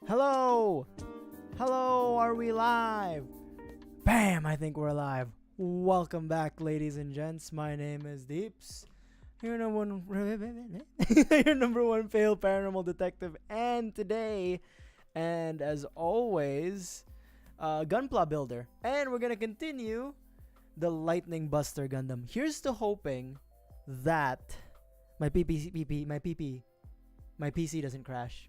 Hello! Hello, are we live? Bam! I think we're live. Welcome back, ladies and gents. My name is Deeps. Your number one failed paranormal detective. And today, and as always, gunpla builder. And we're gonna continue the Lightning Buster Gundam. Here's to hoping that my PC doesn't crash.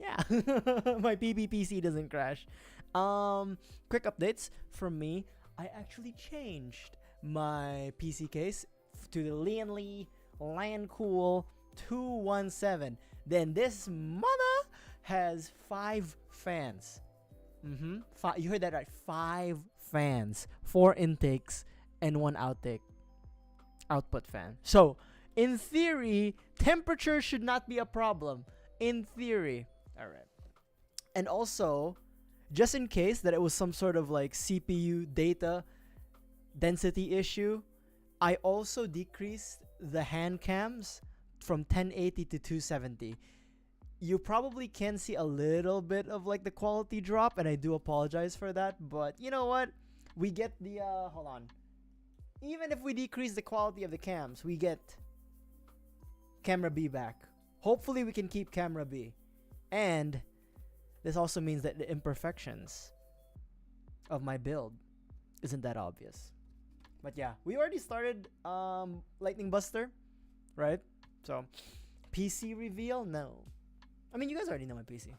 Yeah, my PC doesn't crash. Quick updates from me. I actually changed my PC case to the Lianli Landcool 217. Then this mother has 5 fans. You heard that right? 5 fans, 4 intakes, and 1 output fan. So, in theory, temperature should not be a problem. In theory. Alright. And also, just in case that it was some sort of like CPU data density issue, I also decreased the hand cams from 1080 to 270. You probably can see a little bit of like the quality drop, and I do apologize for that, but you know what? We get the hold on. Even if we decrease the quality of the cams, we get camera B back. Hopefully we can keep camera B. And this also means that the imperfections of my build isn't that obvious. But yeah, we already started Lightning Buster, right? So, PC reveal? No. I mean, you guys already know my PC.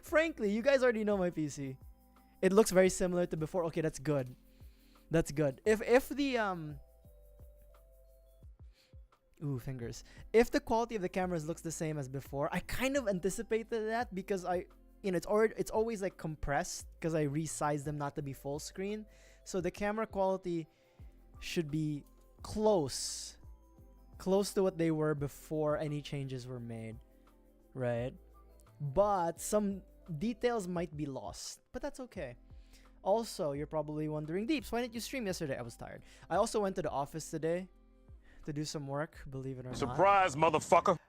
Frankly, you guys already know my PC. It looks very similar to before. Okay, that's good. That's good. If the ooh, fingers. If the quality of the cameras looks the same as before, I kind of anticipated that because it's always like compressed because I resized them not to be full screen. So the camera quality should be close to what they were before any changes were made, right? But some details might be lost, but that's okay. Also, you're probably wondering, Deeps, why didn't you stream yesterday? I was tired. I also went to the office today to do some work, believe it or not. Surprise, motherfucker.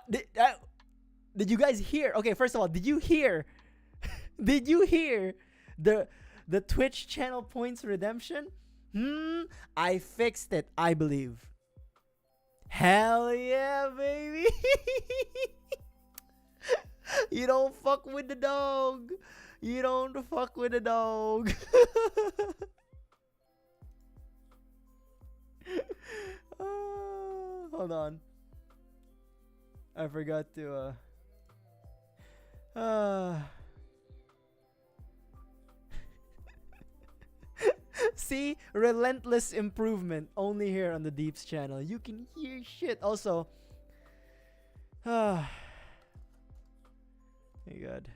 Did you guys hear? Okay, first of all, did you hear? Did you hear the Twitch channel points redemption? I fixed it, I believe. Hell yeah, baby. You don't fuck with the dog. You don't fuck with the dog. Hold on. I forgot to see, relentless improvement only here on the Deeps channel. You can hear shit. Also, my God.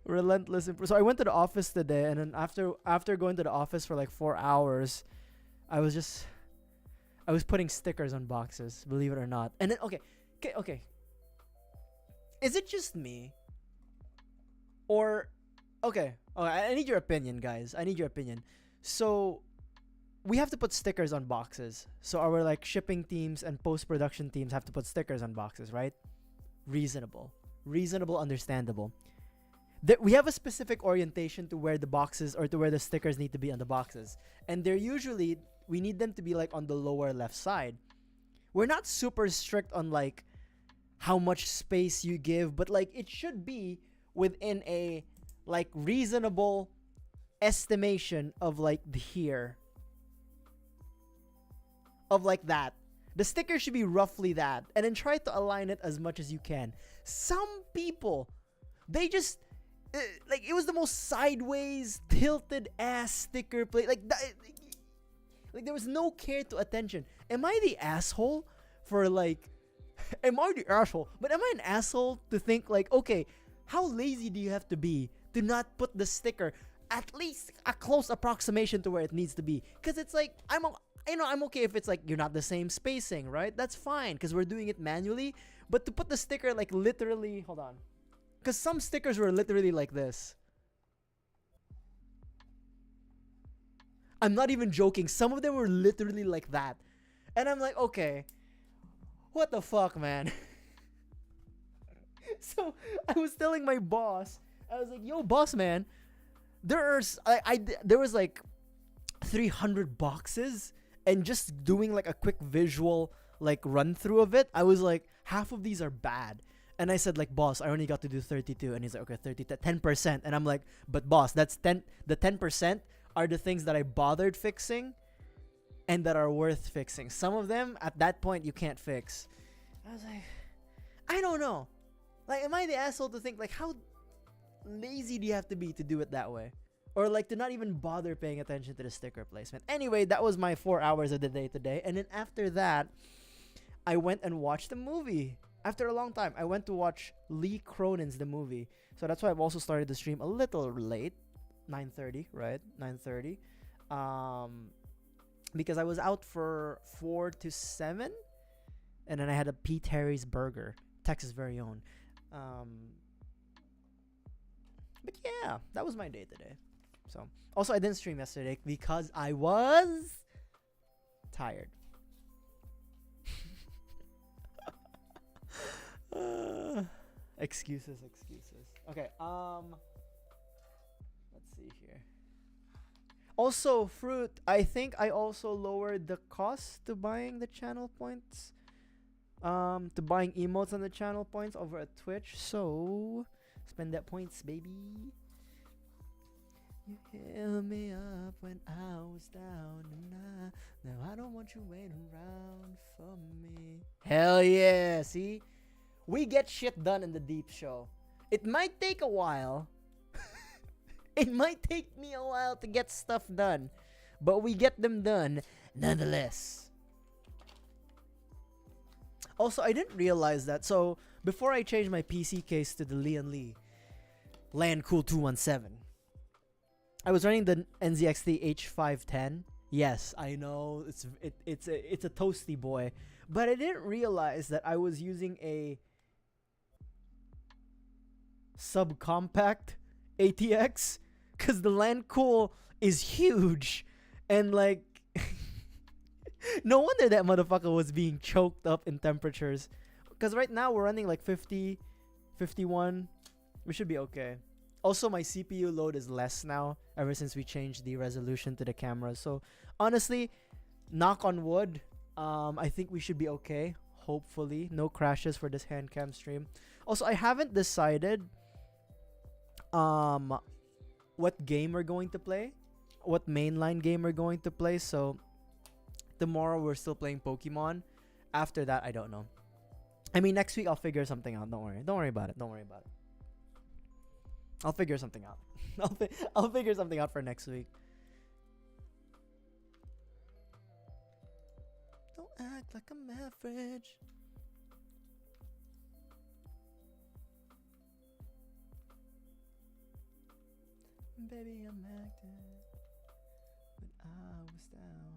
Relentless so I went to the office today, and then after going to the office for like 4 hours, I was putting stickers on boxes, believe it or not. And then okay, is it just me, or okay, I need your opinion, guys. I need your opinion. So we have to put stickers on boxes, so our like shipping teams and post-production teams have to put stickers on boxes, right? Reasonable, understandable. We have a specific orientation to where the boxes or to where the stickers need to be on the boxes, and they're usually, we need them to be like on the lower left side. We're not super strict on like how much space you give, but like it should be within a like reasonable estimation of like here, of like that. The sticker should be roughly that, and then try to align it as much as you can. Some people, they just like, it was the most sideways tilted ass sticker plate, like that, like there was no care to attention. Am I the asshole for like am I the asshole? But am I an asshole to think like, okay, how lazy do you have to be to not put the sticker at least a close approximation to where it needs to be? Because it's like, I'm okay if it's like you're not the same spacing, right? That's fine because we're doing it manually. But to put the sticker like literally, hold on, because some stickers were literally like this. I'm not even joking. Some of them were literally like that. And I'm like, okay, what the fuck, man? So I was telling my boss, I was like, yo, boss, man, there was like 300 boxes, and just doing like a quick visual like run through of it, I was like, half of these are bad. And I said, like, boss, I only got to do 32. And he's like, okay, 30, 10%. And I'm like, but boss, that's 10. The 10% are the things that I bothered fixing and that are worth fixing. Some of them at that point you can't fix. I was like, I don't know. Like, am I the asshole to think, like, how lazy do you have to be to do it that way? Or like to not even bother paying attention to the sticker placement. Anyway, that was my 4 hours of the day today. And then after that, I went and watched a movie. After a long time, I went to watch Lee Cronin's The Movie. So that's why I've also started the stream a little late. 9:30, right? 9:30. Because I was out for 4 to 7. And then I had a Pete Harry's burger. Texas' very own. But yeah, that was my day today. So also, I didn't stream yesterday because I was tired. Excuses. Okay, let's see here. Also, Fruit, I think I also lowered the cost to buying the channel points. To buying emotes on the channel points over at Twitch. So, spend that points, baby. You held me up when I was down, and now I don't want you waiting around for me. Hell yeah, see? We get shit done in the Deep Show. It might take a while. It might take me a while to get stuff done, but we get them done nonetheless. Also, I didn't realize that. So, before I changed my PC case to the Lian Li Land Cool 217, I was running the NZXT H510. Yes, I know it's a toasty boy, but I didn't realize that I was using a subcompact ATX, because the Land Cool is huge, and like no wonder that motherfucker was being choked up in temperatures, because right now we're running like 50, 51. We should be okay. Also, my CPU load is less now ever since we changed the resolution to the camera. So honestly, knock on wood, I think we should be okay. Hopefully, no crashes for this hand cam stream. Also, I haven't decided what game we're going to play, what mainline game we're going to play. So tomorrow we're still playing Pokemon. After that, I don't know. I mean, next week I'll figure something out. Don't worry about it. I'll figure something out. I'll figure something out for next week. Don't act like I'm average. Baby, I'm acting when I was down,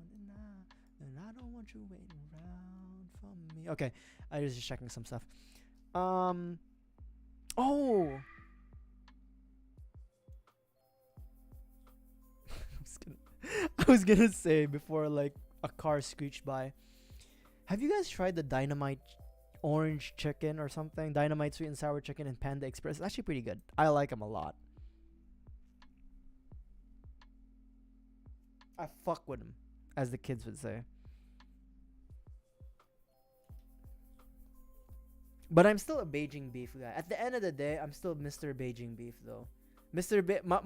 and I don't want you waiting around for me. Okay, I was just checking some stuff. Oh. I was gonna say before like a car screeched by, have you guys tried the Dynamite orange chicken or something? Dynamite sweet and sour chicken and Panda Express. It's actually pretty good. I like them a lot. I fuck with them, as the kids would say. But I'm still a Beijing beef guy. At the end of the day, I'm still Mr. Beijing beef though.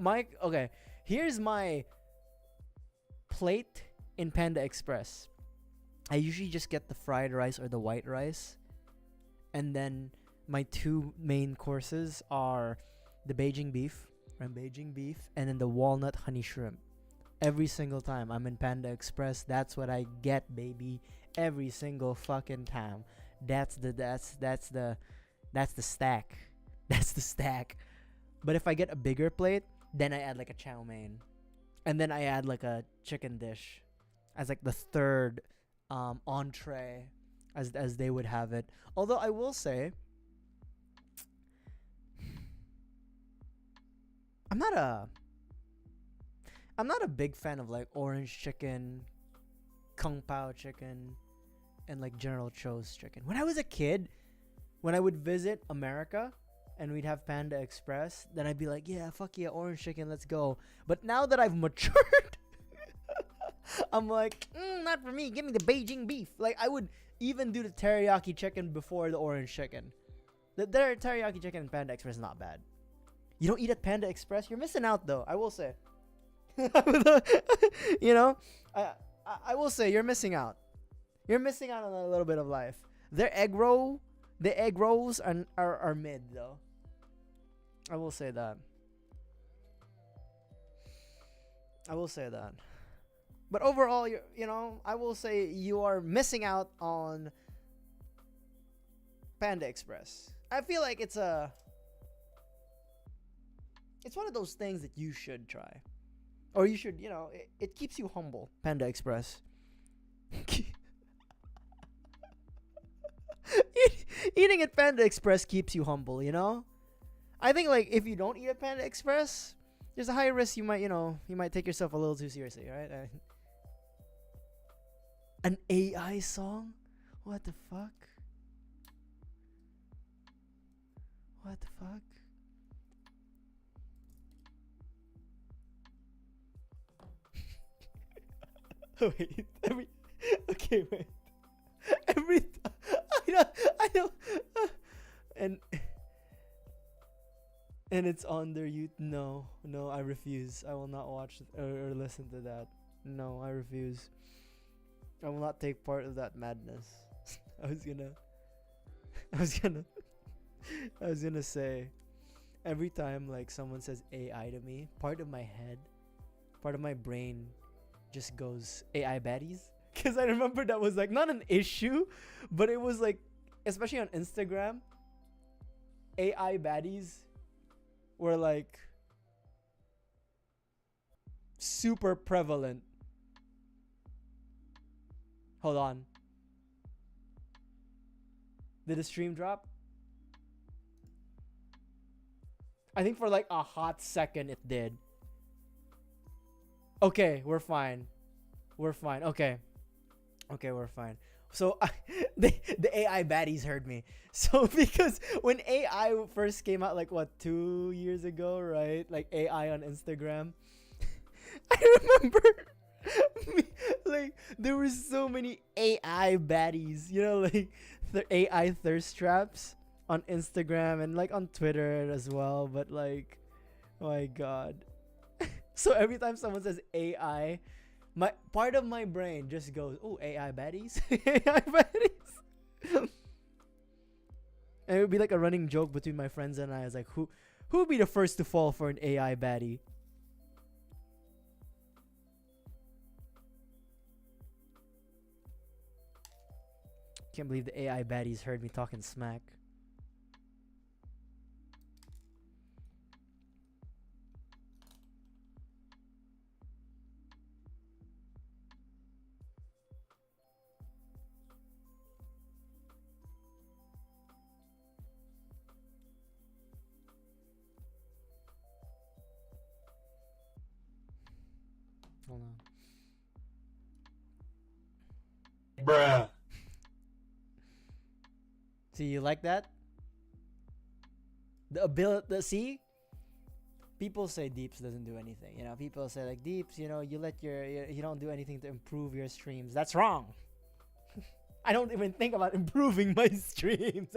Mike. Okay, here's my plate in Panda Express. I usually just get the fried rice or the white rice, and then my two main courses are the Beijing beef, and then the walnut honey shrimp. Every single time I'm in Panda Express, that's what I get, baby. Every single fucking time. That's the stack. That's the stack. But if I get a bigger plate, then I add like a chow mein. And then I add like a chicken dish as like the third entree, as they would have it. Although I will say, I'm not a big fan of like orange chicken, kung pao chicken, and like General Cho's chicken. When I was a kid, when I would visit America and we'd have Panda Express, then I'd be like, yeah, fuck yeah, orange chicken, let's go. But now that I've matured, I'm like, not for me. Give me the Beijing beef. Like, I would even do the teriyaki chicken before the orange chicken. The teriyaki chicken in Panda Express is not bad. You don't eat at Panda Express? You're missing out, though. I will say. You know, I will say you're missing out. You're missing out on a little bit of life. The egg rolls are mid, though. I will say that. But overall, I will say you are missing out on Panda Express. I feel like it's one of those things that you should try. Or you should, it keeps you humble, Panda Express. Eating at Panda Express keeps you humble, I think, like, if you don't eat at Panda Express, there's a high risk you might take yourself a little too seriously, right? An AI song? What the fuck? What the fuck? Wait, okay, wait. I don't, and it's on their youth. No, I refuse. I will not watch or listen to that. No, I refuse. I will not take part of that madness. I was gonna say, every time like someone says AI to me, part of my brain just goes AI baddies. Cause I remember that was like not an issue, but it was like, especially on Instagram, AI baddies were like super prevalent. Hold on. Did the stream drop? I think for like a hot second it did. Okay, we're fine. Okay, we're fine. So the AI baddies heard me. So because when AI first came out, like what, 2 years ago, right? Like AI on Instagram. I remember like there were so many AI baddies, like the AI thirst traps on Instagram and like on Twitter as well. But like, oh my god. So every time someone says AI, my part of my brain just goes, "Oh, AI baddies, AI baddies," and it would be like a running joke between my friends and I. I was like, "Who would be the first to fall for an AI baddie?" Can't believe the AI baddies heard me talking smack. Hold on. Bruh. See, you like that? The ability, see? People say Deeps doesn't do anything. People say like Deeps, you don't do anything to improve your streams. That's wrong. I don't even think about improving my streams.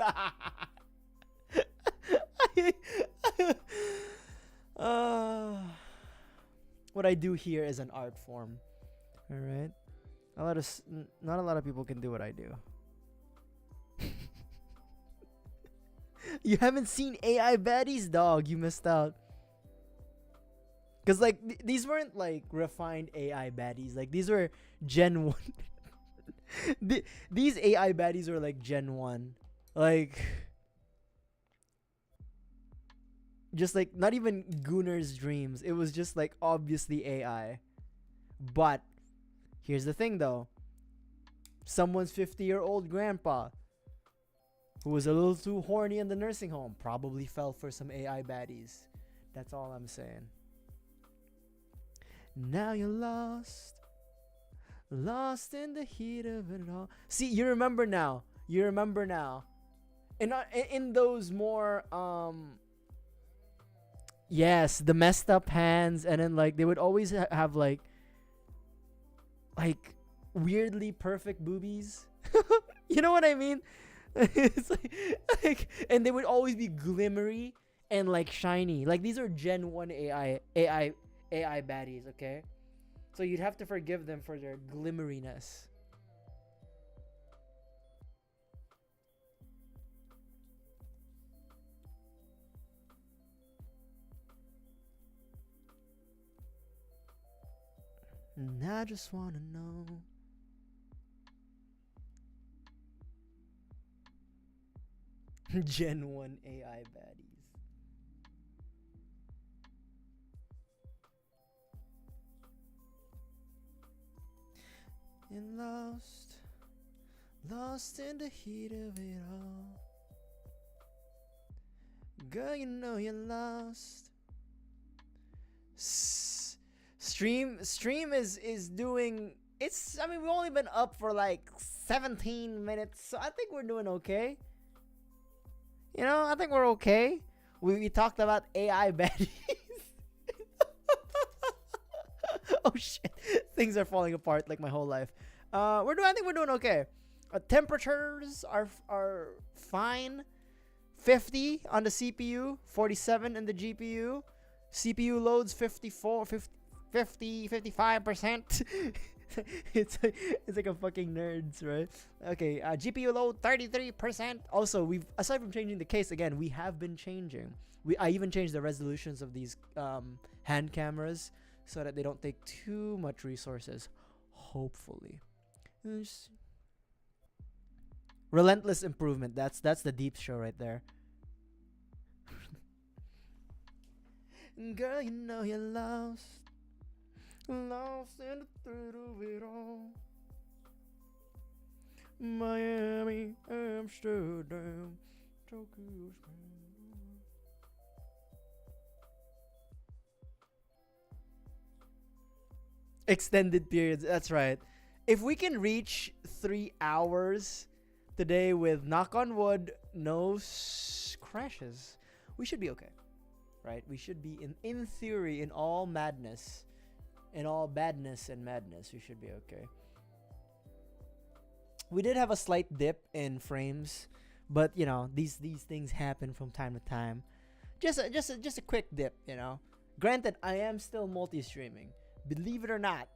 What I do here is an art form. All right. Not a lot of people can do what I do. You haven't seen AI baddies, dog. You missed out. Cause like these weren't like refined AI baddies. Like these were Gen 1. These AI baddies were like Gen 1. Like just like not even Gunner's dreams. It was just like obviously AI. But here's the thing though. Someone's 50-year-old grandpa who was a little too horny in the nursing home probably fell for some AI baddies. That's all I'm saying. Now you're lost Lost in the heat of it all. See, you remember now. You remember now. In those more yes, the messed up hands, and then like they would always have like weirdly perfect boobies. You know what I mean? It's like, and they would always be glimmery and like shiny. Like these are Gen 1 AI baddies, okay? So you'd have to forgive them for their glimmeriness. And I just wanna know. Gen 1 AI baddies. And lost in the heat of it all. Girl, you know you're lost. Stream is doing. It's. I mean, we've only been up for like 17 minutes, so I think we're doing okay. You know, I think we're okay. We talked about AI baddies. Oh shit, things are falling apart like my whole life. I think we're doing okay. Temperatures are fine. 50 on the CPU, 47 in the GPU. CPU loads 55%. it's like a fucking nerds, right? Okay, GPU load 33%. Also, we've aside from changing the case again, we have been changing. I even changed the resolutions of these hand cameras so that they don't take too much resources. Hopefully, relentless improvement. That's the deep show right there. Girl, you know you're lost in the thread of it all. Miami, Amsterdam, Tokyo. Extended periods, that's right. If we can reach 3 hours today with, knock on wood, no crashes, we should be okay. Right? We should be in theory, in all madness, in all badness and madness, we should be okay. We did have a slight dip in frames, but you know, these things happen from time to time. Just a quick dip, you know. Granted, I am still multi-streaming, believe it or not.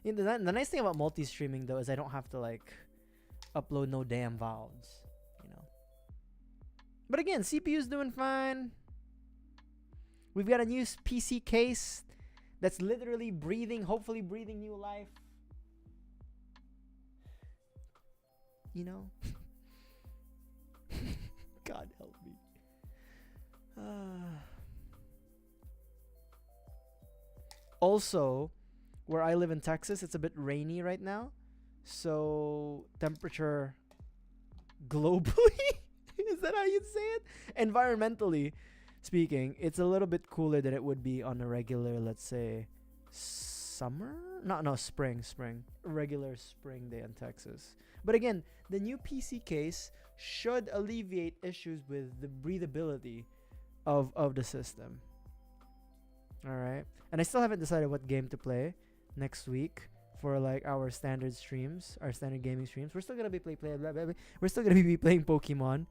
You know, the nice thing about multi-streaming though is I don't have to like upload no damn VODs, you know. But again, CPU's doing fine. We've got a new PC case that's literally hopefully breathing new life. You know? God help me. Also, where I live in Texas, it's a bit rainy right now. So, temperature globally, is that how you'd say it? Environmentally speaking, it's a little bit cooler than it would be on a regular, let's say, summer? No, spring. Regular spring day in Texas. But again, the new PC case should alleviate issues with the breathability of the system. Alright. And I still haven't decided what game to play next week for like our standard streams, our standard gaming streams. We're still gonna be we're still gonna be playing Pokemon.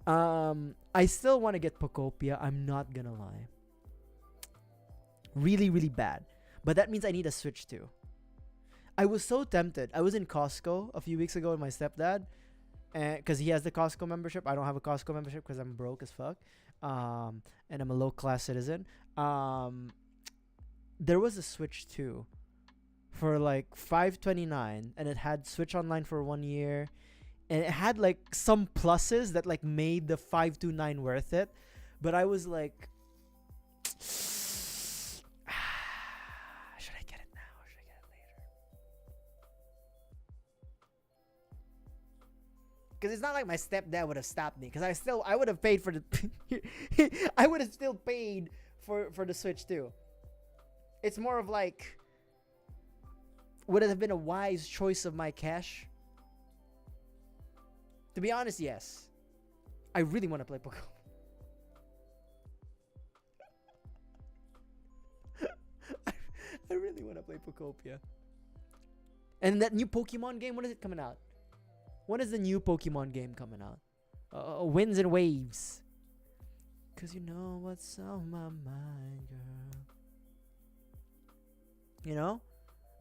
I still want to get Pokopia, I'm not gonna lie. Really, really bad. But that means I need a Switch too. I was so tempted. I was in Costco a few weeks ago with my stepdad, because he has the Costco membership. I don't have a Costco membership because I'm broke as fuck, and I'm a low class citizen. There was a Switch 2 for like $5.29, and it had Switch Online for 1 year, and it had like some pluses that like made the $5.29 worth it. But I was like, should I get it now or should I get it later? Because it's not like my stepdad would have stopped me, because I would have paid for the I would have still paid for the Switch too. It's more of like, would it have been a wise choice of my cash? To be honest, yes. I really want to play Pokemon. I really want to play Pokopia. And that new Pokemon game, when is it coming out? When is the new Pokemon game coming out? Winds and Waves. Cause you know what's on my mind, girl. You know?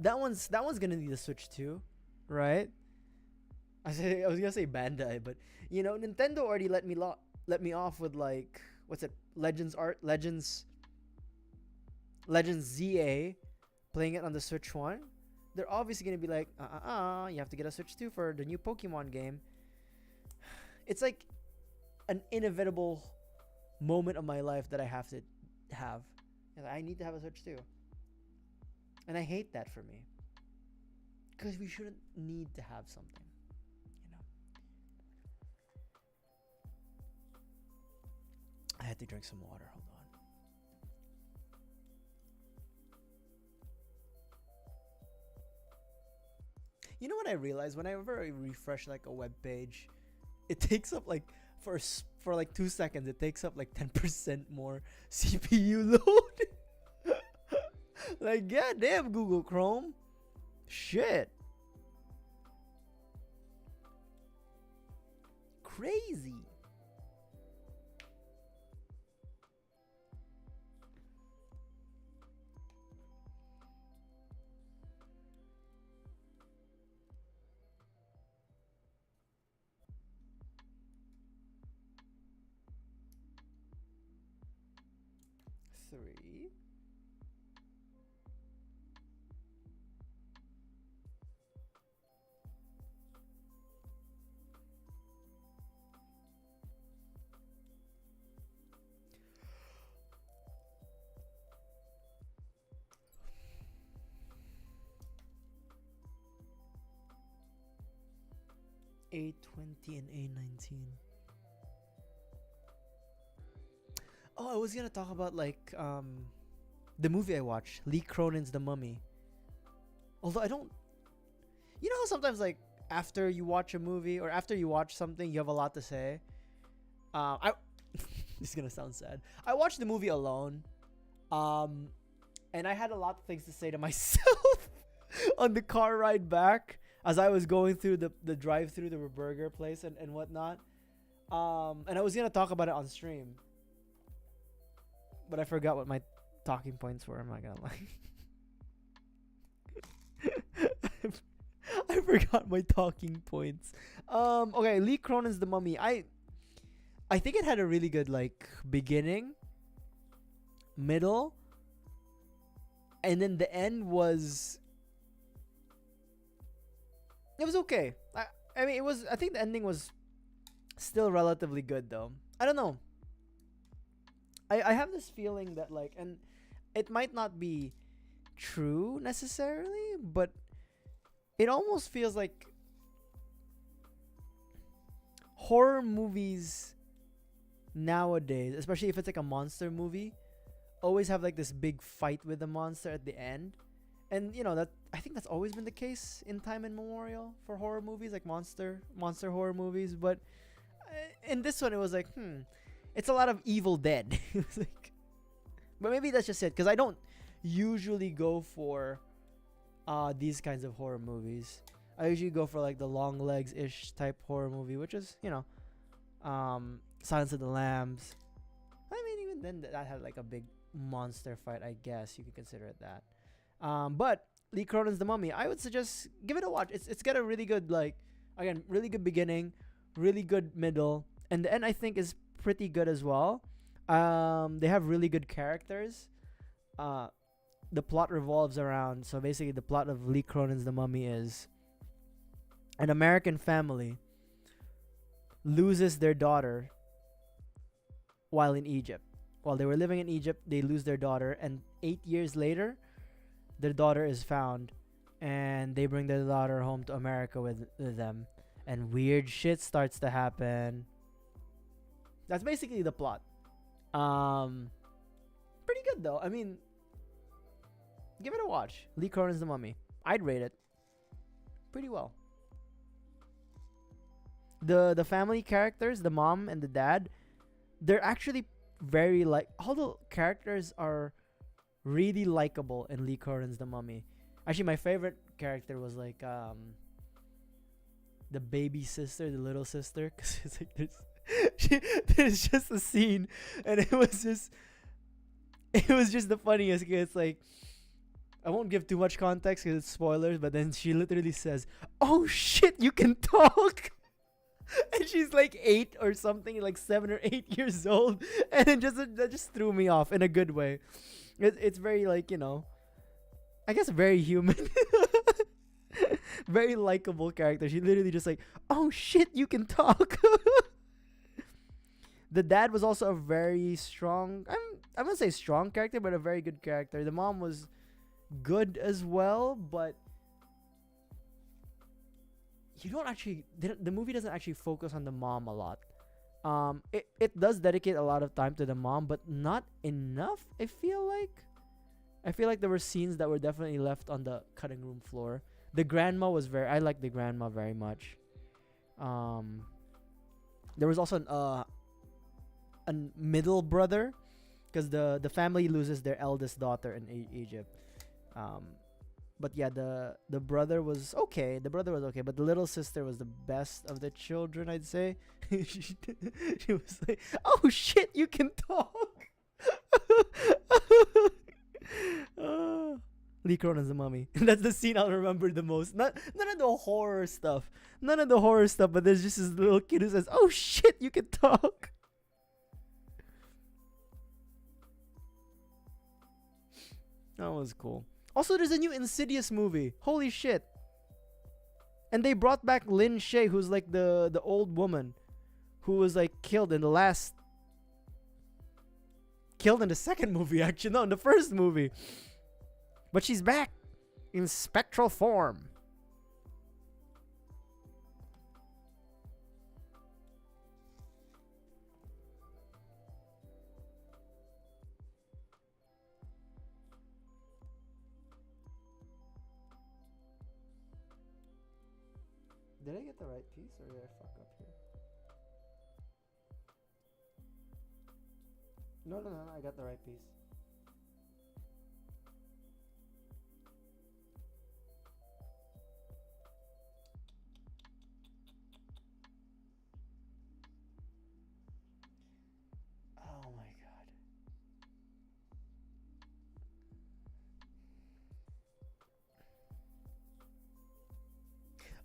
That one's gonna need a Switch too, right? I was gonna say Bandai, but you know, Nintendo already let me off with like, what's it? Legends ZA, playing it on the Switch one. They're obviously gonna be like, you have to get a Switch 2 for the new Pokemon game. It's like an inevitable moment of my life that I have to have. I need to have a Switch 2. And I hate that for me. Because we shouldn't need to have something. You know. I had to drink some water. Hold on. You know what I realized? Whenever I refresh like a web page, it takes up like for like 2 seconds, it takes up like 10% more CPU load. Like, goddamn, Google Chrome. Shit. Crazy. Three. A20 and A19. Oh, I was gonna talk about like the movie I watched, Lee Cronin's The Mummy. Although I don't, you know how sometimes like after you watch a movie or after you watch something, you have a lot to say. I this is gonna sound sad. I watched the movie alone, and I had a lot of things to say to myself on the car ride back as I was going through the drive-through the burger place and whatnot. And I was gonna talk about it on stream, but I forgot what my talking points were. I'm not gonna lie. I forgot my talking points. Okay, Lee Cronin's The Mummy. I think it had a really good like beginning, middle, and then the end was. It was okay. I mean, it was. I think the ending was still relatively good though. I don't know. I have this feeling that like, and it might not be true necessarily, but it almost feels like horror movies nowadays, especially if it's like a monster movie, always have like this big fight with the monster at the end. And you know that I think that's always been the case in time immemorial for horror movies, like monster horror movies. But in this one, it was like, it's a lot of Evil Dead. It was like, but maybe that's just it, because I don't usually go for these kinds of horror movies. I usually go for like the long legs ish type horror movie, which is, you know, Silence of the Lambs. I mean, even then that had like a big monster fight. I guess you could consider it that. But Lee Cronin's The Mummy, I would suggest give it a watch. It's got a really good, like, again, really good beginning, really good middle, and the end I think is pretty good as well. They have really good characters. The plot revolves around, so basically the plot of Lee Cronin's The Mummy is an American family loses their daughter while in Egypt. While they were living in Egypt, they lose their daughter, and 8 years later, their daughter is found, and they bring their daughter home to America with them, and weird shit starts to happen. That's basically the plot. Pretty good though. I mean, Give it a watch. Lee Cronin's The Mummy. I'd rate it pretty well. The family characters, the mom and the dad, they're actually very like all the characters are really likable in Lee Cronin's The Mummy. Actually, my favorite character was like the baby sister, the little sister, because it's like there's just a scene, and it was just the funniest. It's like I won't give too much context because it's spoilers, but then she literally says, "Oh shit, you can talk." And she's like 8 or something, like 7 or 8 years old, and it that just threw me off in a good way. It's very like, you know, I guess very human, very likable character. She literally just like, "Oh shit, you can talk." The dad was also a very strong, I wouldn't say strong character, but a very good character. The mom was good as well, but you don't actually, the movie doesn't actually focus on the mom a lot. It does dedicate a lot of time to the mom, but not enough. I feel like there were scenes that were definitely left on the cutting room floor. The grandma was I like the grandma very much. There was also a middle brother, because the family loses their eldest daughter in Egypt. But yeah, the brother was okay. The brother was okay, but the little sister was the best of the children, I'd say. She was like, "Oh shit, you can talk." Lee Cronin's The Mummy. That's the scene I'll remember the most. None of the horror stuff. None of the horror stuff, but there's just this little kid who says, "Oh shit, you can talk." That was cool. Also, there's a new Insidious movie. Holy shit. And they brought back Lin Shaye, who's like the old woman who was like killed in the second movie, actually. No, in the first movie. But she's back in spectral form. Did I get the right piece or did I fuck up here? No, I got the right piece. Oh my god.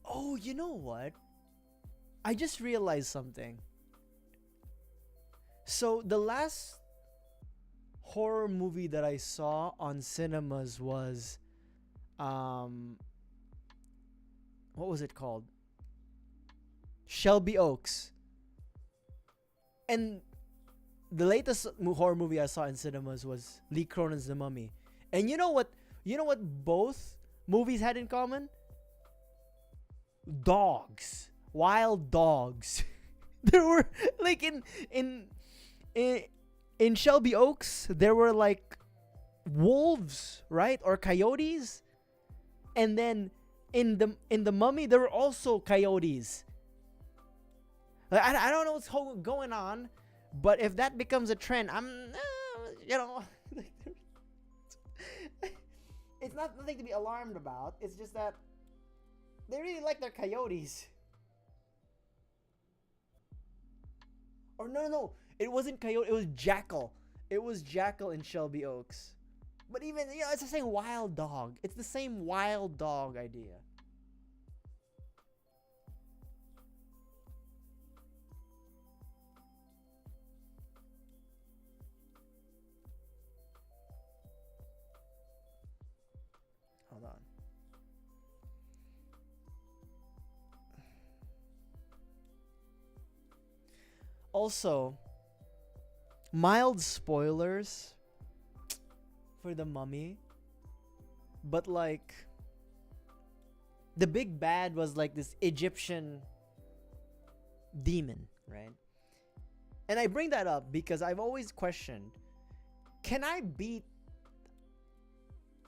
Oh, you know what? I just realized something. So the last horror movie that I saw on cinemas was what was it called? Shelby Oaks. And the latest horror movie I saw in cinemas was Lee Cronin's The Mummy. And you know what? You know what both movies had in common? Dogs. Wild dogs. There were like in Shelby Oaks, there were like wolves, right? Or coyotes. And then in the Mummy, there were also coyotes. Like, I don't know what's going on, but if that becomes a trend, you know, it's not nothing to be alarmed about. It's just that they really like their coyotes. Or no, it wasn't coyote. It was jackal. It was jackal in Shelby Oaks. But even, you know, it's the same wild dog. It's the same wild dog idea. Hold on. Also, mild spoilers for The Mummy, but like the big bad was like this Egyptian demon, right? And I bring that up because I've always questioned, can I beat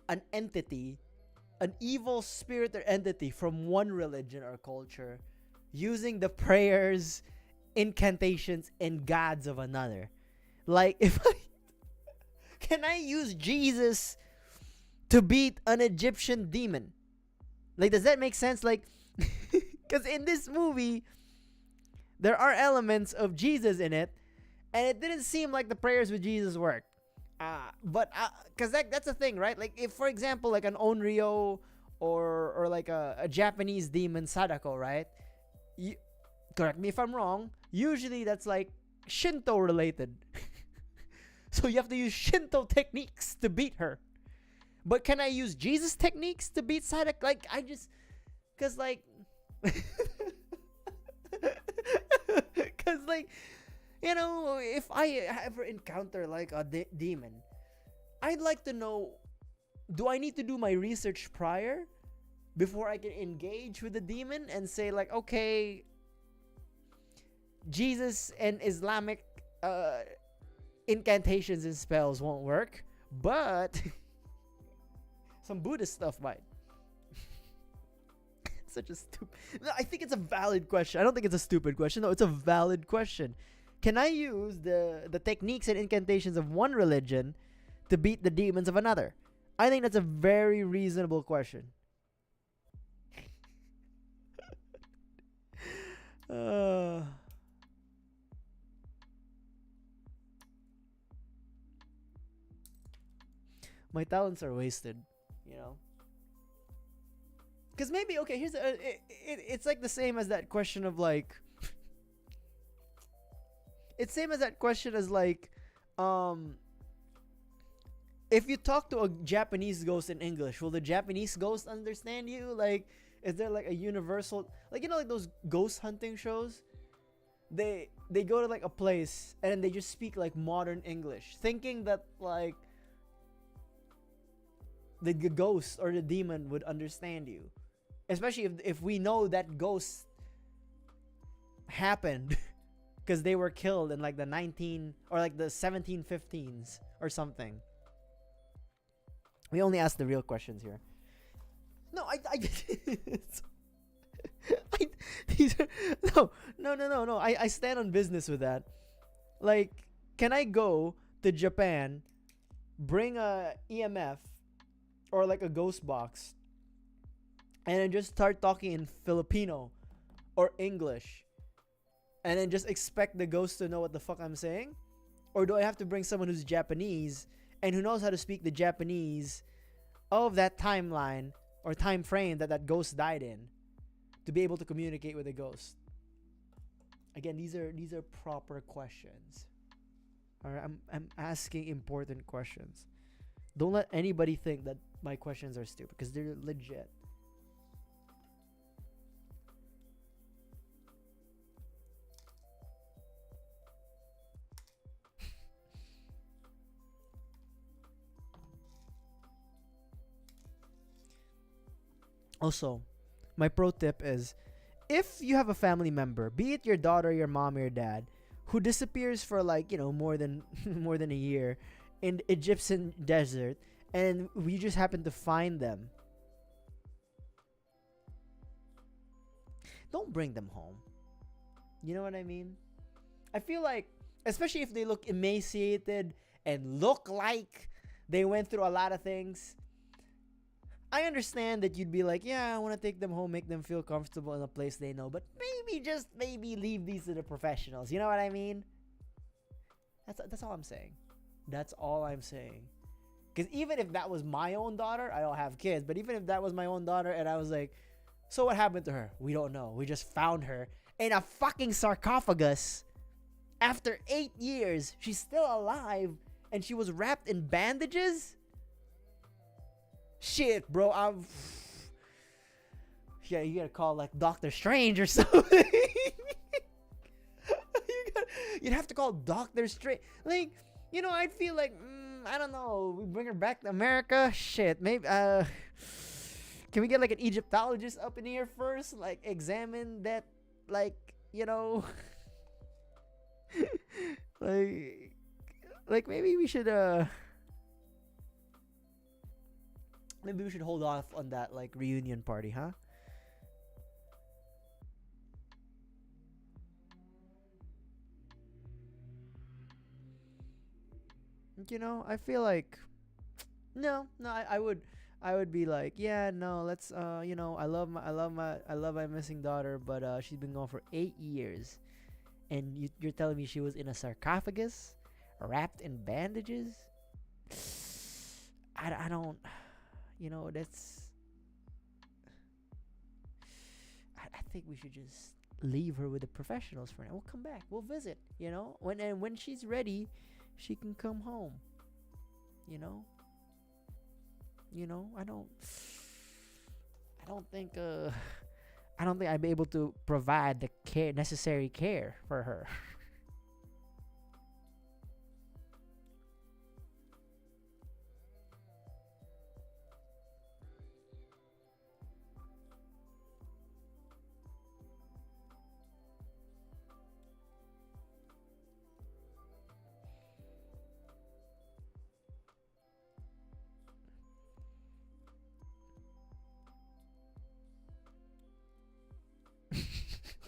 an entity, an evil spirit or entity from one religion or culture using the prayers, incantations, and gods of another. Like, if I can I use Jesus to beat an Egyptian demon? Like, does that make sense? Like, because in this movie, there are elements of Jesus in it, and it didn't seem like the prayers with Jesus worked. But because that's the thing, right? Like, if for example, like an Onryo or like a Japanese demon Sadako, right? You, correct me if I'm wrong. Usually that's like Shinto related. So you have to use Shinto techniques to beat her. But can I use Jesus techniques to beat Sadako? Like, I just, cause like, cause like, you know, if I ever encounter like a demon, I'd like to know, do I need to do my research prior before I can engage with the demon and say like, okay, Jesus and Islamic incantations and spells won't work, but some Buddhist stuff might. Such a stupid. No, I think it's a valid question. I don't think it's a stupid question. No, it's a valid question. Can I use the techniques and incantations of one religion to beat the demons of another? I think that's a very reasonable question. My talents are wasted, you know. Because maybe, okay, here's it's like the same as that question of like, it's same as that question as like, if you talk to a Japanese ghost in English, will the Japanese ghost understand you? Like, is there like a universal, like, you know, like those ghost hunting shows? They go to like a place and then they just speak like modern English, thinking that like the ghost or the demon would understand you. Especially if we know that ghost happened because they were killed in like the 19 or like the 1715s or something. We only ask the real questions here. No, these are, no. I stand on business with that. Like, can I go to Japan, bring a EMF or like a ghost box, and then just start talking in Filipino or English, and then just expect the ghost to know what the fuck I'm saying? Or do I have to bring someone who's Japanese and who knows how to speak the Japanese of that timeline or time frame that ghost died in to be able to communicate with the ghost? Again, these are proper questions. All right, I'm asking important questions. Don't let anybody think that my questions are stupid, because they're legit. Also, my pro tip is, if you have a family member, be it your daughter, your mom, or your dad, who disappears for like, you know, more than more than a year in the Egyptian desert, and we just happen to find them, don't bring them home. You know what I mean? I feel like, especially if they look emaciated and look like they went through a lot of things, I understand that you'd be like, yeah, I want to take them home, make them feel comfortable in a place they know, but just maybe leave these to the professionals. You know what I mean? That's all I'm saying. That's all I'm saying. Because even if that was my own daughter, I don't have kids, but even if that was my own daughter and I was like, so what happened to her? We don't know. We just found her in a fucking sarcophagus. After 8 years, she's still alive and she was wrapped in bandages? Shit, bro, yeah, you gotta call like Doctor Strange or something. You'd have to call Doctor Strange. Like, you know, I'd feel like, I don't know, we bring her back to America? Shit, maybe, can we get like an Egyptologist up in here first? Like, examine that, like, you know, like maybe we should, Maybe we should hold off on that like reunion party, huh? You know, I feel like no, no, I would be like, yeah, no, let's, you know, I love my missing daughter, but she's been gone for 8 years, and you're telling me she was in a sarcophagus, wrapped in bandages. I don't, you know, I think we should just leave her with the professionals for now. We'll come back. We'll visit. You know, when she's ready, she can come home. You know. You know. I don't think I'd be able to provide the necessary care for her.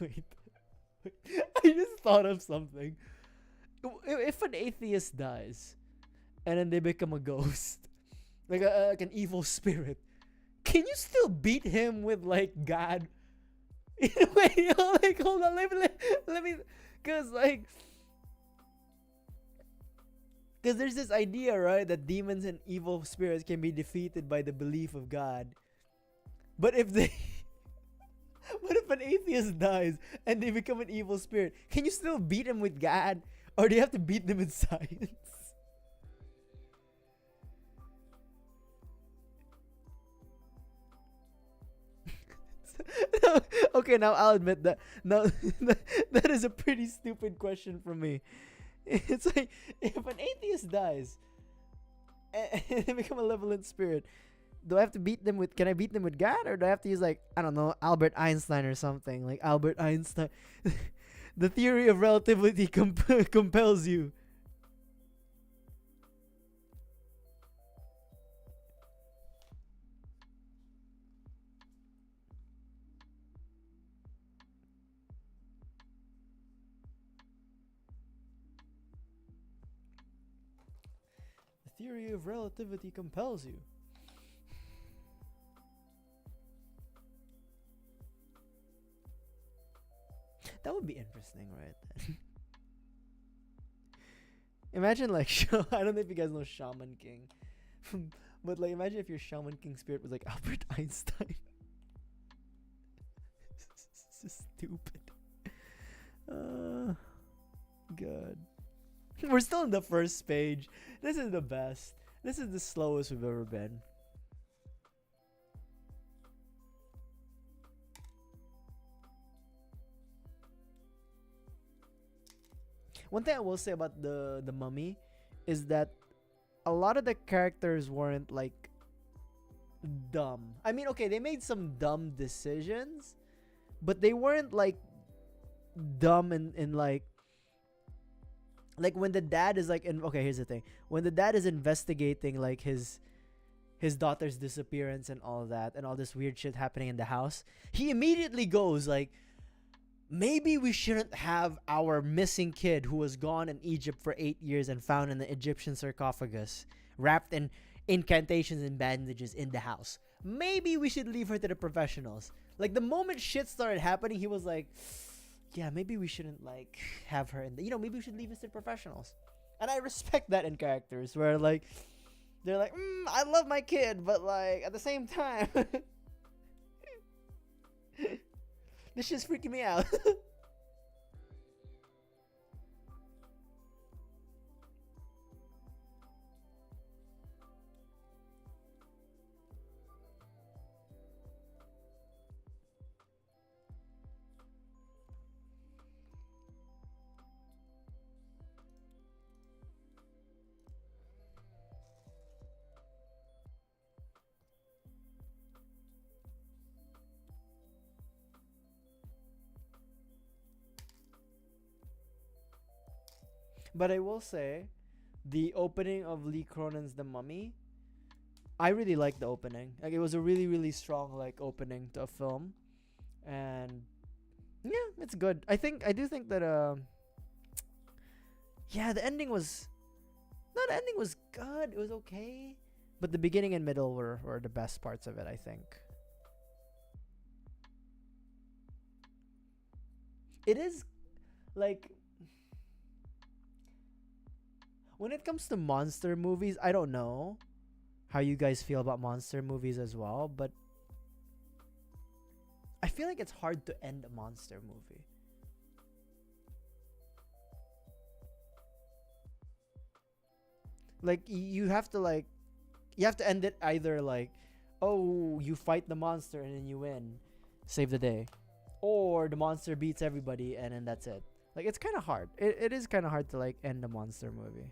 Wait, wait. I just thought of something. If an atheist dies and then they become a ghost, like an evil spirit, can you still beat him with like God? Wait, like hold on, let me, cause like, cause there's this idea, right, that demons and evil spirits can be defeated by the belief of God. But if they, what if an atheist dies and they become an evil spirit? Can you still beat him with God, or do you have to beat them with science? Okay, now I'll admit that. Now that is a pretty stupid question from me. It's like if an atheist dies and they become a malevolent spirit, do I have to beat them with? Can I beat them with God, or do I have to use like I don't know Albert Einstein or something like Albert Einstein? The theory of relativity compels you. The theory of relativity compels you. That would be interesting, right? Imagine like I don't know if you guys know Shaman King, but like imagine if your Shaman King spirit was like Albert Einstein. This is stupid. Uh, God. We're still in the first page. This is the best. This is the slowest we've ever been. One thing I will say about the mummy is that a lot of the characters weren't like dumb. I mean, okay, they made some dumb decisions, but they weren't like dumb in like when the dad is like in, okay, here's the thing. When the dad is investigating like his daughter's disappearance and all that and all this weird shit happening in the house, he immediately goes like, maybe we shouldn't have our missing kid who was gone in Egypt for 8 years and found in the Egyptian sarcophagus, wrapped in incantations and bandages in the house. Maybe we should leave her to the professionals. Like the moment shit started happening, he was like, yeah, maybe we shouldn't like have her in the, you know, maybe we should leave this to the professionals. And I respect that in characters where like they're like, I love my kid, but like at the same time, this shit's freaking me out. But I will say, the opening of Lee Cronin's The Mummy I really liked the opening. Like it was a really really strong like opening to a film, and yeah, it's good. I do think that yeah, the ending was no, the ending was good. It was okay, but the beginning and middle were the best parts of it. I think it is like when it comes to monster movies, I don't know how you guys feel about monster movies as well, but I feel like it's hard to end a monster movie. Like you have to end it either like, oh, you fight the monster and then you win, save the day, or the monster beats everybody and then that's it. Like it's kind of hard. It is kind of hard to like end a monster movie.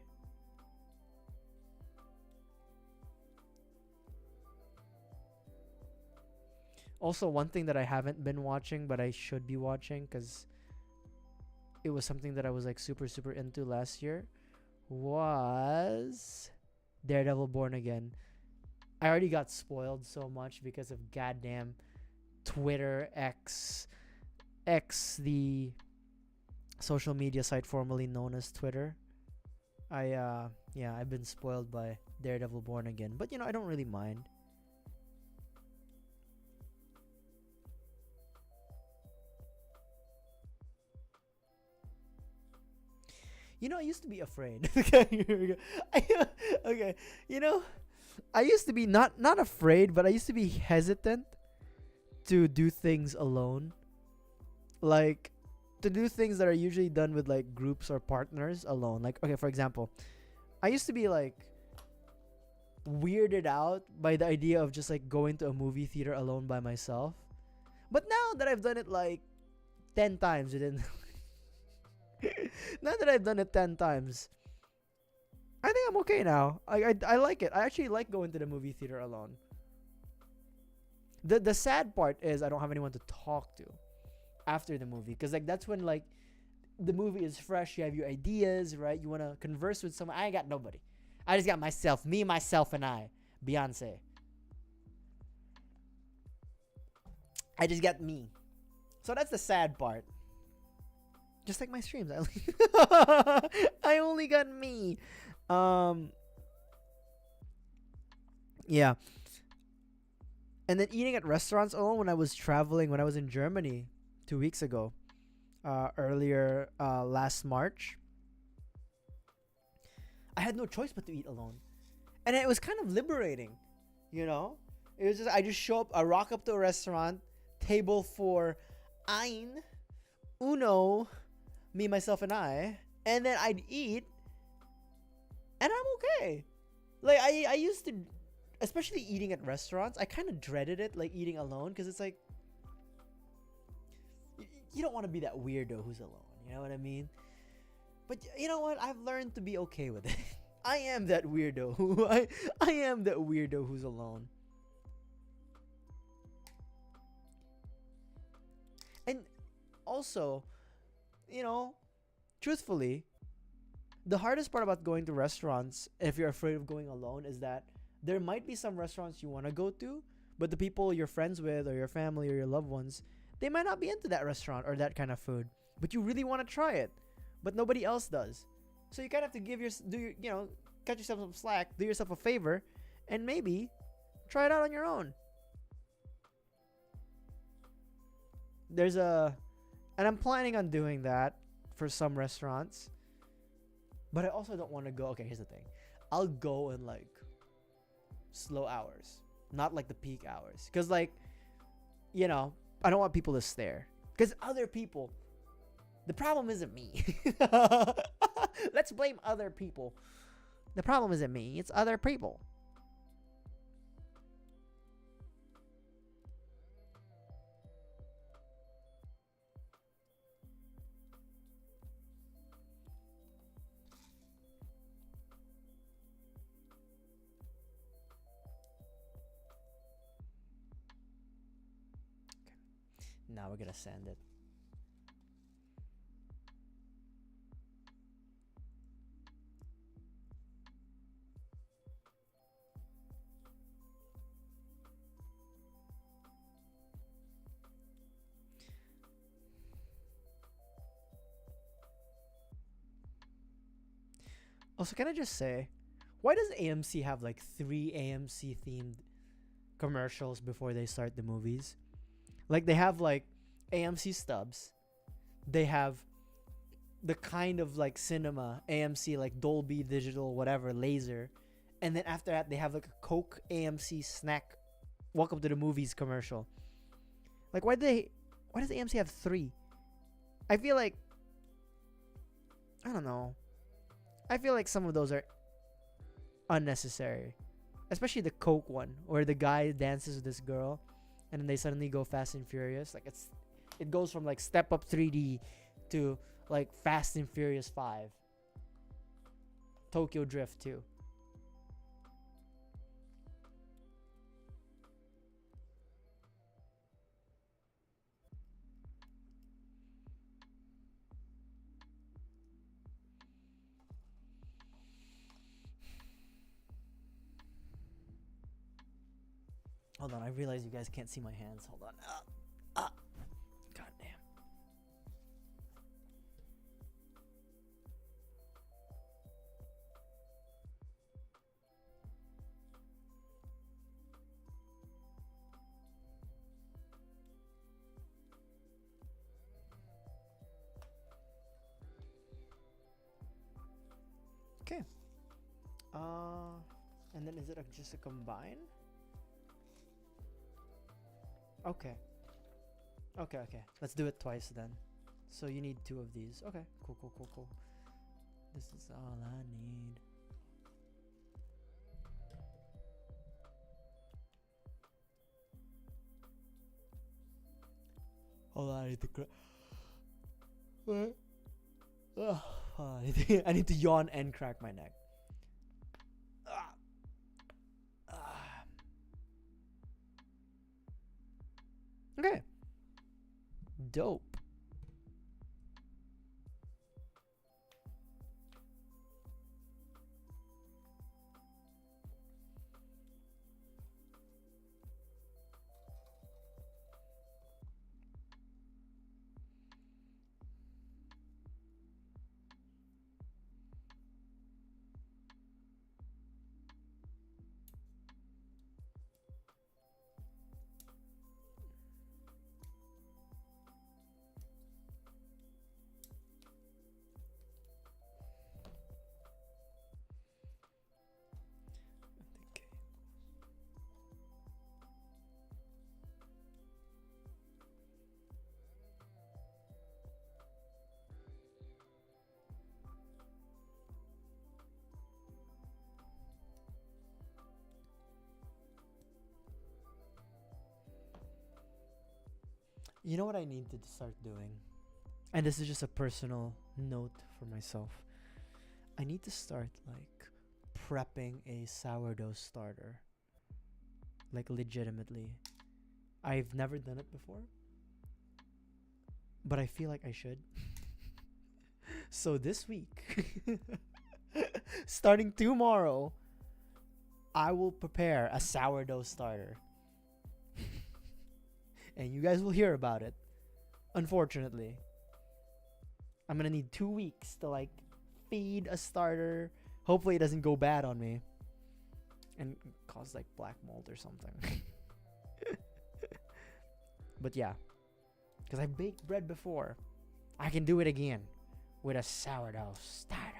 Also, one thing that I haven't been watching but I should be watching because it was something that I was like super super into last year was Daredevil Born Again. I already got spoiled so much because of goddamn Twitter X, the social media site formerly known as Twitter. I've been spoiled by Daredevil Born Again, but I don't really mind. I used to be afraid. Okay, okay. I used to be not afraid, but I used to be hesitant to do things alone. Like to do things that are usually done with like groups or partners alone. Like okay, for example, I used to be like weirded out by the idea of just like going to a movie theater alone by myself. But now that I've done it like 10 times within now that I've done it 10 times, I think I'm okay now. I like it. I actually like going to the movie theater alone. The sad part is I don't have anyone to talk to after the movie because like that's when like the movie is fresh. You have your ideas, right? You want to converse with someone. I ain't got nobody. I just got myself, me, myself, and I. Beyonce. I just got me. So that's the sad part. Just like my streams, I only got me. Yeah. And then eating at restaurants alone when I was traveling, when I was in Germany 2 weeks ago, earlier last March. I had no choice but to eat alone. And it was kind of liberating, you know? It was just, I just show up, I rock up to a restaurant, table for ein, uno, me, myself, and I, and then I'd eat, and I'm okay. Like, I used to, especially eating at restaurants, I kind of dreaded it, like eating alone, because it's like, you don't want to be that weirdo who's alone, you know what I mean? But you know what? I've learned to be okay with it. I am that weirdo. I am that weirdo who's alone. And also, truthfully, the hardest part about going to restaurants, if you're afraid of going alone, is that there might be some restaurants you want to go to, but the people you're friends with or your family or your loved ones, they might not be into that restaurant or that kind of food, but you really want to try it, but nobody else does. So you kind of have to cut yourself some slack, do yourself a favor, and maybe try it out on your own. And I'm planning on doing that for some restaurants, but I also don't want to go. Okay, here's the thing. I'll go in like slow hours, not like the peak hours. Because like, I don't want people to stare. Because other people, the problem isn't me. Let's blame other people. The problem isn't me, it's other people. Now we're gonna send it. Also, can I just say, why does AMC have like 3 AMC themed commercials before they start the movies? Like they have like AMC stubs. They have the kind of like cinema AMC, like Dolby Digital, whatever, laser. And then after that, they have like a Coke AMC snack, welcome to the movies commercial. Like why does AMC have 3? I feel like, I don't know. I feel like some of those are unnecessary. Especially the Coke one, where the guy dances with this girl and then they suddenly go Fast and Furious. Like it goes from like Step Up 3D to like Fast and Furious 5. Tokyo Drift 2. Hold on, I realize you guys can't see my hands. Hold on. God damn. Okay. And then is it just a combine? Okay. Okay. Let's do it twice then. So you need 2 of these. Okay. Cool. This is all I need. Hold on, I need to what? I need to yawn and crack my neck. Okay. Dope. You know what I need to start doing? And this is just a personal note for myself. I need to start like prepping a sourdough starter. Like legitimately. I've never done it before, but I feel like I should. So this week, starting tomorrow, I will prepare a sourdough starter. And you guys will hear about it. Unfortunately, I'm gonna need 2 weeks to like feed a starter. Hopefully it doesn't go bad on me and cause like black mold or something. But yeah, because I baked bread before, I can do it again with a sourdough starter.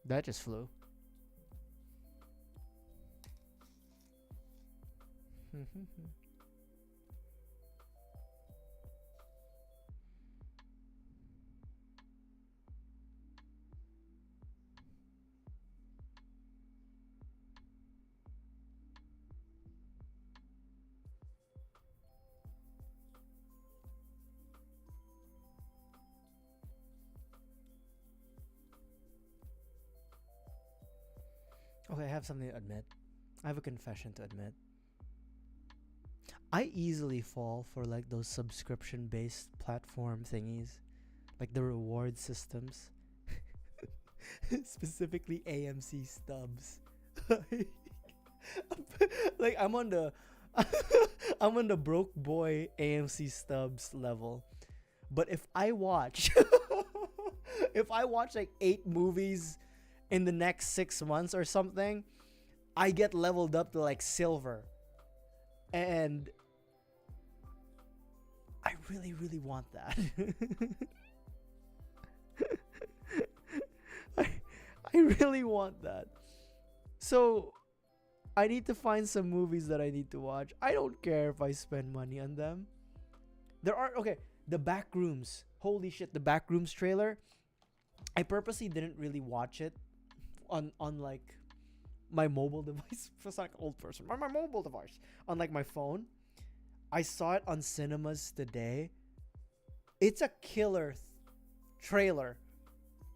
That just flew. Okay, I have something to admit. I have a confession to admit. I easily fall for like those subscription based platform thingies, like the reward systems. Specifically AMC stubs. Like I'm on the I'm on the broke boy AMC stubs level. But if I watch if I watch like 8 movies in the next 6 months or something, I get leveled up to like silver. And I really, really want that. I, I really want that. So I need to find some movies that I need to watch. I don't care if I spend money on them. There are, okay, the Backrooms. Holy shit, the Backrooms trailer. I purposely didn't really watch it on like my mobile device. Feels like an old person. On my mobile device. On like my phone. I saw it on cinemas today. It's a killer trailer.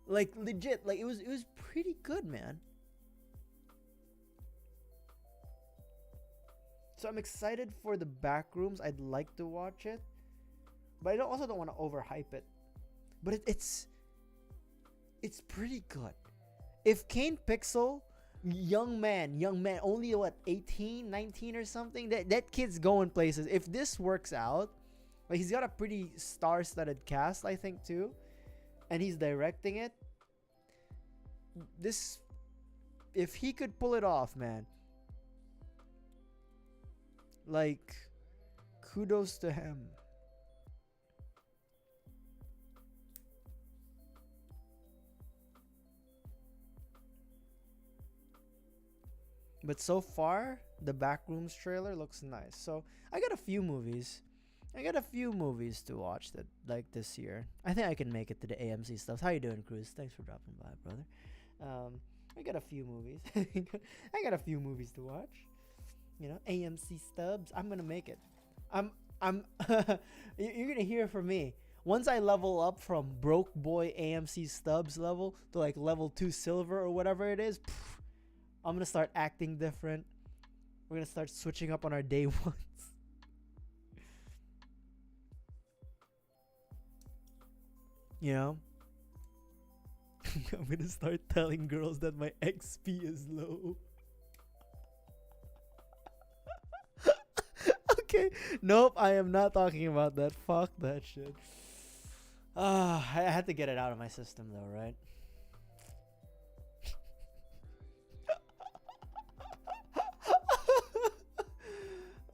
Like legit, like it was pretty good, man. So I'm excited for the Backrooms. I'd like to watch it, but I also don't want to overhype it. But it's pretty good. If Kane Pixel, young man, only what, 18, 19 or something, that kid's going places. If this works out, like he's got a pretty star-studded cast, I think too, and he's directing it. This, if he could pull it off, man, like, kudos to him. But so far, the Backrooms trailer looks nice. So I got a few movies. To watch that like this year. I think I can make it to the AMC stuff. How you doing, Cruz? Thanks for dropping by, brother. I got a few movies. I got a few movies to watch. You know, AMC stubs. I'm gonna make it. I'm you're gonna hear from me. Once I level up from broke boy AMC stubs level to like level 2 silver or whatever it is, I'm gonna start acting different. We're gonna start switching up on our day ones. You know? I'm gonna start telling girls that my XP is low. Okay. Nope, I am not talking about that. Fuck that shit. I had to get it out of my system though, right?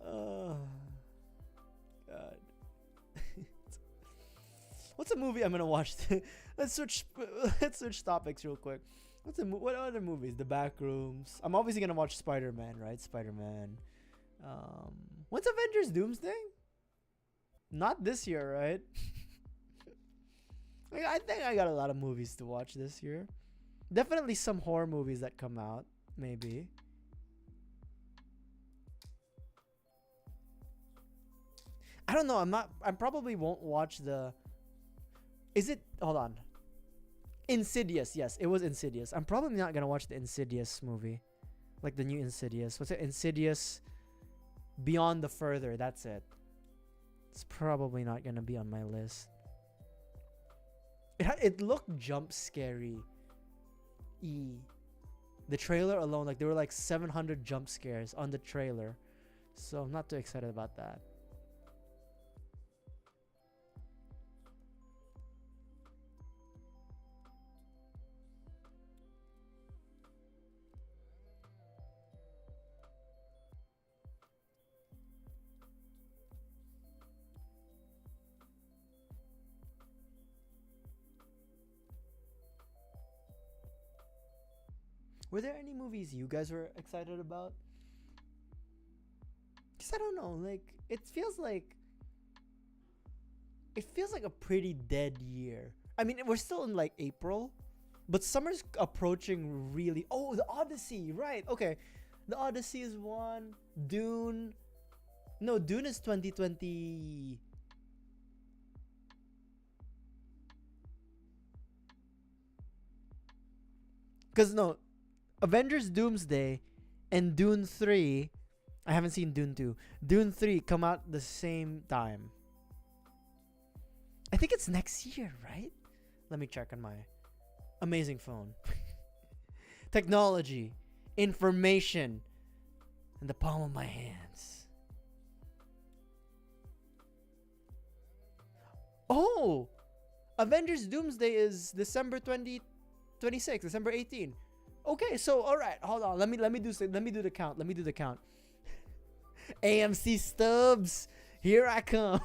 Oh, God. What's a movie I'm gonna watch? Let's switch topics real quick. What other movies? The Backrooms. I'm obviously gonna watch Spider-Man, right? Spider-Man. What's Avengers Doomsday? Not this year, right? Like, I think I got a lot of movies to watch this year. Definitely some horror movies that come out, maybe. I don't know. I probably won't watch the. Is it? Hold on. Insidious. Yes, it was Insidious. I'm probably not gonna watch the Insidious movie, like the new Insidious. What's it? Insidious. Beyond the Further. That's it. It's probably not gonna be on my list. It looked jump scary. The trailer alone, like there were like 700 jump scares on the trailer, so I'm not too excited about that. Were there any movies you guys were excited about? Cause I don't know, like it feels like a pretty dead year. I mean, we're still in like April, but summer's approaching really. Oh, the Odyssey, right? Okay, the Odyssey is one. Dune. No, Dune is 2020. Cause no, Avengers Doomsday and Dune 3. I haven't seen Dune 2. Dune 3 come out the same time. I think it's next year, right? Let me check on my Amazing phone. Technology, information, in the palm of my hands. Oh, Avengers Doomsday is December 2026, December 18. Okay, so all right, hold on. Let me do the count. Let me do the count. AMC stubs, here I come.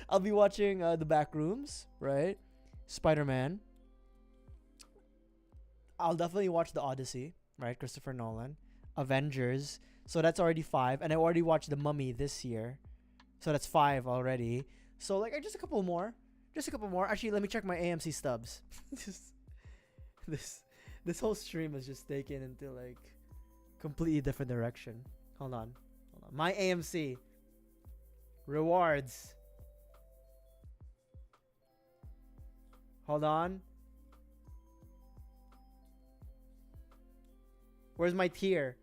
I'll be watching The Backrooms, right? Spider-Man. I'll definitely watch The Odyssey, right? Christopher Nolan. Avengers. So that's already 5. And I already watched The Mummy this year. So that's 5 already. So like just a couple more. Just a couple more. Actually, let me check my AMC stubs. Just this whole stream is just taken into like completely different direction. Hold on. My AMC rewards. Hold on. Where's my tier?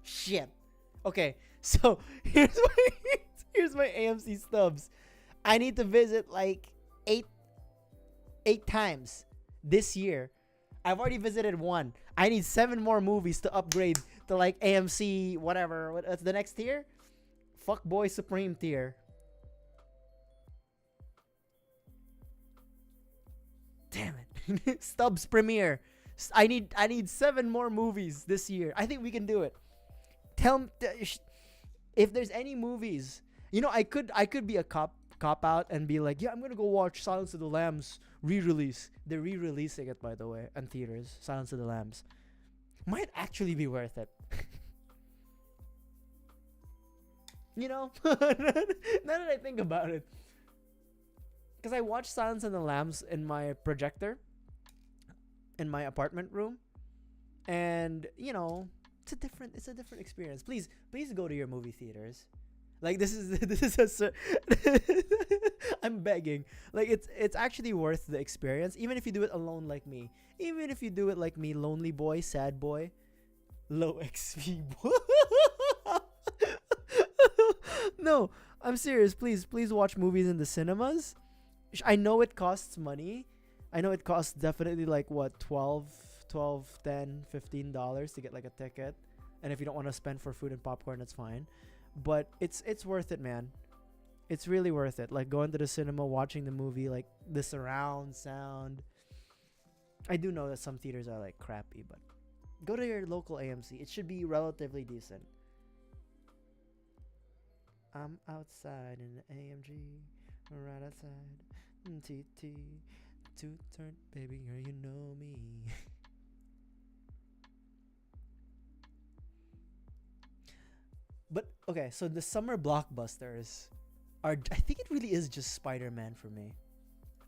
Shit. Okay, so here's my AMC stubs. I need to visit like eight times this year. I've already visited 1. I need 7 more movies to upgrade to like AMC whatever. What's the next tier? Fuckboy Supreme tier. Damn it. Stubs premiere. I need 7 more movies this year. I think we can do it. Tell me if there's any movies. You know, I could be a cop out and be like, yeah, I'm gonna go watch Silence of the Lambs re-release. They're re-releasing it, by the way, in theaters. Silence of the Lambs might actually be worth it. You know, now that I think about it, because I watched Silence of the Lambs in my projector in my apartment room, and you know, it's a different experience. Please go to your movie theaters. Like this is I'm begging. Like it's actually worth the experience, even if you do it alone like me. Even if you do it like me, lonely boy, sad boy, low XP boy. No, I'm serious. Please watch movies in the cinemas. I know it costs money. I know it costs definitely like what, $12, $10, $15 to get like a ticket. And if you don't want to spend for food and popcorn, that's fine. But it's worth it, man. It's really worth it. Like going to the cinema, watching the movie, like the surround sound. I do know that some theaters are like crappy, but go to your local AMC. It should be relatively decent. I'm outside in the AMG, right outside. TT, two-turn, baby girl, you know me. But okay, so the summer blockbusters are, I think it really is just Spider-Man for me.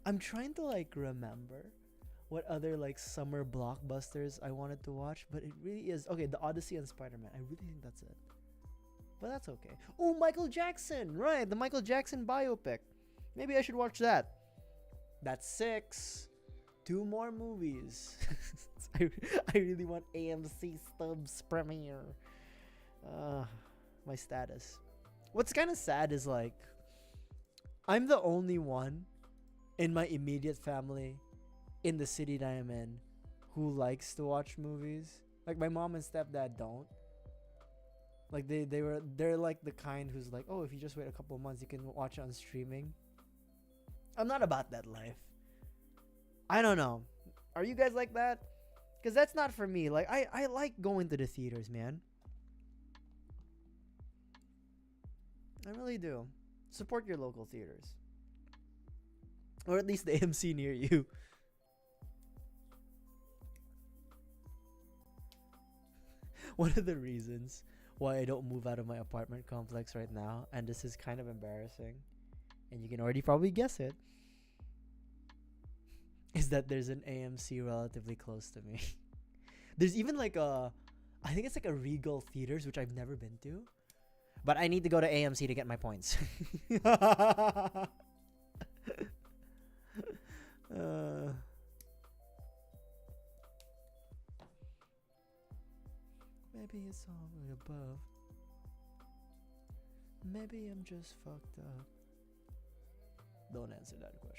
I'm trying to like remember what other like summer blockbusters I wanted to watch, but it really is okay, The Odyssey and Spider-Man. I really think that's it. But that's okay. Oh, Michael Jackson, right? The Michael Jackson biopic. Maybe I should watch that. That's 6. 2 more movies. I really want AMC stubs premiere. My status. What's kind of sad is like I'm the only one in my immediate family in the city that I'm in who likes to watch movies. Like my mom and stepdad don't. Like they're like the kind who's like, oh, if you just wait a couple of months you can watch it on streaming. I'm not about that life. I don't know. Are you guys like that? Because that's not for me. Like I like going to the theaters, man. I really do. Support your local theaters. Or at least the AMC near you. One of the reasons why I don't move out of my apartment complex right now, and this is kind of embarrassing, and you can already probably guess it, is that there's an AMC relatively close to me. There's even like I think it's like a Regal Theaters, which I've never been to. But I need to go to AMC to get my points. Maybe it's all above. Maybe I'm just fucked up. Don't answer that question.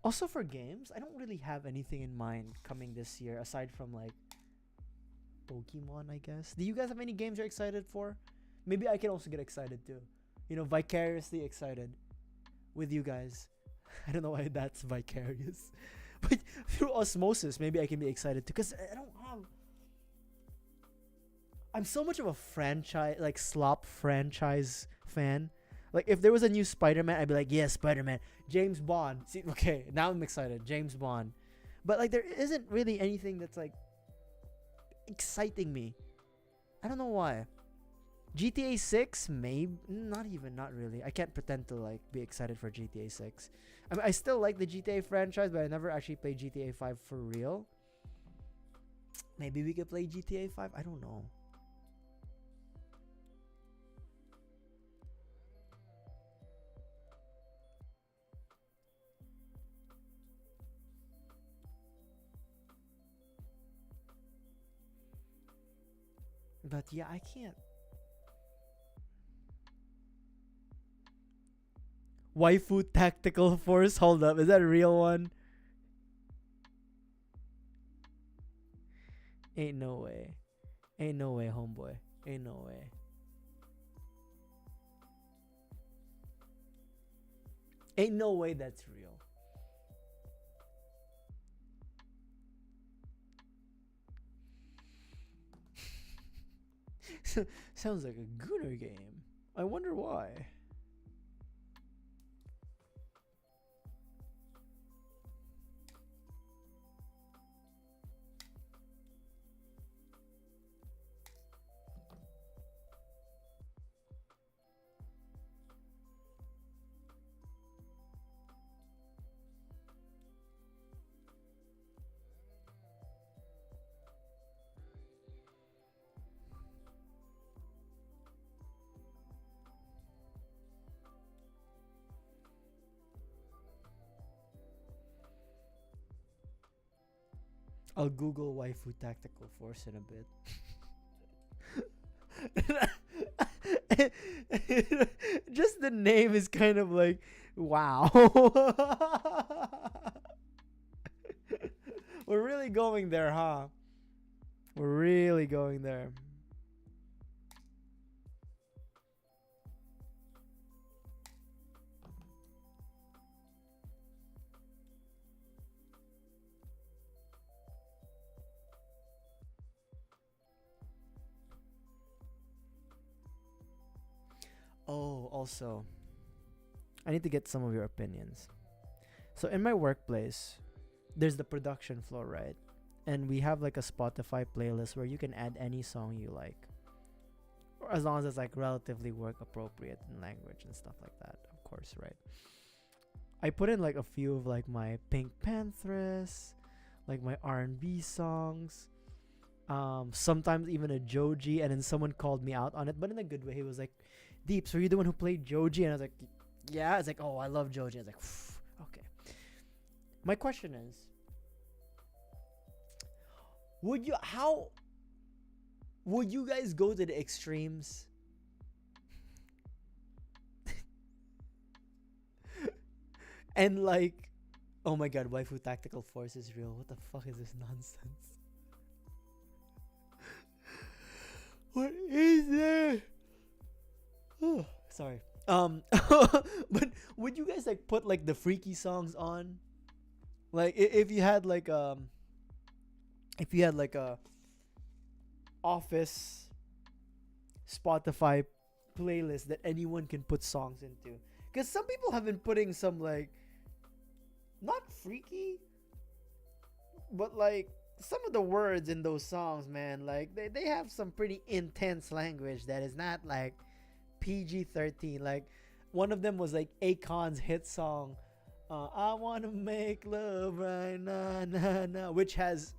Also for games, I don't really have anything in mind coming this year aside from like Pokemon, I guess. Do you guys have any games you're excited for? Maybe I can also get excited too. You know, vicariously excited with you guys. I don't know why that's vicarious. But through osmosis, maybe I can be excited too. Because I don't have. I'm so much of a franchise, like slop franchise fan. Like if there was a new Spider-Man, I'd be like, yes, Spider-Man. James Bond. See, okay, now I'm excited. James Bond. But like there isn't really anything that's like exciting me. I don't know why. GTA 6, maybe not really. I can't pretend to like be excited for GTA 6. I mean, I still like the GTA franchise, but I never actually played GTA 5 for real. Maybe we could play GTA 5. I don't know. But yeah, I can't. Waifu Tactical Force. Hold up, is that a real one? Ain't no way. Ain't no way, homeboy. Ain't no way. Ain't no way that's real. Sounds like a gooner game. I wonder why. I'll Google Waifu Tactical Force in a bit. Just the name is kind of like, wow. We're really going there, huh? We're really going there. Oh, also, I need to get some of your opinions. So in my workplace, there's the production floor, right? And we have like a Spotify playlist where you can add any song you like, or as long as it's like relatively work appropriate in language and stuff like that, of course, right? I put in like a few of like my Pink Panthers, like my R&B songs, sometimes even a Joji, and then someone called me out on it, but in a good way. He was like, Deeps, were you the one who played Joji? And I was like, yeah. It's like, oh, I love Joji. I was like, okay. My question is, would you guys go to the extremes? And like, oh my god, Waifu Tactical Force is real. What the fuck is this nonsense? What is this? Oh, sorry. But would you guys like put like the freaky songs on? Like if you had like a office Spotify playlist that anyone can put songs into. Because some people have been putting some like not freaky, but like some of the words in those songs, man, like they have some pretty intense language that is not like PG-13. Like one of them was like Akon's hit song, I wanna make love right now, nah, nah, which has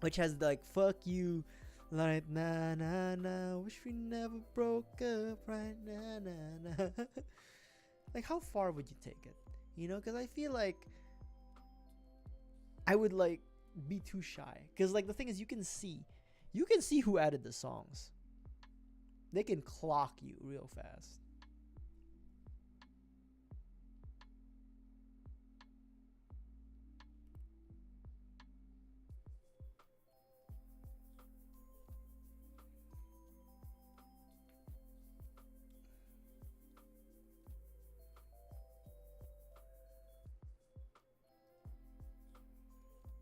which has like fuck you, Like na na na, wish we never broke up, right? Na na na. Like, how far would you take it? You know, because I feel like I would like be too shy. Because like the thing is, you can see who added the songs. They can clock you real fast.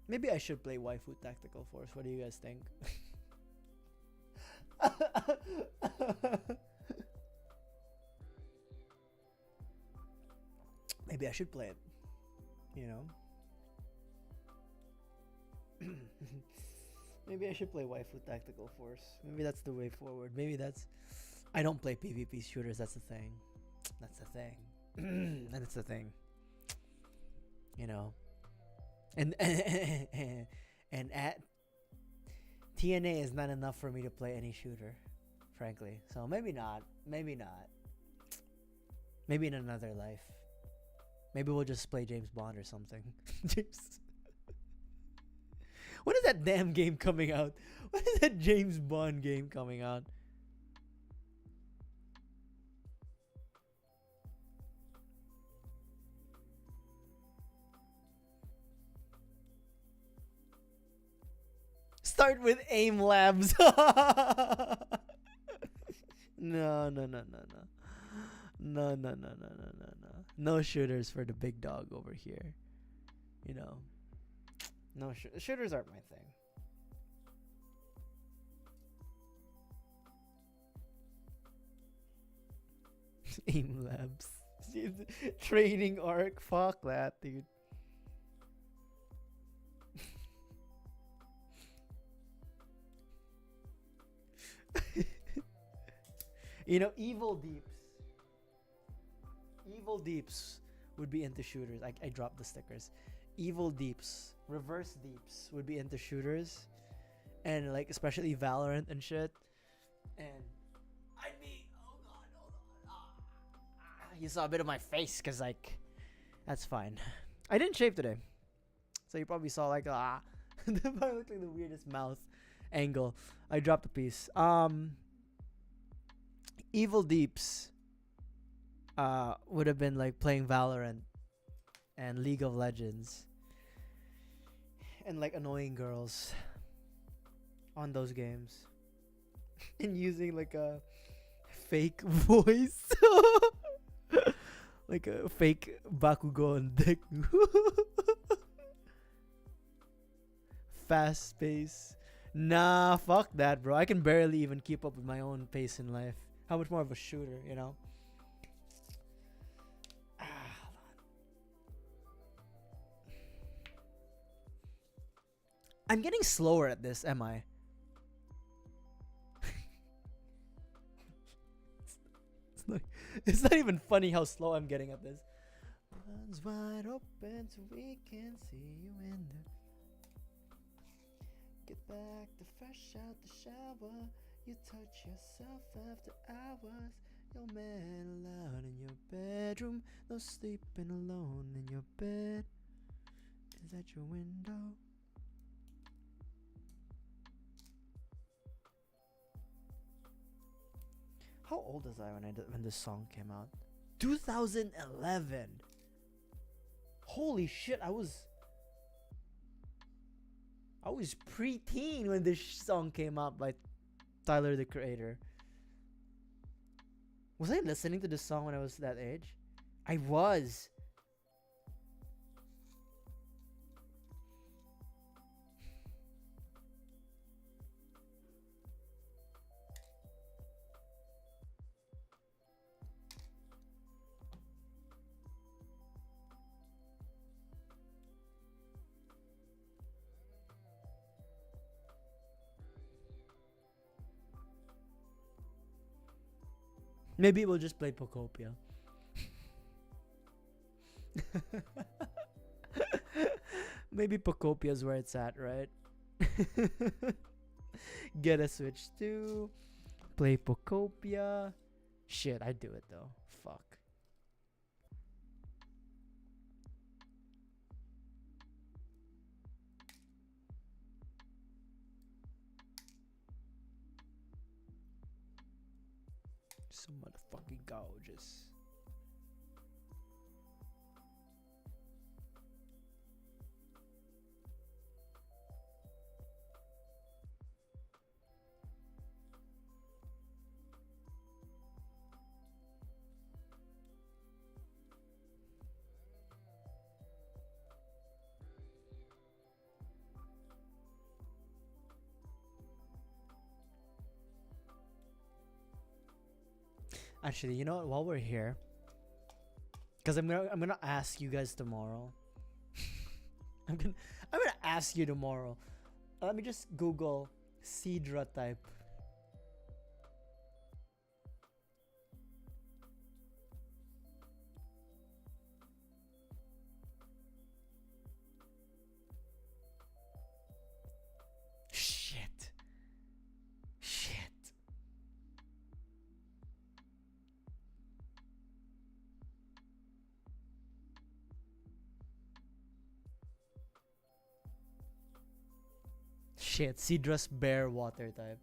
Maybe I should play Waifu Tactical Force. What do you guys think? Maybe I should play it. You know? Maybe I should play Waifu Tactical Force. Maybe that's the way forward. Maybe that's... I don't play PvP shooters. That's the thing. That's the thing. That's the thing. You know? And at TNA is not enough for me to play any shooter, frankly. So maybe not. Maybe not. Maybe in another life. Maybe we'll just play James Bond or something. When is that damn game coming out? When is that James Bond game coming out? Start with Aim Labs. No, no, no, no, no. No, no, no, no, no, no, no. No shooters for the big dog over here. You know. No, shooters aren't my thing. Aim Labs. Training arc. Fuck that, dude. You know, Evil Deeps would be into shooters. I dropped the stickers. Evil Deeps, Reverse Deeps would be into shooters, and like especially Valorant and shit. And I'd be, oh god, hold on. You saw a bit of my face, cause like, that's fine. I didn't shave today, so you probably saw like that probably looked like the weirdest mouth angle. I dropped a piece. Evil Deeps would have been like playing Valorant and League of Legends and like annoying girls on those games and using like a fake voice like a fake Bakugo and Deku. Fast pace. Nah, fuck that, bro. I can barely even keep up with my own pace in life. How much more of a shooter, you know? I'm getting slower at this, am I? It's not even funny how slow I'm getting at this. One's wide open so we can see you in the... Get back to fresh out the shower. You touch yourself after hours. Your man alone in your bedroom. No sleeping alone in your bed. Is that your window? How old was I when this song came out? 2011. Holy shit, I was pre-teen when this song came out by Tyler the Creator. Was I listening to this song when I was that age? I was. Maybe we'll just play Pocopia. Maybe Pocopia is where it's at, right? Get a Switch too. Play Pocopia. Shit, I'd do it though. Fuck. Some motherfucking gorgeous. Actually, you know what? While we're here, because I'm gonna ask you guys tomorrow. I'm gonna ask you tomorrow. Let me just Google Cedra type. Shit. Shit. Shit. Cedra's bear water type.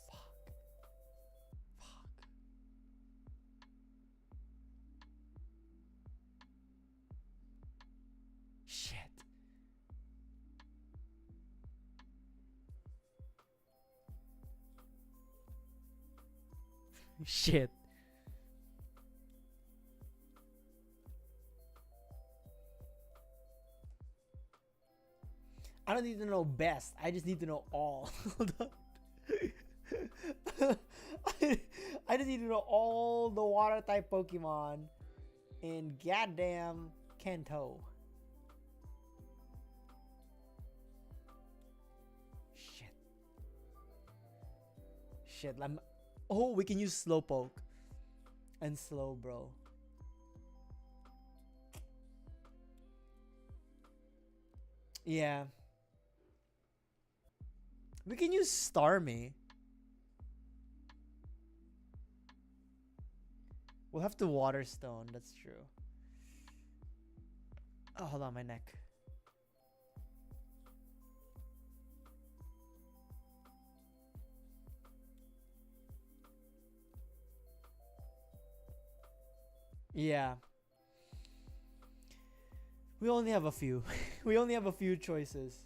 Fuck. Fuck. Shit. Shit. I don't need to know best. I just need to know all. Hold on. I just need to know all the water type Pokemon in goddamn Kanto. Shit. Shit. Oh, we can use Slowpoke and Slowbro. Yeah. We can use Starmie. We'll have to Waterstone, that's true. Oh, hold on, my neck. Yeah. We only have a few. We only have a few choices.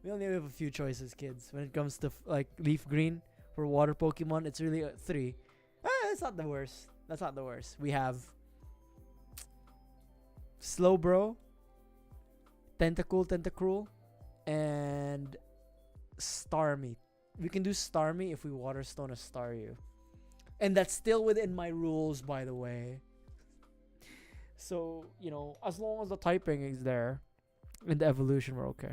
We only have a few choices, kids. When it comes to like Leaf Green for water Pokemon, it's really 3. That's not the worst. That's not the worst. We have Slowbro, Tentacruel, and Starmie. We can do Starmie if we Waterstone a Staryu. And that's still within my rules, by the way. So, you know, as long as the typing is there in the evolution, we're okay.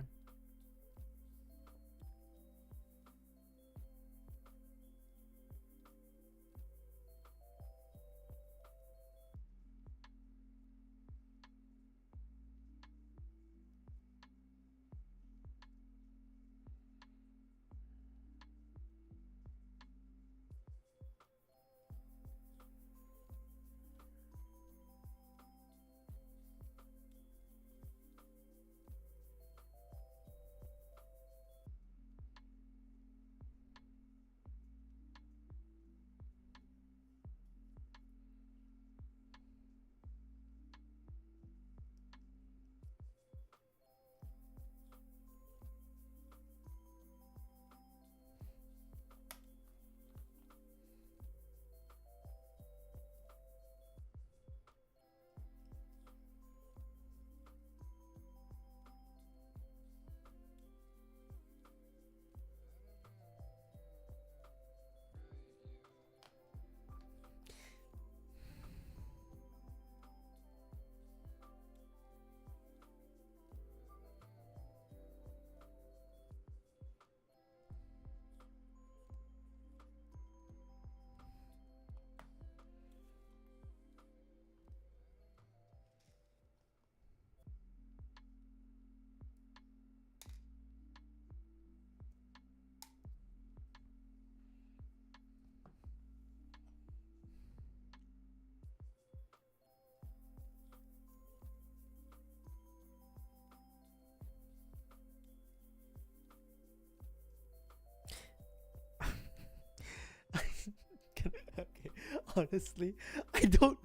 Honestly, I don't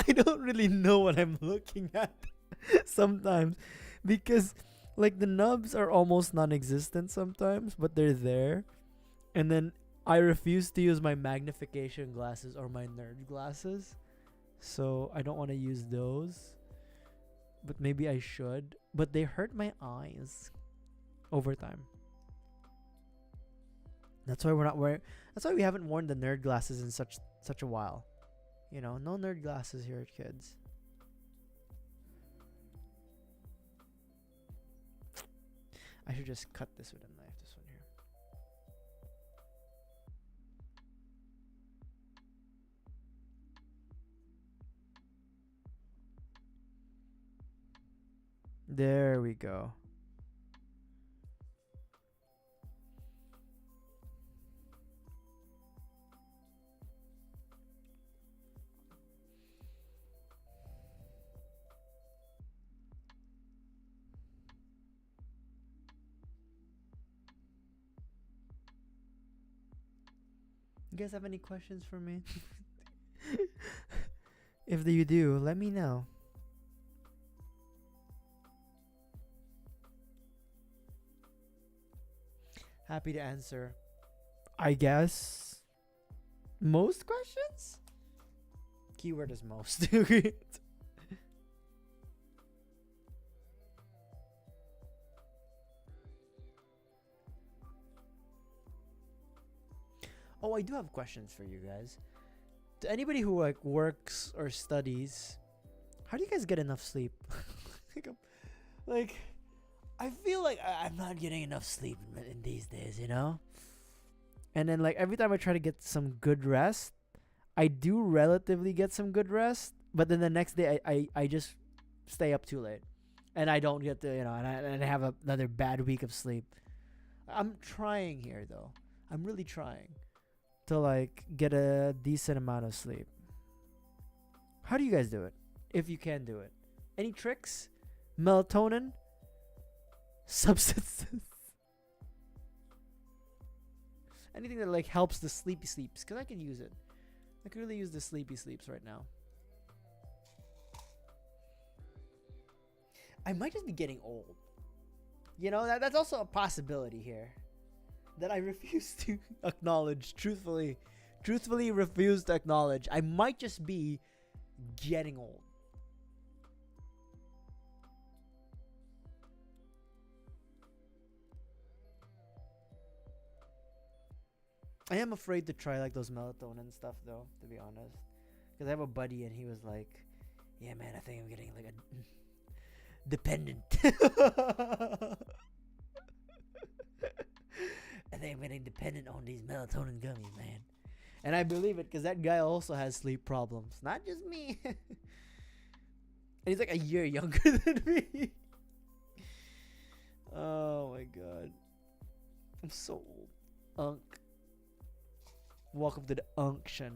I don't really know what I'm looking at sometimes, because like the nubs are almost non-existent sometimes, but they're there. And then I refuse to use my magnification glasses or my nerd glasses. So I don't want to use those. But maybe I should. But they hurt my eyes over time. That's why we're not wearing. That's why we haven't worn the nerd glasses in such a while. You know, no nerd glasses here, kids. I should just cut this with a knife. This one here. There we go. You guys have any questions for me? If you do, let me know. Happy to answer. I guess most questions? Keyword is most. Oh, I do have questions for you guys. To anybody who like works or studies, how do you guys get enough sleep? like, I feel like I'm not getting enough sleep in these days, you know? And then like every time I try to get some good rest, I do relatively get some good rest, but then the next day I just stay up too late. And I don't get to, you know, and I have another bad week of sleep. I'm trying here though. I'm really trying to like get a decent amount of sleep. How do you guys do it? If you can do it. Any tricks? Melatonin? Substances? Anything that like helps the sleepy sleeps, because I can use it. I could really use the sleepy sleeps right now. I might just be getting old. You know, that's also a possibility here that I refuse to acknowledge, truthfully refuse to acknowledge. I might just be getting old. I am afraid to try like those melatonin stuff though, to be honest. Because I have a buddy and he was like, yeah man, I think I'm getting like a dependent. I think I'm getting dependent on these melatonin gummies, man. And I believe it because that guy also has sleep problems. Not just me. And he's like a year younger than me. Oh my god. I'm so old. Unk. Welcome to the unction.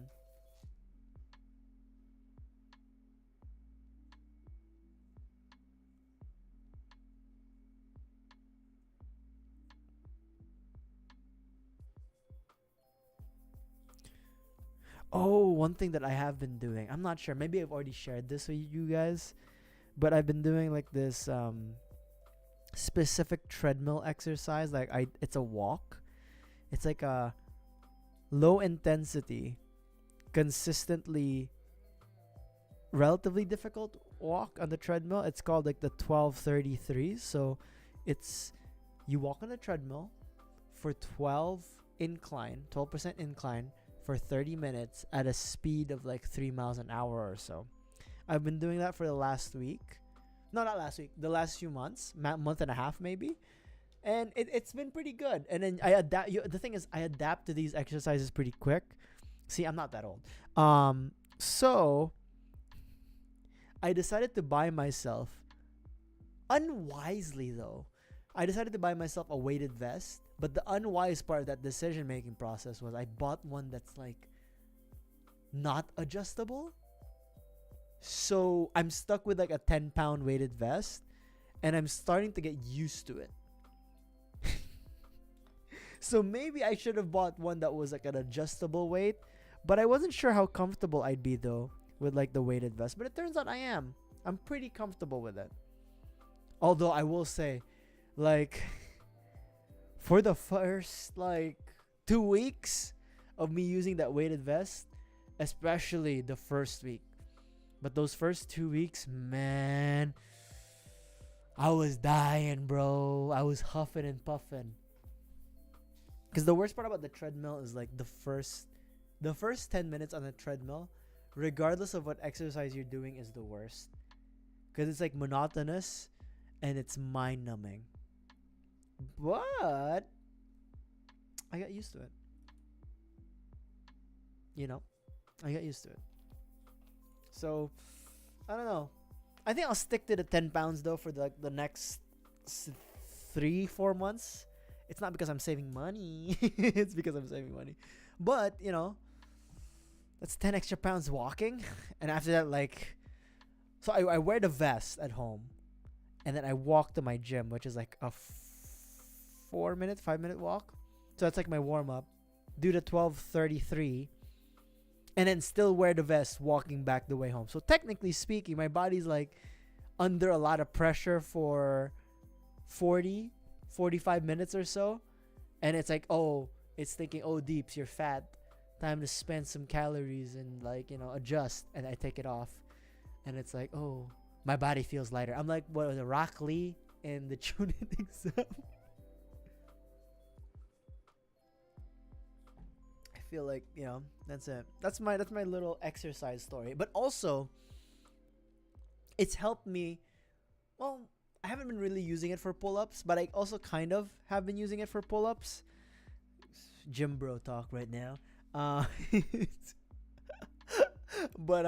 Oh, one thing that I have been doing. I'm not sure. Maybe I've already shared this with you guys. But I've been doing like this specific treadmill exercise. Like it's a walk. It's like a low intensity, consistently relatively difficult walk on the treadmill. It's called like the 1233. So it's you walk on the treadmill for 12% incline for 30 minutes at a speed of like 3 miles an hour or so. I've been doing that for the last week. No, not last week. The last few months, month and a half maybe. And it's been pretty good. And then I adapt. The thing is, I adapt to these exercises pretty quick. See, I'm not that old. So I decided to buy myself, unwisely though, I decided to buy myself a weighted vest. But the unwise part of that decision-making process was I bought one that's like not adjustable. So I'm stuck with like a 10-pound weighted vest. And I'm starting to get used to it. So maybe I should have bought one that was like an adjustable weight. But I wasn't sure how comfortable I'd be though with like the weighted vest. But it turns out I am. I'm pretty comfortable with it. Although I will say, like, for the first like 2 weeks of me using that weighted vest, especially the first week. But those first 2 weeks, man, I was dying, bro. I was huffing and puffing. Because the worst part about the treadmill is like the first 10 minutes on the treadmill, regardless of what exercise you're doing, is the worst. Because it's like monotonous and it's mind numbing. But I got used to it. You know? I got used to it. So, I don't know. I think I'll stick to the 10 pounds though for the next 3-4 months. It's not because I'm saving money. It's because I'm saving money. But, you know, that's 10 extra pounds walking. And after that, like, so I wear the vest at home. And then I walk to my gym, which is like a 5-minute walk. So that's like my warm up. Do the 12:33. And then still wear the vest walking back the way home. So technically speaking, my body's like under a lot of pressure for 45 minutes or so. And it's like, oh, it's thinking, oh, Deeps, you're fat. Time to spend some calories and like, you know, adjust. And I take it off. And it's like, oh, my body feels lighter. I'm like, what, the Rock Lee in the Chunin exam? I feel like, you know, that's it. That's my little exercise story. But also, it's helped me. Well, I haven't been really using it for pull-ups, but I also kind of have been using it for pull-ups. Gym bro talk right now. But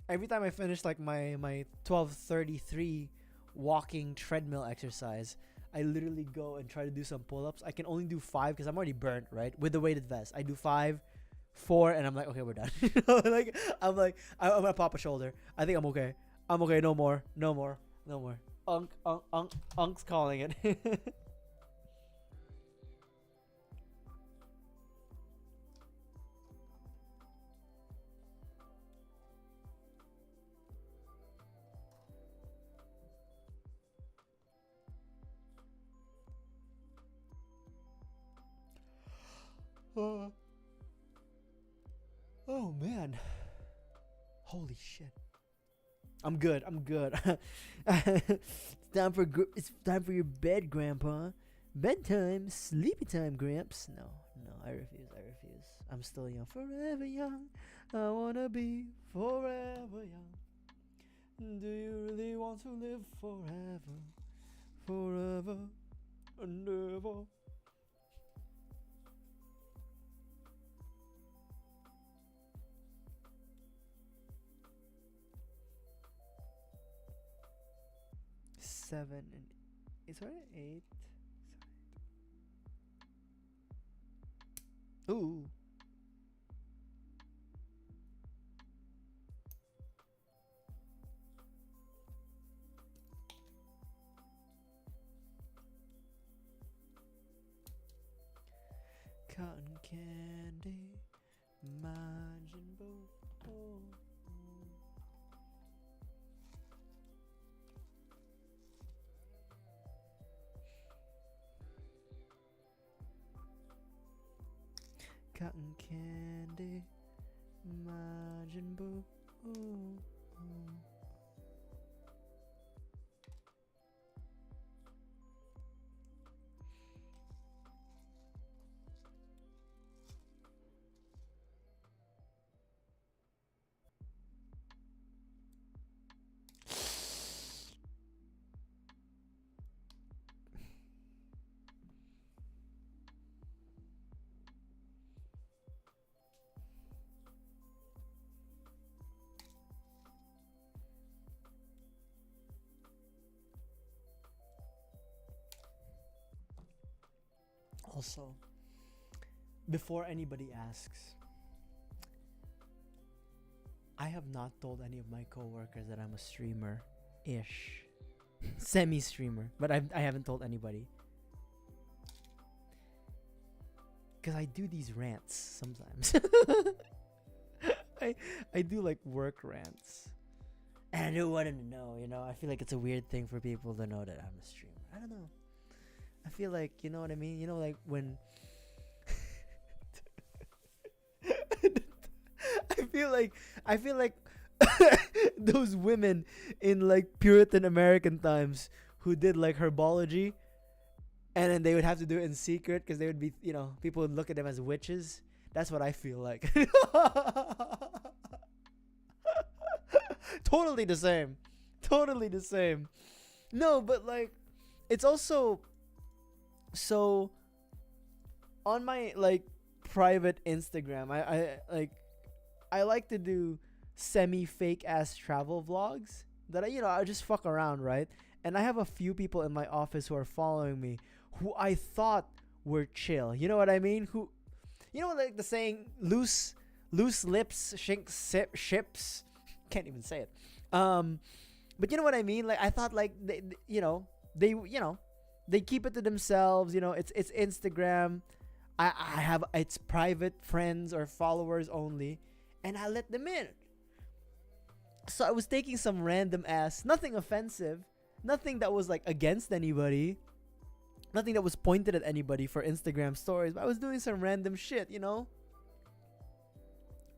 every time I finish like my 12:33 walking treadmill exercise, I literally go and try to do some pull-ups. I can only do 5 because I'm already burnt, right? With the weighted vest, I do 5, 4, and I'm like, okay, we're done. I'm gonna pop a shoulder. I think I'm okay. I'm okay. No more. Unk's calling it. Oh man. Holy shit. I'm good. It's time for your bed, Grandpa. Bedtime, sleepy time, Gramps. No, I refuse. I'm still young, forever young. I wanna be forever young. Do you really want to live forever? Forever and ever. Seven and it's already 8. Ooh. Cotton candy, Majin Buu. Oh. Cotton candy, Majin Buu. Also, before anybody asks, I have not told any of my coworkers that I'm a streamer-ish. Semi-streamer. But I haven't told anybody. because I do these rants sometimes. I I do like work rants. And I do want them to know, I feel like it's a weird thing for people to know that I'm a streamer. I don't know. I feel like, you know what I mean? Like when I feel like those women in like Puritan American times who did like herbology, and then they would have to do it in secret because they would be, people would look at them as witches. That's what I feel like. Totally the same. Totally the same. No, but like it's also so on my like private Instagram, I like to do semi fake ass travel vlogs that I just fuck around, right? And I have a few people in my office who are following me who I thought were chill. You know what I mean? Who like the saying loose lips ships. Can't even say it. But you know what I mean? Like I thought like they keep it to themselves, it's Instagram. I have it's private friends or followers only, and I let them in. So I was taking some random ass, nothing offensive, nothing that was like against anybody, nothing that was pointed at anybody for Instagram stories, but I was doing some random shit,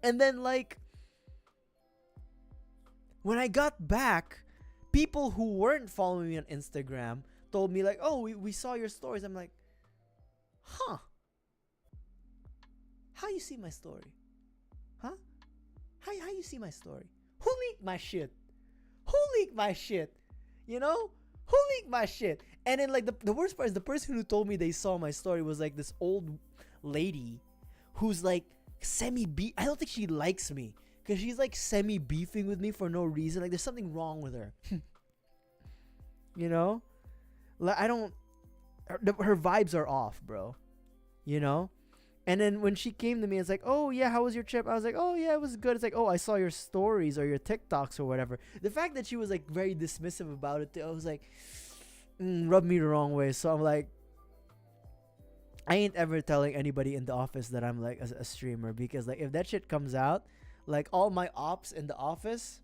And then like when I got back, people who weren't following me on Instagram told me like, "Oh, we saw your stories." I'm like, "Huh? How you see my story? Huh? How you see my story? Who leaked my shit? Who leaked my shit? Who leaked my shit?" And then like the worst part is the person who told me they saw my story was like this old lady who's like I don't think she likes me because she's like semi beefing with me for no reason. Like there's something wrong with her. Like I don't her vibes are off, bro. And then when she came to me, it's like, "Oh yeah, how was your trip?" I was like, "Oh yeah, it was good." It's like, "Oh, I saw your stories or your TikToks or whatever." The fact that she was like very dismissive about it, I was like, rubbed me the wrong way. So I'm like, I ain't ever telling anybody in the office that I'm like a streamer, because like if that shit comes out, like all my ops in the office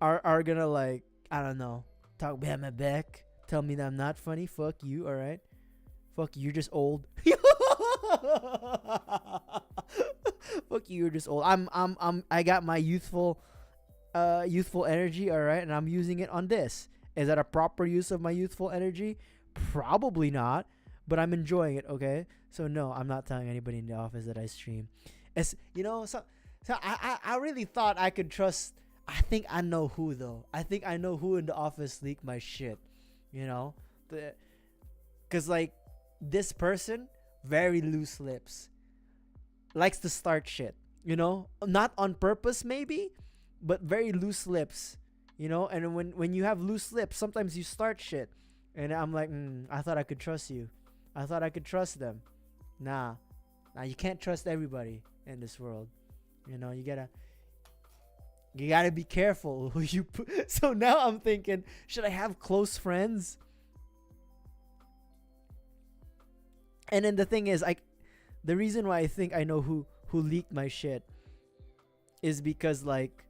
are gonna like, I don't know, talk behind my back, tell me that I'm not funny. Fuck you, all right? Fuck you, you're just old. Fuck you, you're just old. I got my youthful energy, all right, and I'm using it on this. Is that a proper use of my youthful energy? Probably not, but I'm enjoying it, okay? So no, I'm not telling anybody in the office that I stream. As so I really thought I could trust. I think I know who though. I think I know who in the office leaked my shit. Cause like this person, very loose lips, likes to start shit. Not on purpose maybe, but very loose lips. And when you have loose lips, sometimes you start shit. And I'm like, I thought I could trust you. I thought I could trust them. Nah, you can't trust everybody in this world. You gotta be careful who you put. So now I'm thinking, should I have close friends? And then the thing is, the reason why I think I know who leaked my shit is because like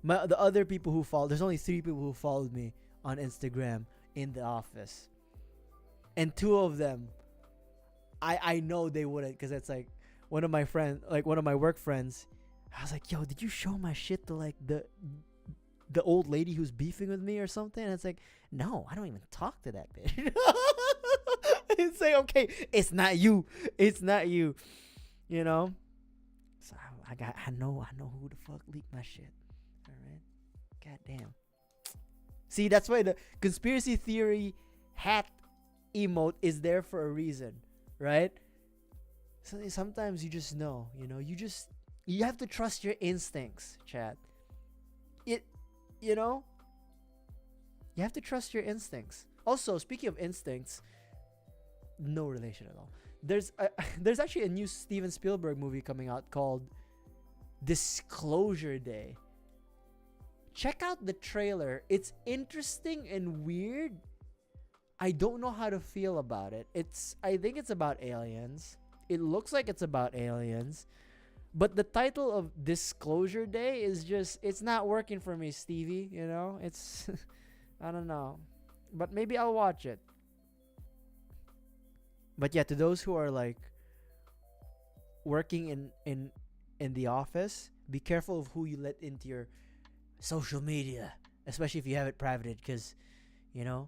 the other people who followed, there's only 3 people who followed me on Instagram in the office, and 2 of them I know they wouldn't, because it's like one of my work friends. I was like, "Yo, did you show my shit to like the old lady who's beefing with me or something?" And it's like, "No, I don't even talk to that bitch." It's like, okay, it's not you. So I know who the fuck leaked my shit. All right, goddamn. See, that's why the conspiracy theory hat emote is there for a reason, right? So sometimes you just know, you have to trust your instincts, chat. You have to trust your instincts. Also, speaking of instincts, no relation at all. There's actually a new Steven Spielberg movie coming out called Disclosure Day. Check out the trailer. It's interesting and weird. I don't know how to feel about it. I think it's about aliens. it looks like it's about aliens, but the title of Disclosure Day is just, it's not working for me, Stevie. You know, it's I don't know, but maybe I'll watch it. But yeah, to those who are like working in the office, be careful of who you let into your social media, especially if you have it privated, because you know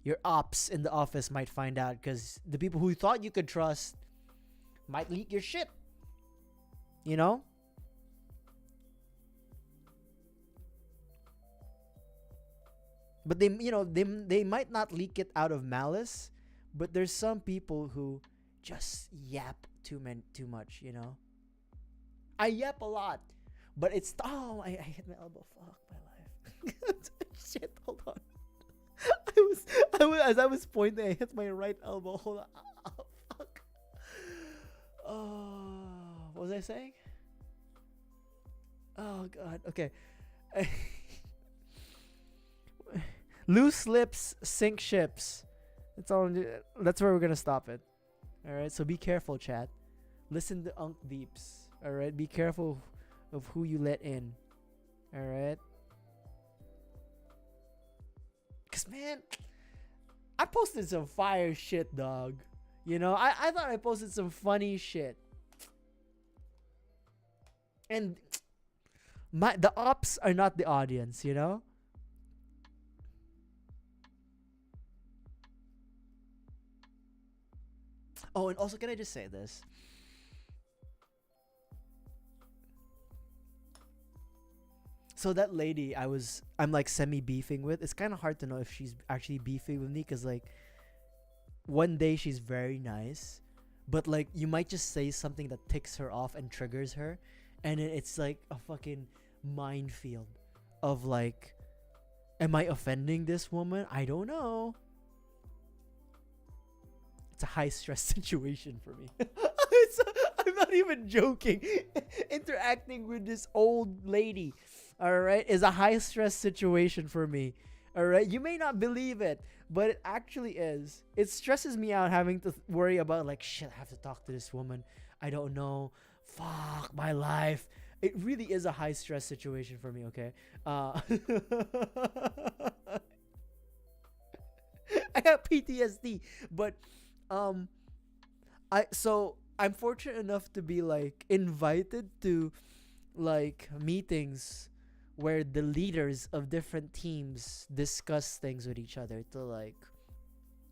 your ops in the office might find out, because the people who thought you could trust might leak your shit, you know. But they, you know, they might not leak it out of malice, but there's some people who just yap too much, you know. I yap a lot, but it's, oh, I hit my elbow. Fuck my life. Shit, hold on. I was as I was pointing, I hit my right elbow. Hold on. Oh, fuck. Oh, what was I saying? Oh god. Okay. Loose lips sink ships. That's all. That's where we're gonna stop it. All right. So be careful, chat. Listen to Unk Deeps. All right. Be careful of who you let in. All right. Cause man, I posted some fire shit, dog. You know, I thought I posted some funny shit. And the ops are not the audience, you know? Oh, and also, can I just say this? So that lady I'm like semi beefing with, it's kind of hard to know if she's actually beefing with me, because like one day she's very nice, but like you might just say something that ticks her off and triggers her, and it's like a fucking minefield of like, am I offending this woman? I don't know. It's a high stress situation for me. I'm not even joking. Interacting with this old lady, all right, is a high stress situation for me. All right, you may not believe it, but it actually is. It stresses me out having to worry about like, shit, I have to talk to this woman. I don't know. Fuck my life. It really is a high stress situation for me. Okay. I got PTSD, but I'm fortunate enough to be like invited to like meetings where the leaders of different teams discuss things with each other to like,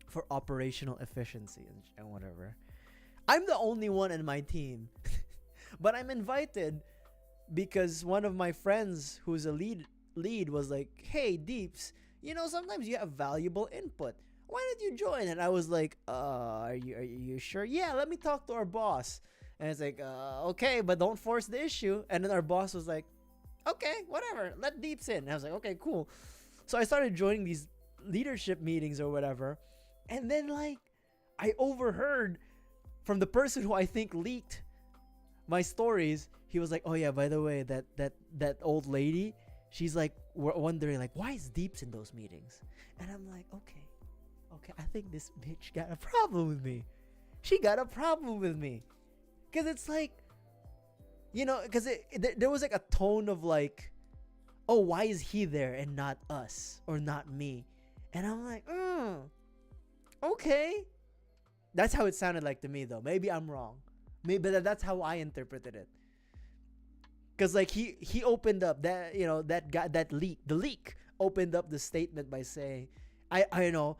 for operational efficiency and whatever. I'm the only one in my team, but I'm invited because one of my friends who's a lead was like, hey Deeps, you know, sometimes you have valuable input, why don't you join? And I was like, are you sure? Yeah, let me talk to our boss. And it's like, okay, but don't force the issue. And then our boss was like, okay, whatever, let Deeps in. And I was like, okay, cool. So I started joining these leadership meetings or whatever, and then like I overheard from the person who I think leaked my stories. He was like, oh yeah, by the way, that old lady, she's like wondering like, why is Deeps in those meetings? And I'm like, okay, I think this bitch got a problem with me. She got a problem with me. Because it's like, you know, because there was like a tone of like, oh, why is he there and not us or not me? And I'm like, okay. That's how it sounded like to me, though. Maybe I'm wrong. Maybe that's how I interpreted it. Because like he opened up that, you know, that guy, the leak opened up the statement by saying, I know,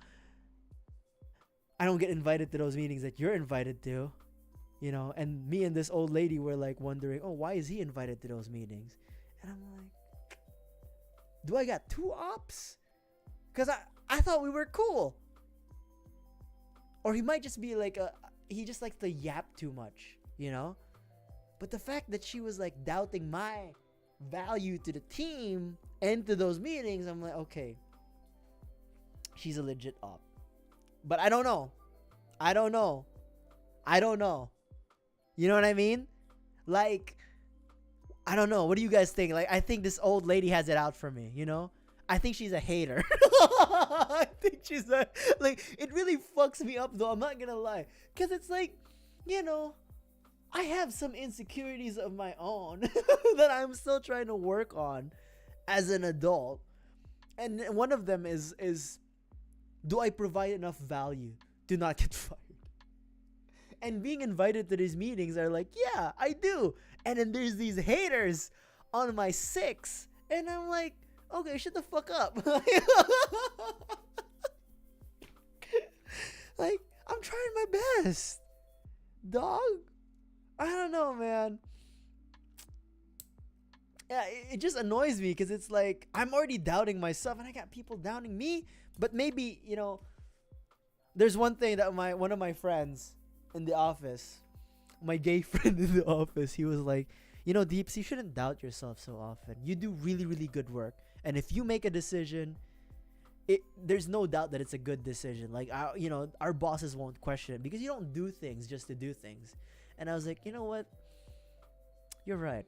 I don't get invited to those meetings that you're invited to, you know, and me and this old lady were like wondering, oh, why is he invited to those meetings? And I'm like, do I got two ops? Because I thought we were cool. Or he might just be like he just likes to yap too much, you know? But the fact that she was like doubting my value to the team and to those meetings, I'm like, okay, she's a legit op. But I don't know. You know what I mean? Like, I don't know. What do you guys think? Like, I think this old lady has it out for me, you know? I think she's a hater. I think she's like, it really fucks me up though. I'm not gonna lie. Because it's like, you know, I have some insecurities of my own that I'm still trying to work on as an adult. And one of them is do I provide enough value to not get fired? And being invited to these meetings are like, yeah, I do. And then there's these haters on my six, and I'm like, okay, shut the fuck up. Like, I'm trying my best, dog. I don't know, man. Yeah, it just annoys me because it's like I'm already doubting myself, and I got people doubting me. But maybe, you know, there's one thing that one of my friends in the office, my gay friend in the office, he was like, you know, Deeps, you shouldn't doubt yourself so often. You do really, really good work, and if you make a decision, there's no doubt that it's a good decision. Like, you know, our bosses won't question it because you don't do things just to do things. And I was like, you know what? You're right.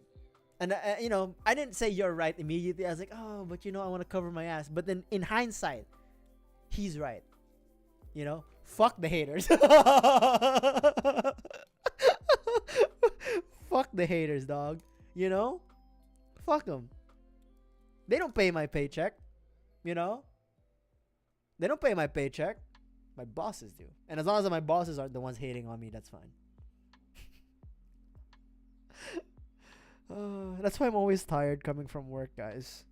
And you know, I didn't say you're right immediately. I was like, oh, but you know, I want to cover my ass. But then in hindsight, he's right. You know, fuck the haters. Fuck the haters, dog. You know, fuck them. They don't pay my paycheck. You know, they don't pay my paycheck. My bosses do. And as long as my bosses aren't the ones hating on me, that's fine. That's why I'm always tired coming from work, guys.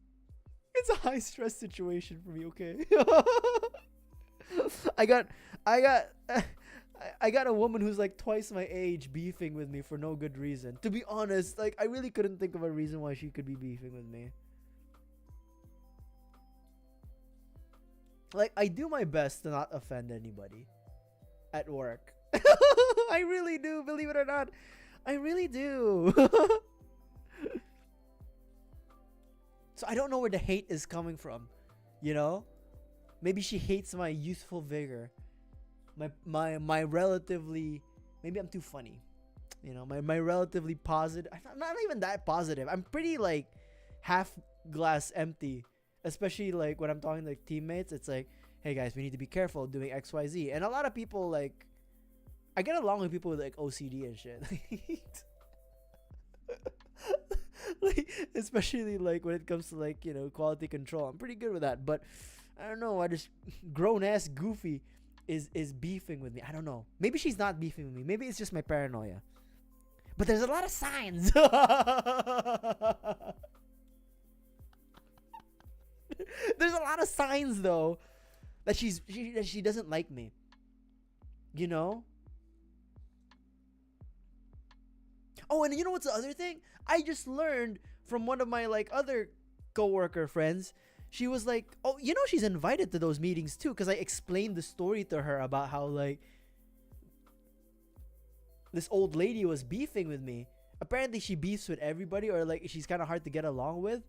It's a high stress situation for me, okay? I got a woman who's like twice my age beefing with me for no good reason. To be honest, like, I really couldn't think of a reason why she could be beefing with me. Like, I do my best to not offend anybody at work. I really do, believe it or not. I really do. So I don't know where the hate is coming from, you know? Maybe she hates my youthful vigor. My relatively, maybe I'm too funny. You know, my relatively positive. I'm not even that positive. I'm pretty like half glass empty. Especially like when I'm talking to like teammates, it's like, hey guys, we need to be careful doing XYZ. And a lot of people, like, I get along with people with like OCD and shit. Like, especially like when it comes to like, you know, quality control. I'm pretty good with that. But I don't know, I just grown ass Goofy is beefing with me. I don't know. Maybe she's not beefing with me. Maybe it's just my paranoia. But there's a lot of signs. There's a lot of signs though that she doesn't like me. You know? Oh, and you know what's the other thing? I just learned from one of my like other coworker friends. She was like, "Oh, you know, she's invited to those meetings too," because I explained the story to her about how like this old lady was beefing with me. Apparently, she beefs with everybody, or like she's kind of hard to get along with.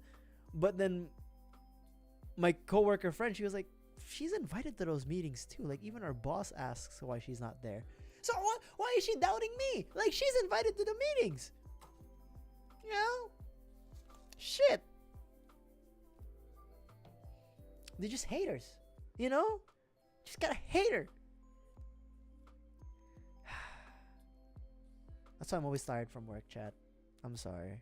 But then my coworker friend, she was like, she's invited to those meetings too. Like, even our boss asks why she's not there. So why is she doubting me? Like, she's invited to the meetings. You know? Shit. They're just haters. You know? Just got a hater. That's why I'm always tired from work, chat. I'm sorry.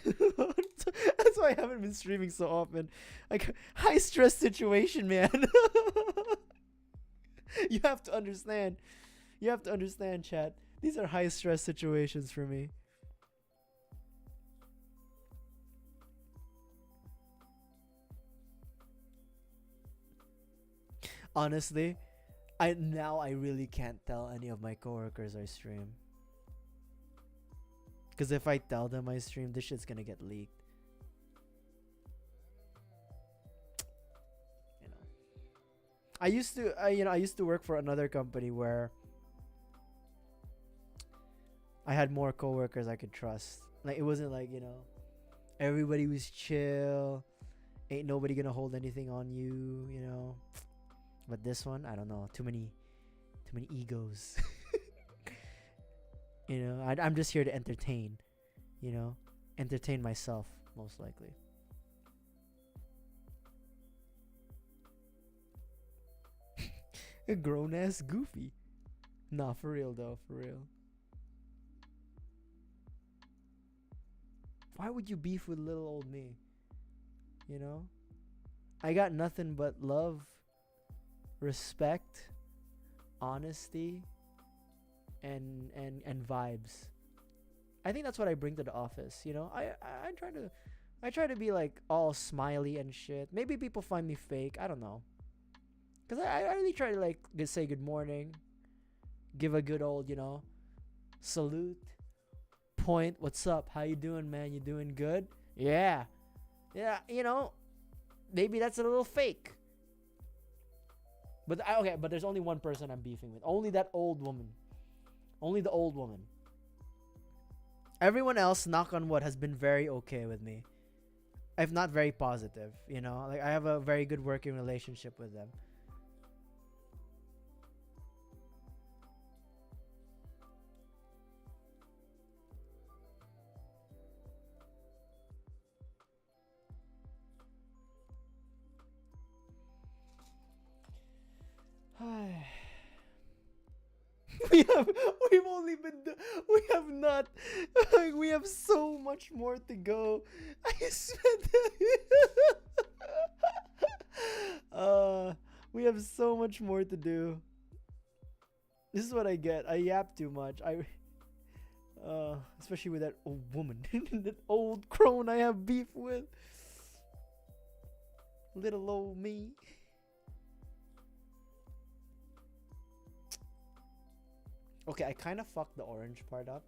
That's why I haven't been streaming so often. Like, high stress situation, man. You have to understand. You have to understand, chat. These are high stress situations for me. Honestly, I really can't tell any of my coworkers I stream. Because if I tell them I stream, this shit's gonna get leaked. You know, I used to work for another company where I had more coworkers I could trust. Like, it wasn't like, you know, everybody was chill. Ain't nobody gonna hold anything on you, you know. But this one, I don't know. Too many egos. You know, I'm just here to entertain. You know, entertain myself, most likely. A grown ass Goofy. Nah, for real though, for real. Why would you beef with little old me? You know? I got nothing but love, respect, honesty, and vibes. I think that's what I bring to the office, you know? I try to be like all smiley and shit. Maybe people find me fake, I don't know. Cause I really try to like say good morning, give a good old, you know, salute, point, what's up, how you doing, man, you doing good? Yeah, you know, maybe that's a little fake, but okay, but there's only one person I'm beefing with, only that old woman, only the old woman. Everyone else, knock on wood, has been very okay with me. If not very positive, you know, like I have a very good working relationship with them. We've only been we have not we have so much more to go. I spent we have so much more to do. This is what I get. I yap too much. Especially with that old woman. That old crone I have beef with. Little old me. Okay, I kind of fucked the orange part up.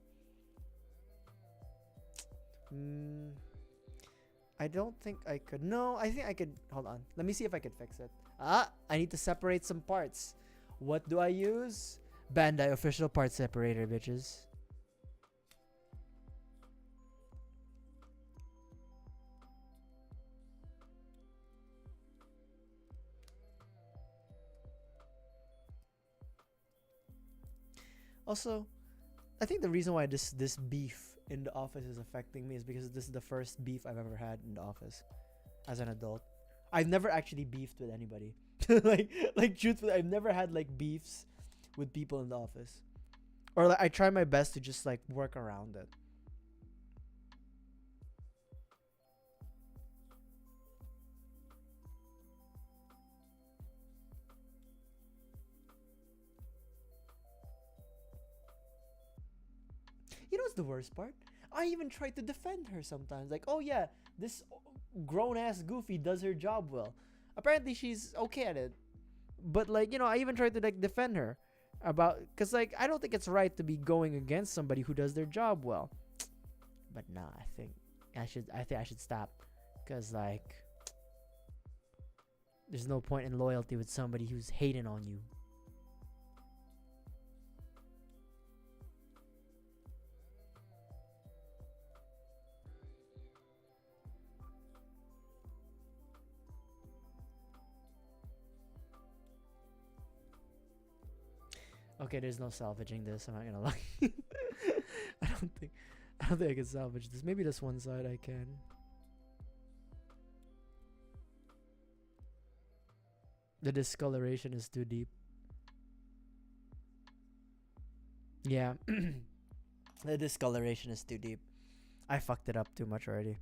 I don't think I could. No, I think I could. Hold on. Let me see if I could fix it. I need to separate some parts. What do I use? Bandai official part separator, bitches. Also, I think the reason why this beef in the office is affecting me is because this is the first beef I've ever had in the office as an adult. I've never actually beefed with anybody. like truthfully, I've never had like beefs with people in the office. Or like I try my best to just like work around it. You know what's the worst part? I even try to defend her sometimes. Like, oh yeah, this grown ass goofy does her job well. Apparently she's okay at it. But like, you know, I even try to like defend her about, cause like I don't think it's right to be going against somebody who does their job well. But nah, I think I should stop, cause like there's no point in loyalty with somebody who's hating on you. Okay, there's no salvaging this. I'm not gonna lie. I don't think I can salvage this. Maybe this one side I can. The discoloration is too deep. Yeah. The discoloration is too deep. I fucked it up too much already.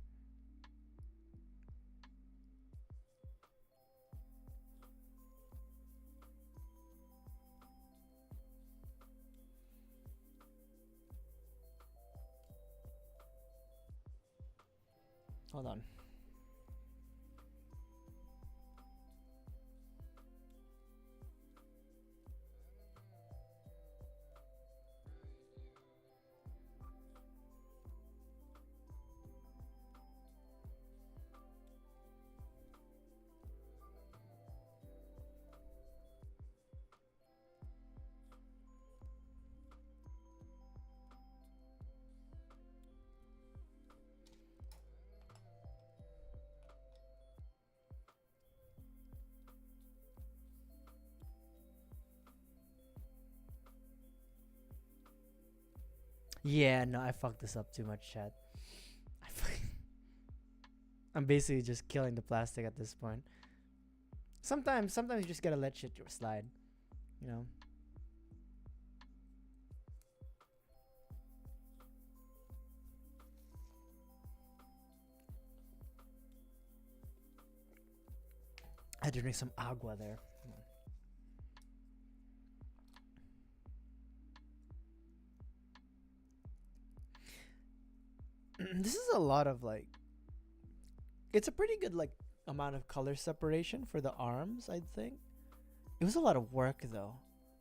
Hold on. Yeah, no, I fucked this up too much, chat. I'm basically just killing the plastic at this point. Sometimes you just gotta let shit slide, you know. I had to drink some agua there. This is a lot of like. It's a pretty good like amount of color separation for the arms. I think it was a lot of work though.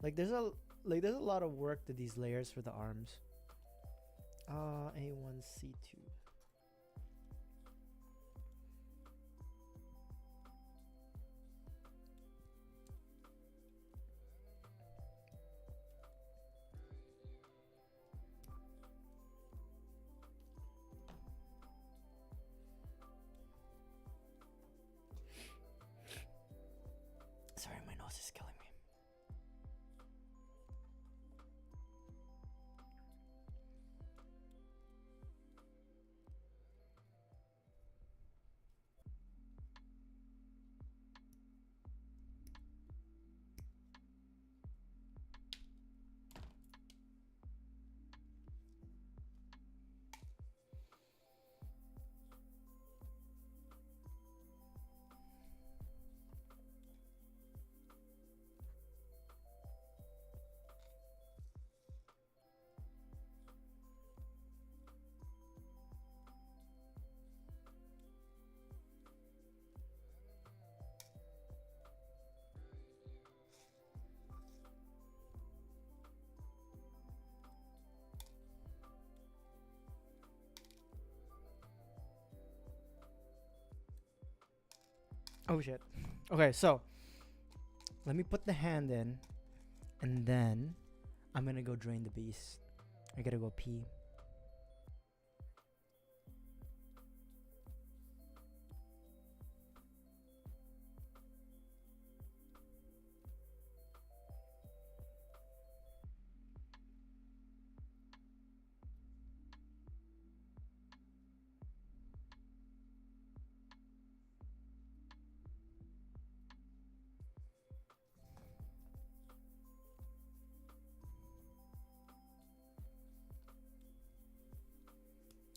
Like there's a lot of work to these layers for the arms. A1C2. Sorry, my nose is killing me. Oh shit. Okay, so let me put the hand in, and then I'm gonna go drain the beast. I gotta go pee.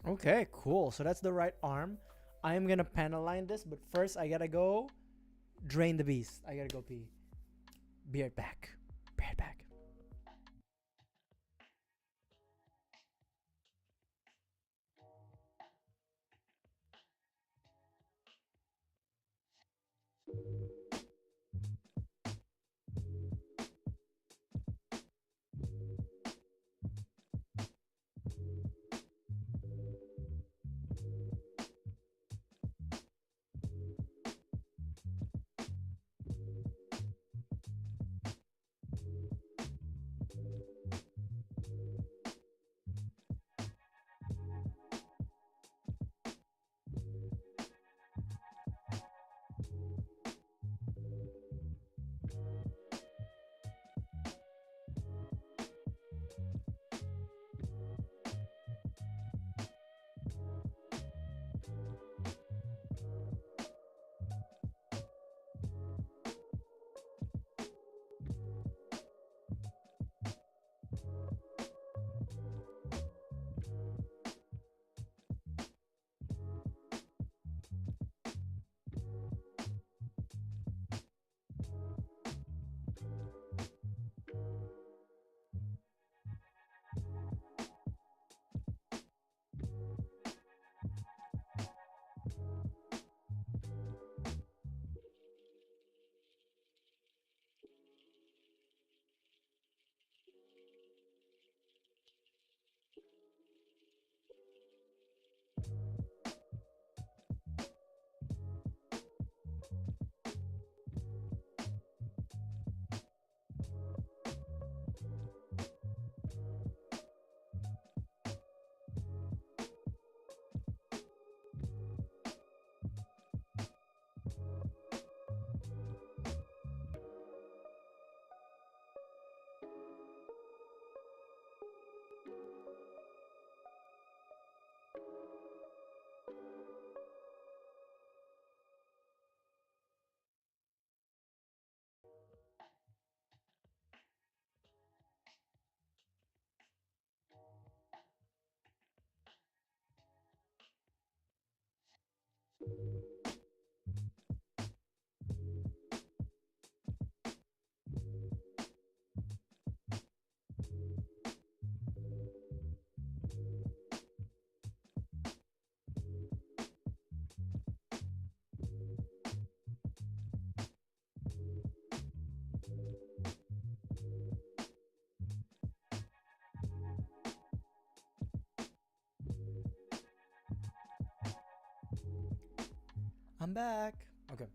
Okay, cool. So that's the right arm. I am gonna panel line this, but first I gotta go drain the beast. I gotta go pee. Be right back. Be right back. I'm back. Okay.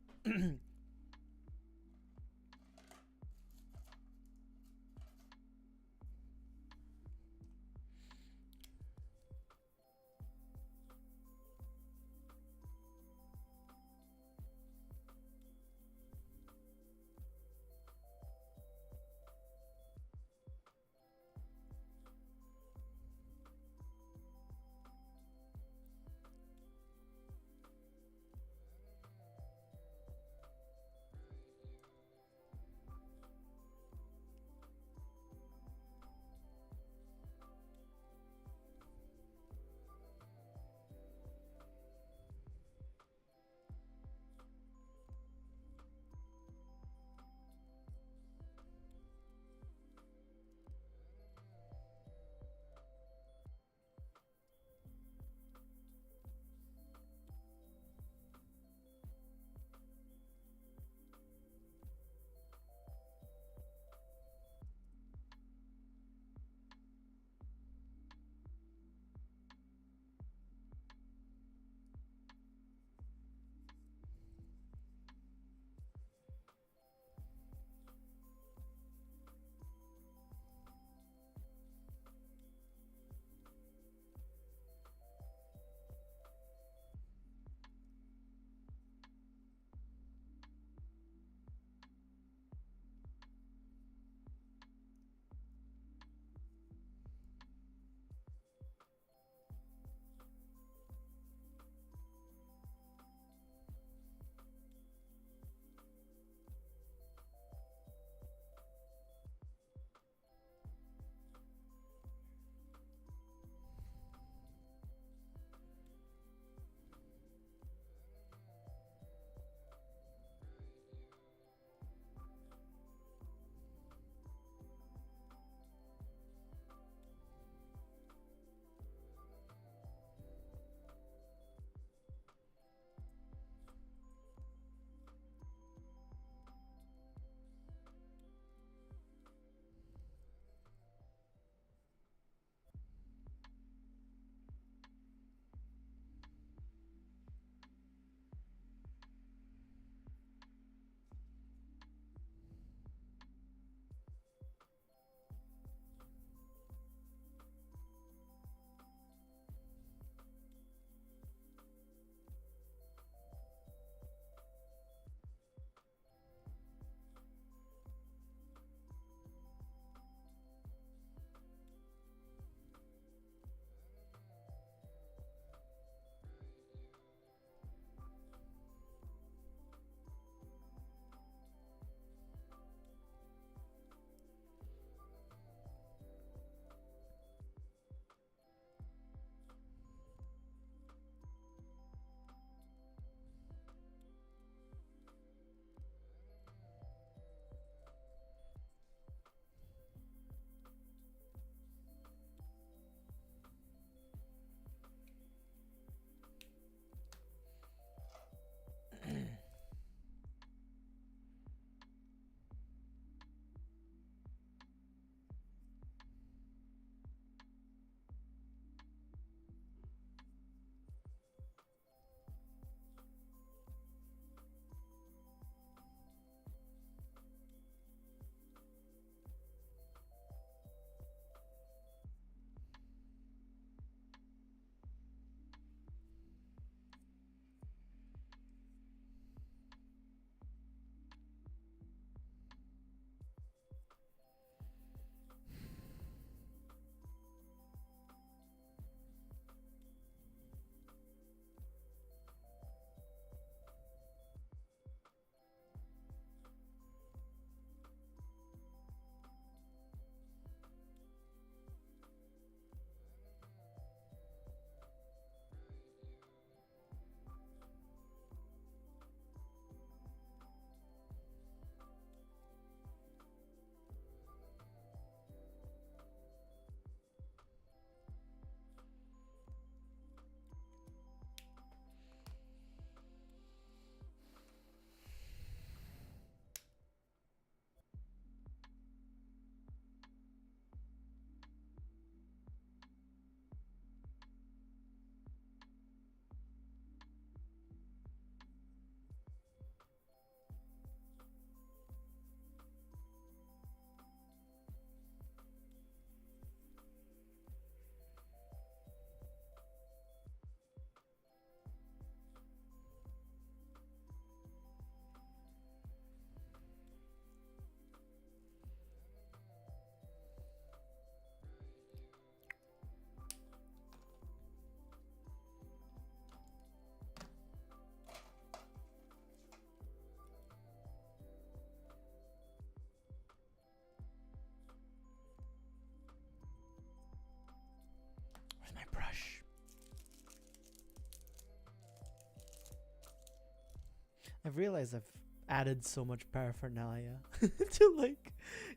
I've realized I've added so much paraphernalia to like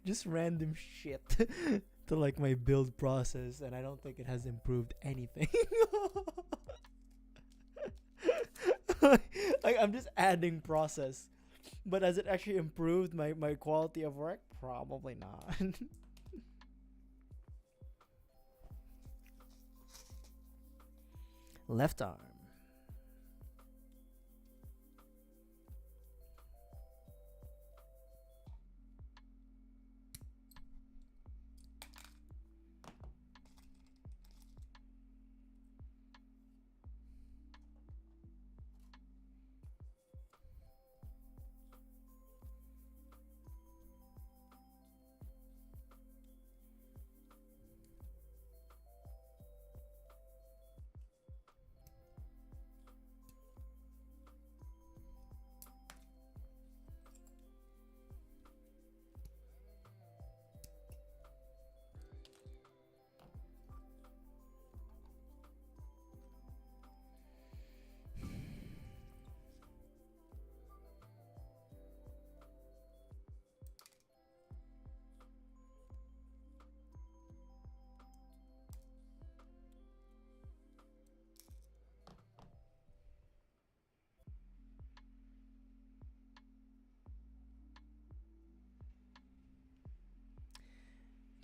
just random shit to like my build process, and I don't think it has improved anything. Like I'm just adding process, but has it actually improved my quality of work? Probably not. Left arm.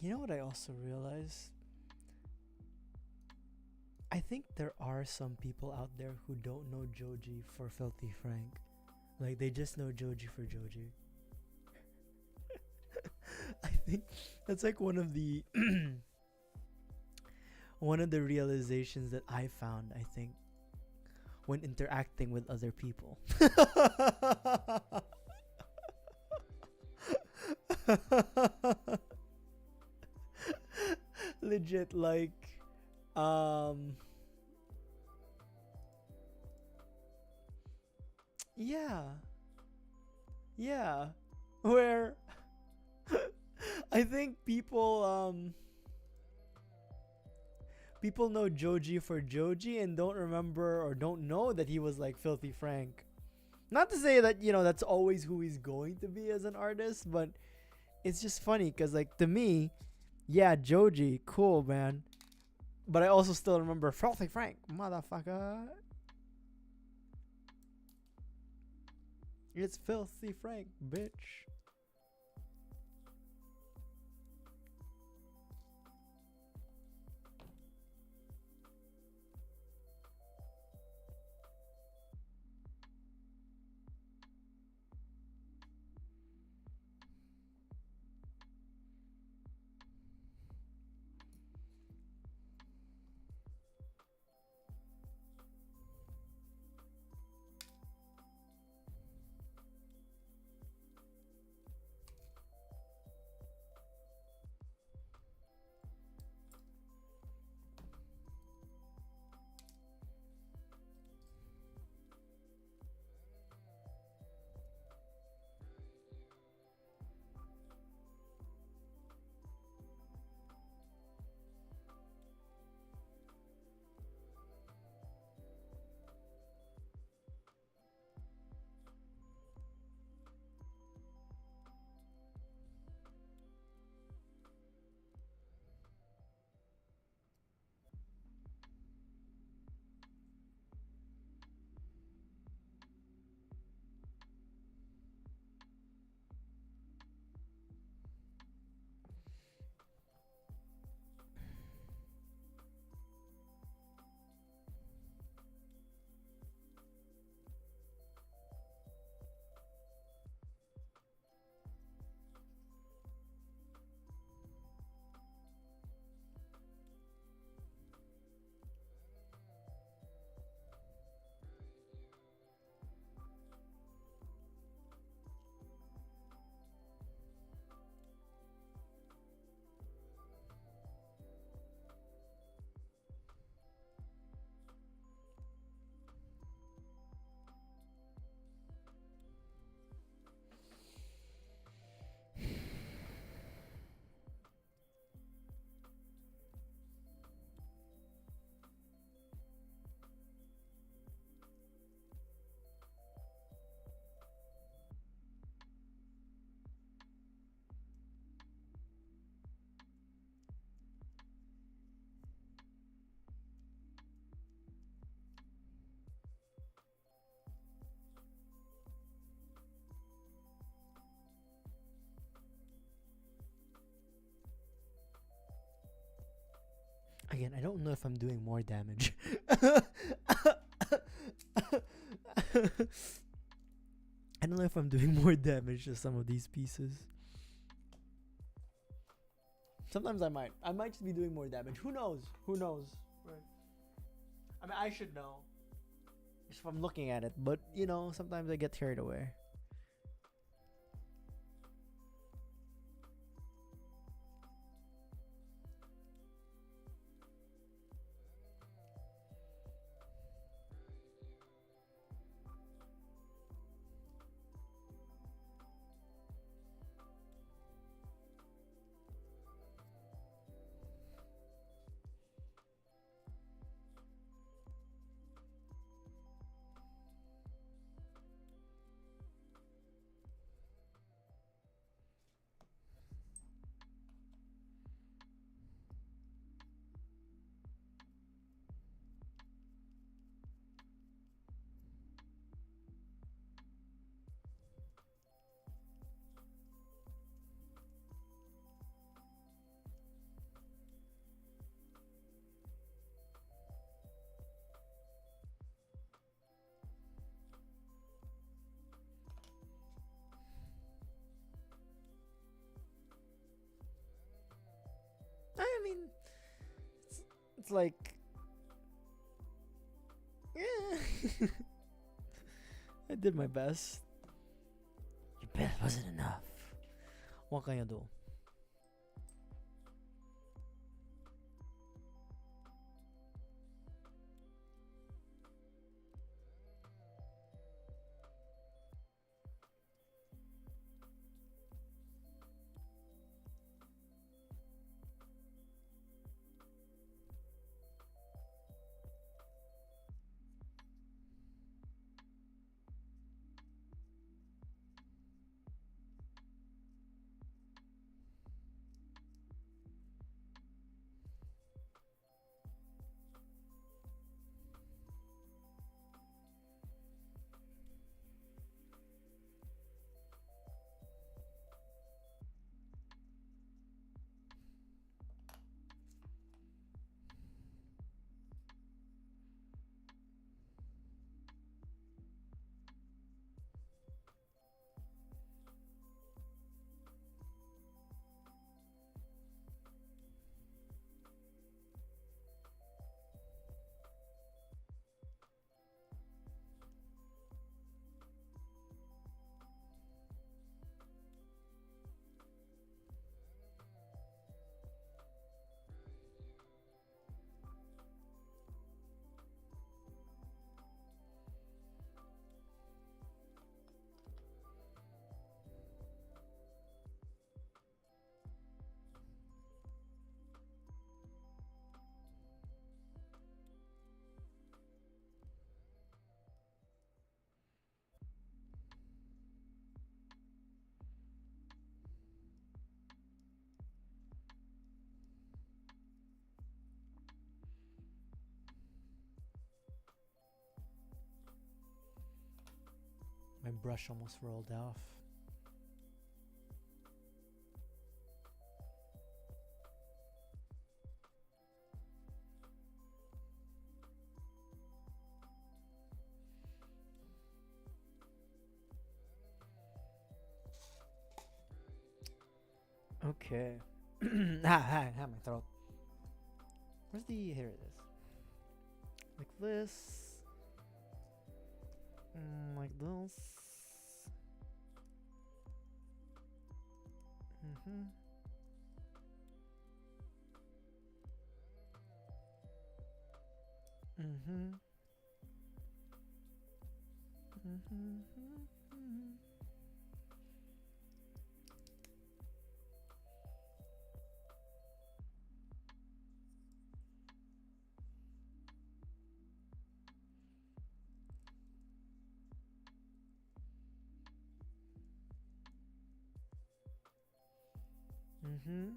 You know what I also realized? I think there are some people out there who don't know Joji for Filthy Frank. Like they just know Joji for Joji. I think that's like one of the one of the realizations that I found, I think, when interacting with other people. Legit, like, um, yeah, yeah, where I think people know Joji for Joji and don't remember or don't know that he was like Filthy Frank. Not to say that, you know, that's always who he's going to be as an artist, but it's just funny because, like, to me, yeah, Joji, cool, man. But I also still remember Filthy Frank, motherfucker. It's Filthy Frank, bitch. Again, I don't know if I'm doing more damage. I don't know if I'm doing more damage to some of these pieces. Sometimes I might. I might just be doing more damage. Who knows? Who knows? Right. I mean, I should know if I'm looking at it, but you know, sometimes I get carried away. I mean, it's like, yeah. I did my best. Your best wasn't enough. What can you do? My brush almost rolled off. Okay. My throat. Where's the? Here it is. Like this. Like this. Mhm. Mhm. Mhm. Mhm.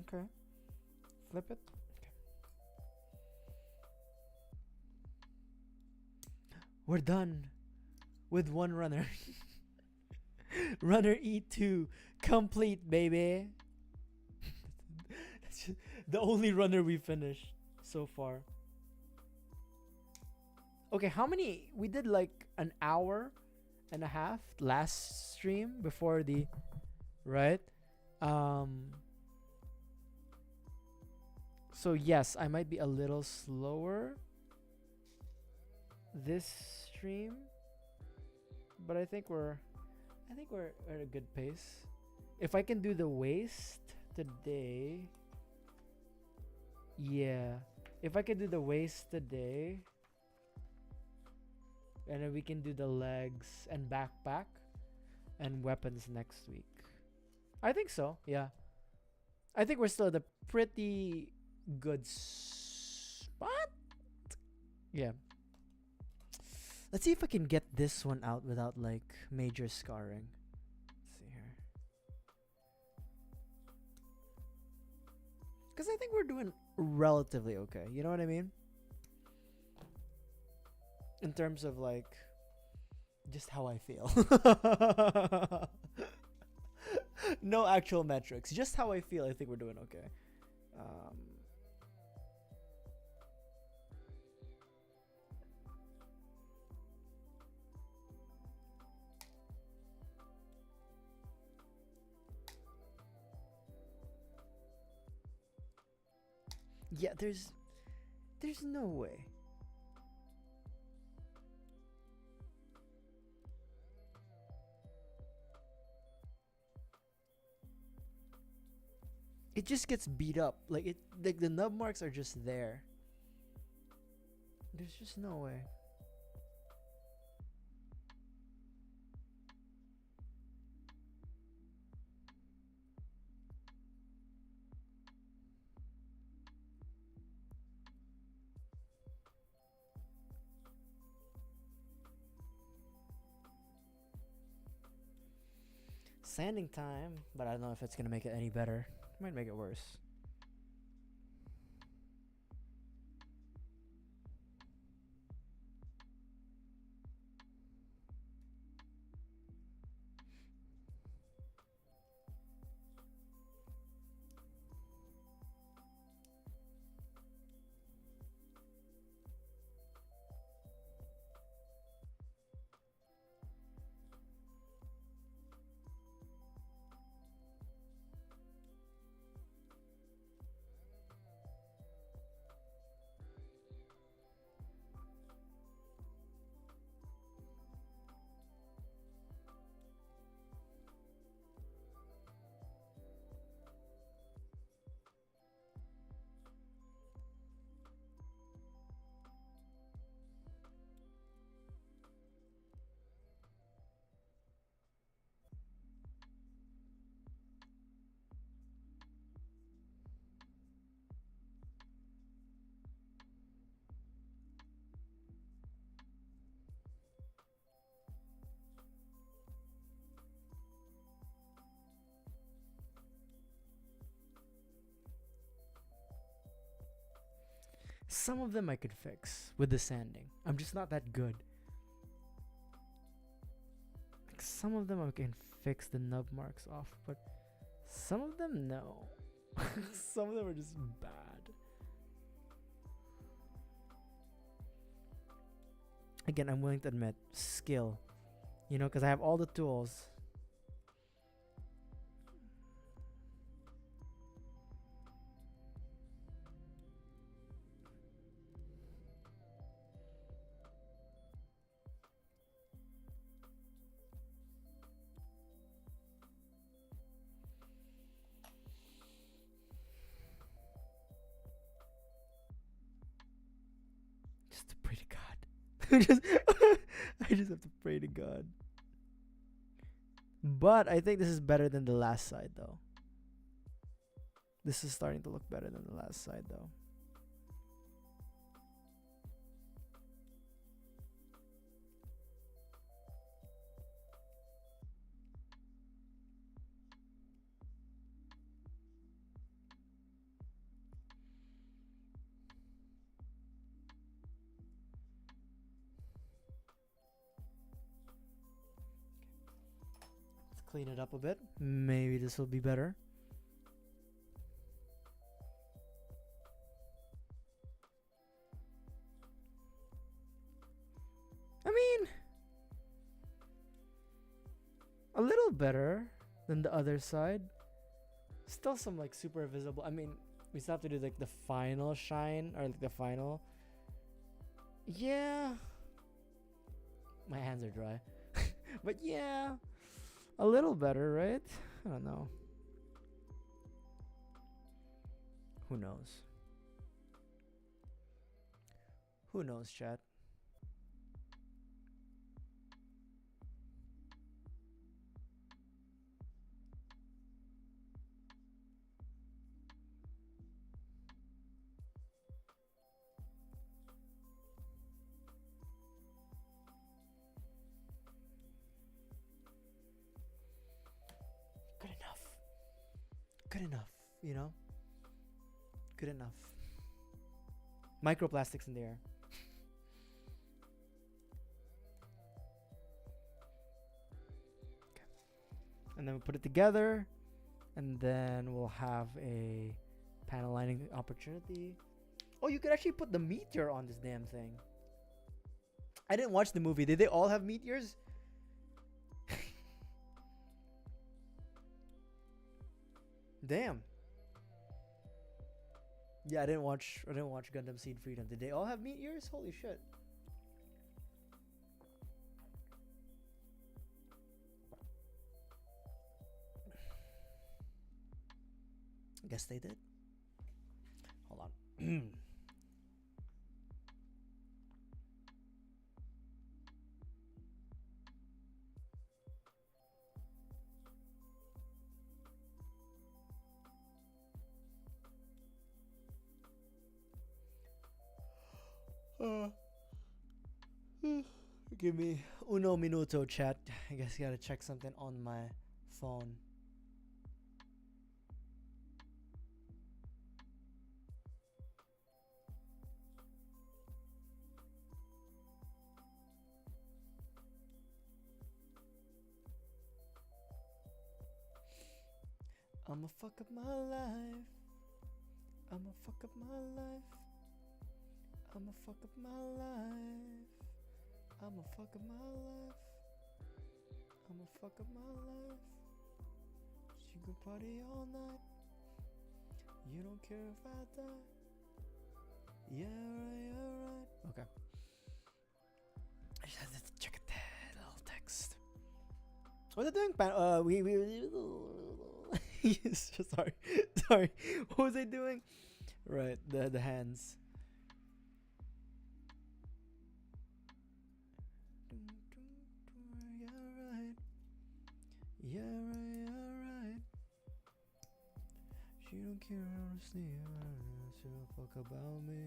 Okay. Flip it. We're done with one runner. Runner E2 complete, baby. The only runner we finished so far. Okay, how many? We did like an hour and a half last stream before the, right? Um so yes, I might be a little slower this stream, but I think we're at a good pace. If I can do the waist today, yeah. If I can do the waist today, and then we can do the legs and backpack and weapons next week. I think so. Yeah. I think we're still at a pretty good spot. Yeah. Let's see if I can get this one out without like major scarring. Let's see here. Because I think we're doing relatively okay. You know what I mean? In terms of like just how I feel. No actual metrics. Just how I feel. I think we're doing okay. Yeah, there's no way. It just gets beat up. Like the nub marks are just there. There's just no way. Sanding time, but I don't know if it's gonna make it any better. Might make it worse. Some of them I could fix with the sanding. I'm just not that good. Like some of them I can fix the nub marks off, but some of them no. Some of them are just bad. Again, I'm willing to admit skill. You know, because I have all the tools. Just to pray to God. I just have to pray to God. But I think this is better than the last side, though. This is starting to look better than the last side, though. Let's clean it up a bit. Maybe this will be better. mean, a little better than the other side. Still some like super visible. I mean, we still have to do like the final shine or like the final. Yeah. My hands are dry. But yeah, a little better, right? I don't know. Who knows? Who knows, chat? Good enough. Good enough, you know? Good enough. Microplastics in the air. And then we put it together, and then we'll have a panel lining opportunity. Oh, you could actually put the meteor on this damn thing. I didn't watch the movie. Did they all have meteors? Damn. Yeah, I didn't watch Gundam Seed Freedom. Did they all have meteors? Holy shit. Guess they did. Hold on. Give me uno minuto, chat. I guess I gotta check something on my phone. I'ma fuck up my life. I'ma fuck up my life. I'ma fuck up my life. I'ma fuck up my life. I'ma fuck up my life. You can party all night. You don't care if I die. Yeah, right. Okay. I just had to check that little text. What are they doing? Sorry. What was I doing? Right, the hands. Yeah, right. She don't care honestly. She don't fuck about me.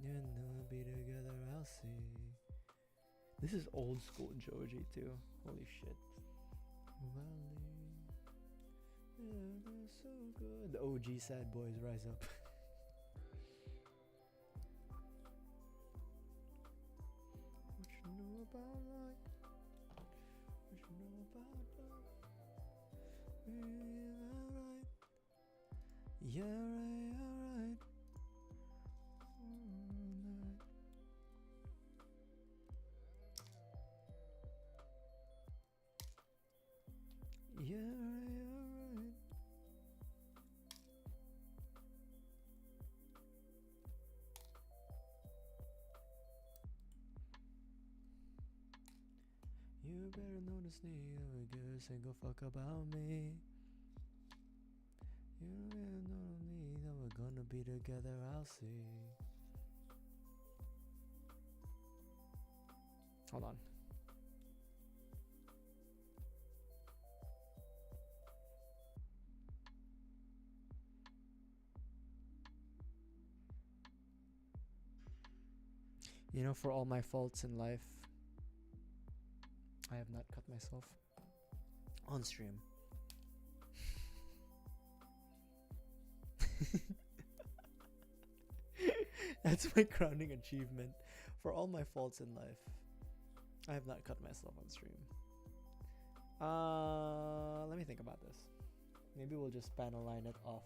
You and I'll be together, I'll see. This is old school Joji too. Holy shit. Valley. Yeah, they're so good. The OG sad boys rise up. What you know about life? What you know about love? Yeah, right. Yeah, right. You better notice me, I guess, and go fuck about me. You better know me, that we're gonna be together, I'll see. Hold on. You know, for all my faults in life, I have not cut myself on stream. That's my crowning achievement. For all my faults in life, I have not cut myself on stream. Let me think about this. Maybe we'll just panel line it off.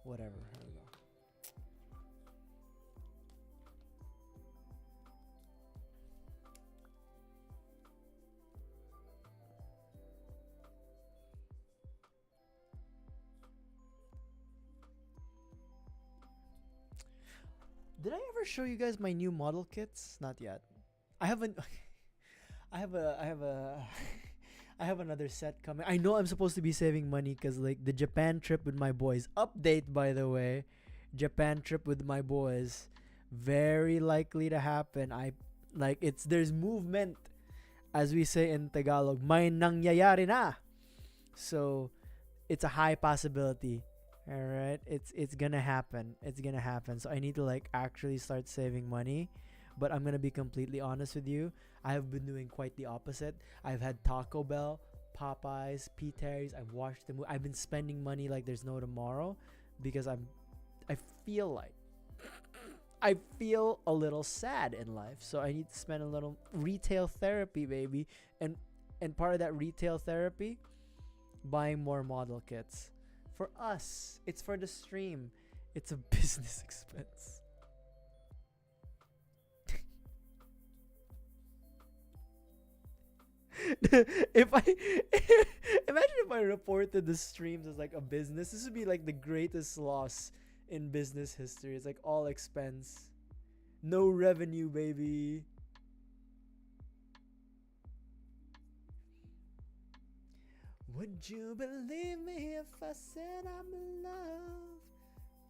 Whatever. Here we go. Did I ever show you guys my new model kits? Not yet. I haven't. I have a. I have a. I have another set coming. I know I'm supposed to be saving money because like the Japan trip with my boys. Update, by the way, Japan trip with my boys, very likely to happen. I like it's there's movement, as we say in Tagalog. May nangyayari na. So it's a high possibility. All right, it's gonna happen. It's gonna happen. So I need to like actually start saving money. But I'm gonna be completely honest with you. I have been doing quite the opposite. I've had Taco Bell, Popeyes, P. Terry's. I've watched the movie. I've been spending money like there's no tomorrow because I feel like I feel a little sad in life. So I need to spend a little retail therapy, baby. And part of that retail therapy, buying more model kits. For us, it's for the stream. It's a business expense. If I imagine if I reported the streams as like a business, this would be like the greatest loss in business history. It's like all expense, no revenue, baby. Would you believe me if I said I'm in love,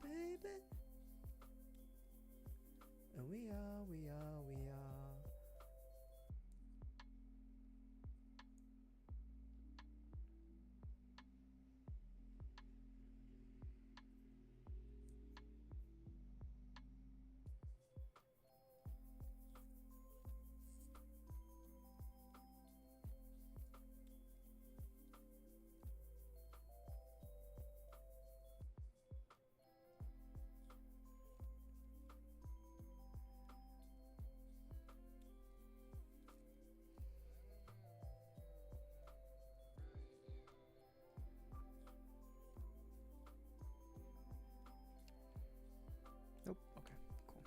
baby? And we are, we are, we are. Nope. Okay. Cool.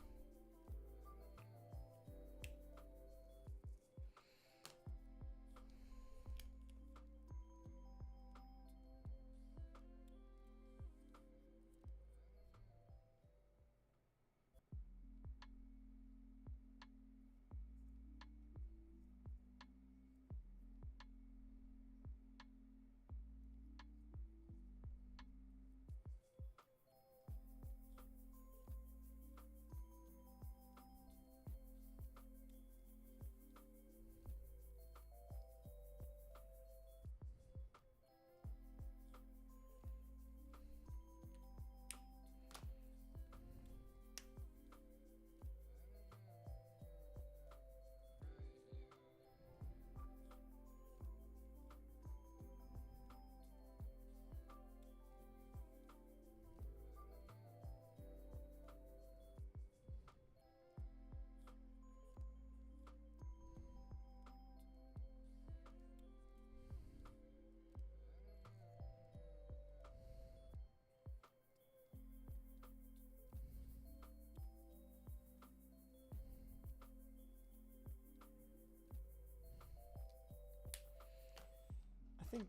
I think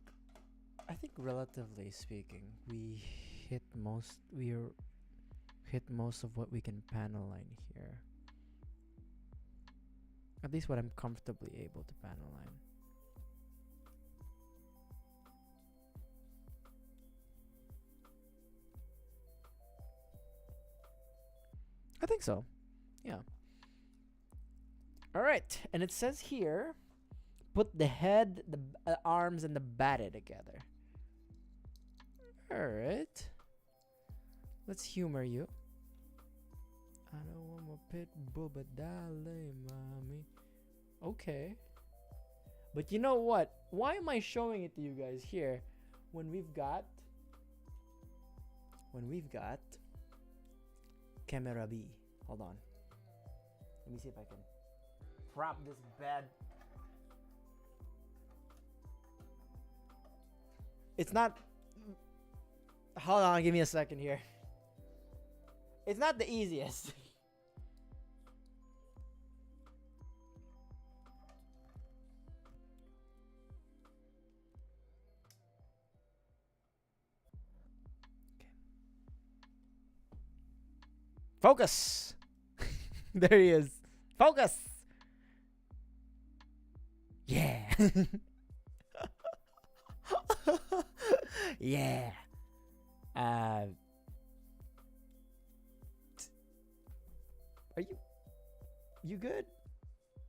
I think relatively speaking, we hit most of what we can panel line here. At least what I'm comfortably able to panel line. I think so. Yeah. All right, and it says here, put the head, the arms, and the body together. All right. Let's humor you. I don't want my pit bull, but darling, mommy. Okay. But you know what? Why am I showing it to you guys here when we've got camera B? Hold on. Let me see if I can prop this bad. It's not. Hold on, give me a second here. It's not the easiest. Okay. Focus. There he is. Focus. Yeah. Yeah. Uh, are you good?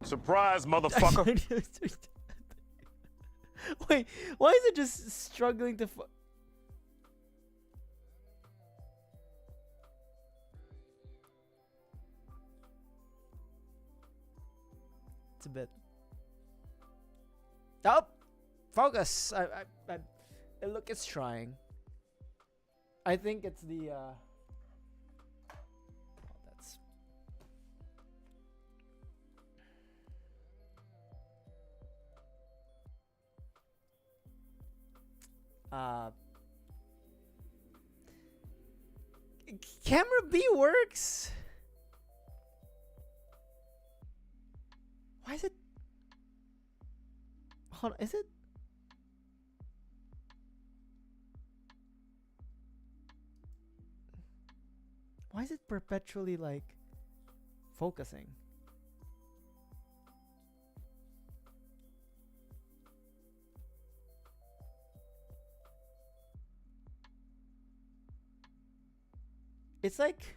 Surprise, motherfucker. Wait, why is it just struggling to? It's a bit. Oh, focus. Look, it's trying. I think it's the. That's. Camera B works. Why is it? Hold on, is it? Why is it perpetually like focusing? It's like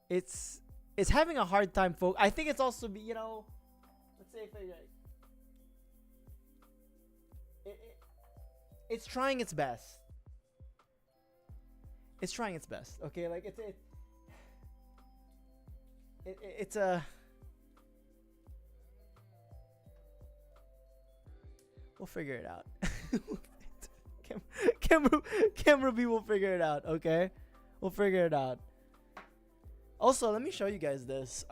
it's having a hard time I think it's also let's say if it's trying its best. It's trying its best. Okay, like it's a. We'll figure it out. Camera B will figure it out. Okay, we'll figure it out. Also, let me show you guys this.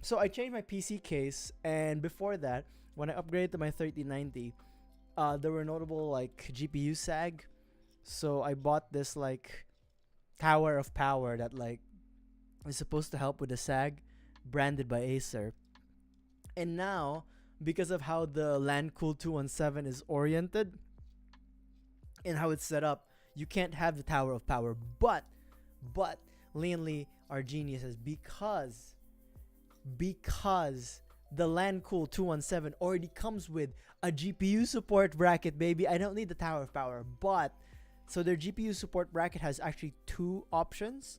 So I changed my PC case, and before that, when I upgraded to my 3090, there were notable like GPU sag. So I bought this like tower of power that like is supposed to help with the sag, branded by Acer. And now, because of how the LandCool 217 is oriented and how it's set up, you can't have the tower of power. But Lian Lee are geniuses because the LandCool 217 already comes with a GPU support bracket, baby. I don't need the tower of power, but so their GPU support bracket has actually two options.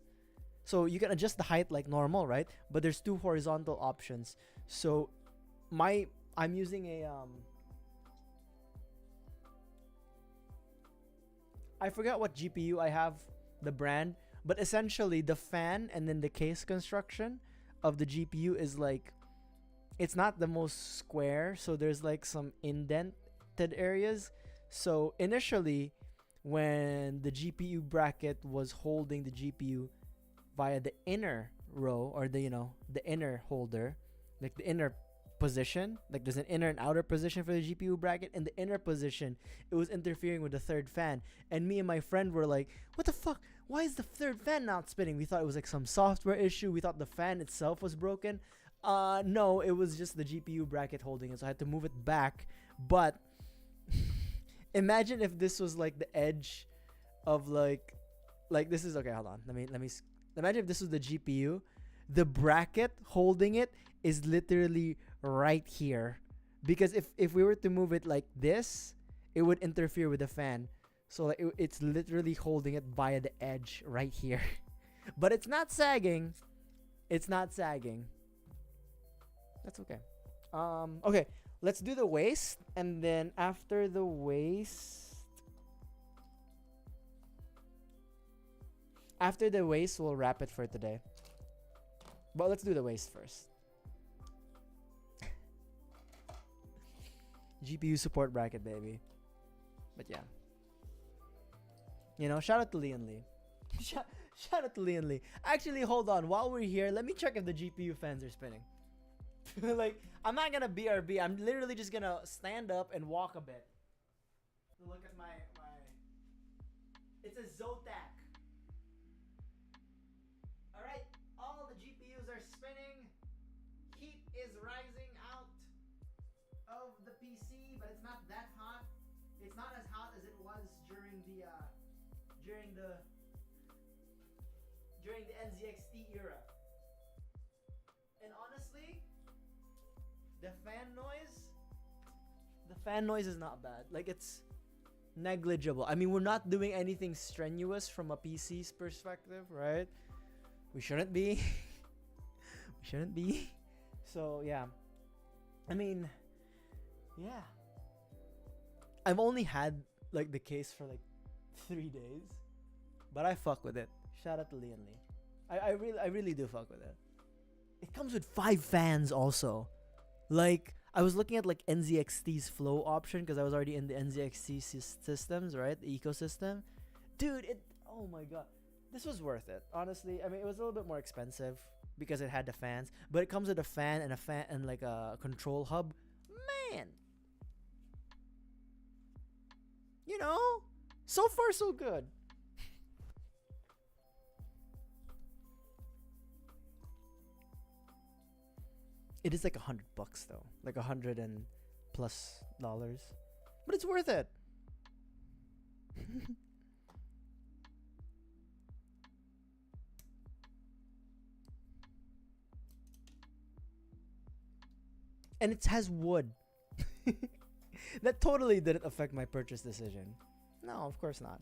So you can adjust the height like normal, right? But there's two horizontal options. So I'm using a I forgot what GPU I have, the brand, but essentially the fan and then the case construction of the GPU is like, it's not the most square, so there's like some indented areas. So initially, when the GPU bracket was holding the GPU via the inner row, or the inner holder, like the inner position, like there's an inner and outer position for the GPU bracket. In the inner position, it was interfering with the third fan, and me and my friend were like, what the fuck, why is the third fan not spinning? We thought it was like some software issue. We thought the fan itself was broken. No, it was just the GPU bracket holding it, so I had to move it back. But imagine if this was like the edge of like this is okay, hold on, let me imagine if this was the GPU. The bracket holding it is literally right here, because if we were to move it like this, it would interfere with the fan. So like it's literally holding it via the edge right here. But it's not sagging. That's okay. Okay, let's do the waist, and then after the waist we'll wrap it for today. But let's do the waist first. GPU support bracket, baby. But yeah, shout out to Lian Lee. shout out to Lian Lee. Actually, hold on, while we're here, let me check if the GPU fans are spinning. Like, I'm not gonna BRB. I'm literally just gonna stand up and walk a bit. Look at my it's a Zotac. Alright, all the GPUs are spinning. Heat is rising out of the PC, but it's not that hot. It's not as hot as it was during the NZXT era. And honestly, the fan noise is not bad. Like, it's negligible. I mean, we're not doing anything strenuous from a PC's perspective, right? We shouldn't be. We shouldn't be. So yeah, I mean, yeah, I've only had like the case for like 3 days, but I fuck with it. Shout out to Leon Lee. I really do fuck with it. It comes with 5 fans also. Like, I was looking at like NZXT's flow option because I was already in the NZXT systems, right? The ecosystem. Dude, oh my god. This was worth it. Honestly, I mean, it was a little bit more expensive because it had the fans, but it comes with a fan and like a control hub. Man. You know, so far so good. It is like $100 though, like $100 and plus dollars, but it's worth it. And it has wood. That totally didn't affect my purchase decision. No, of course not.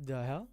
The hell?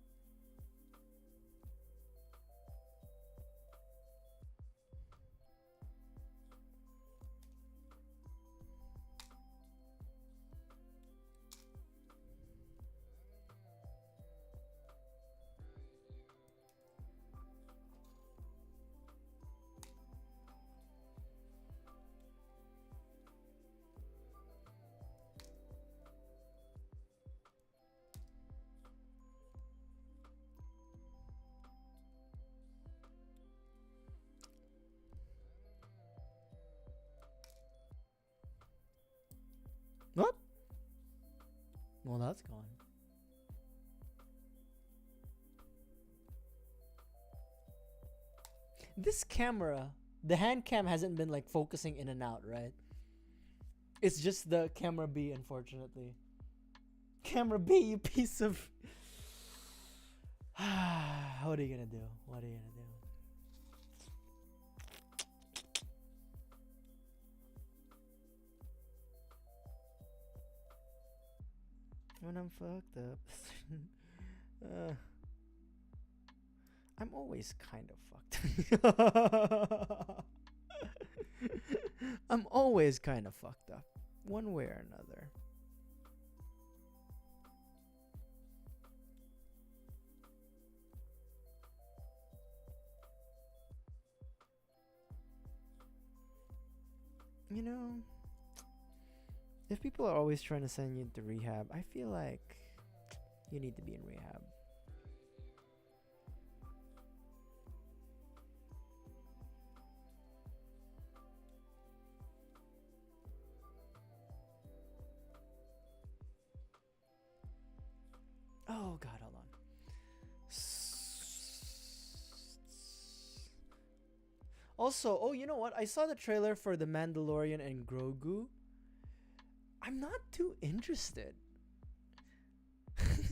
What? Well, that's gone. This camera, the hand cam hasn't been like focusing in and out, right? It's just the camera B, unfortunately. Camera B, you piece of. What are you gonna do? What are you gonna do? When I'm fucked up. I'm always kind of fucked. I'm always kind of fucked up, one way or another. You know, if people are always trying to send you into rehab, I feel like you need to be in rehab. Oh god, hold on. Also, oh, you know what? I saw the trailer for The Mandalorian and Grogu. I'm not too interested.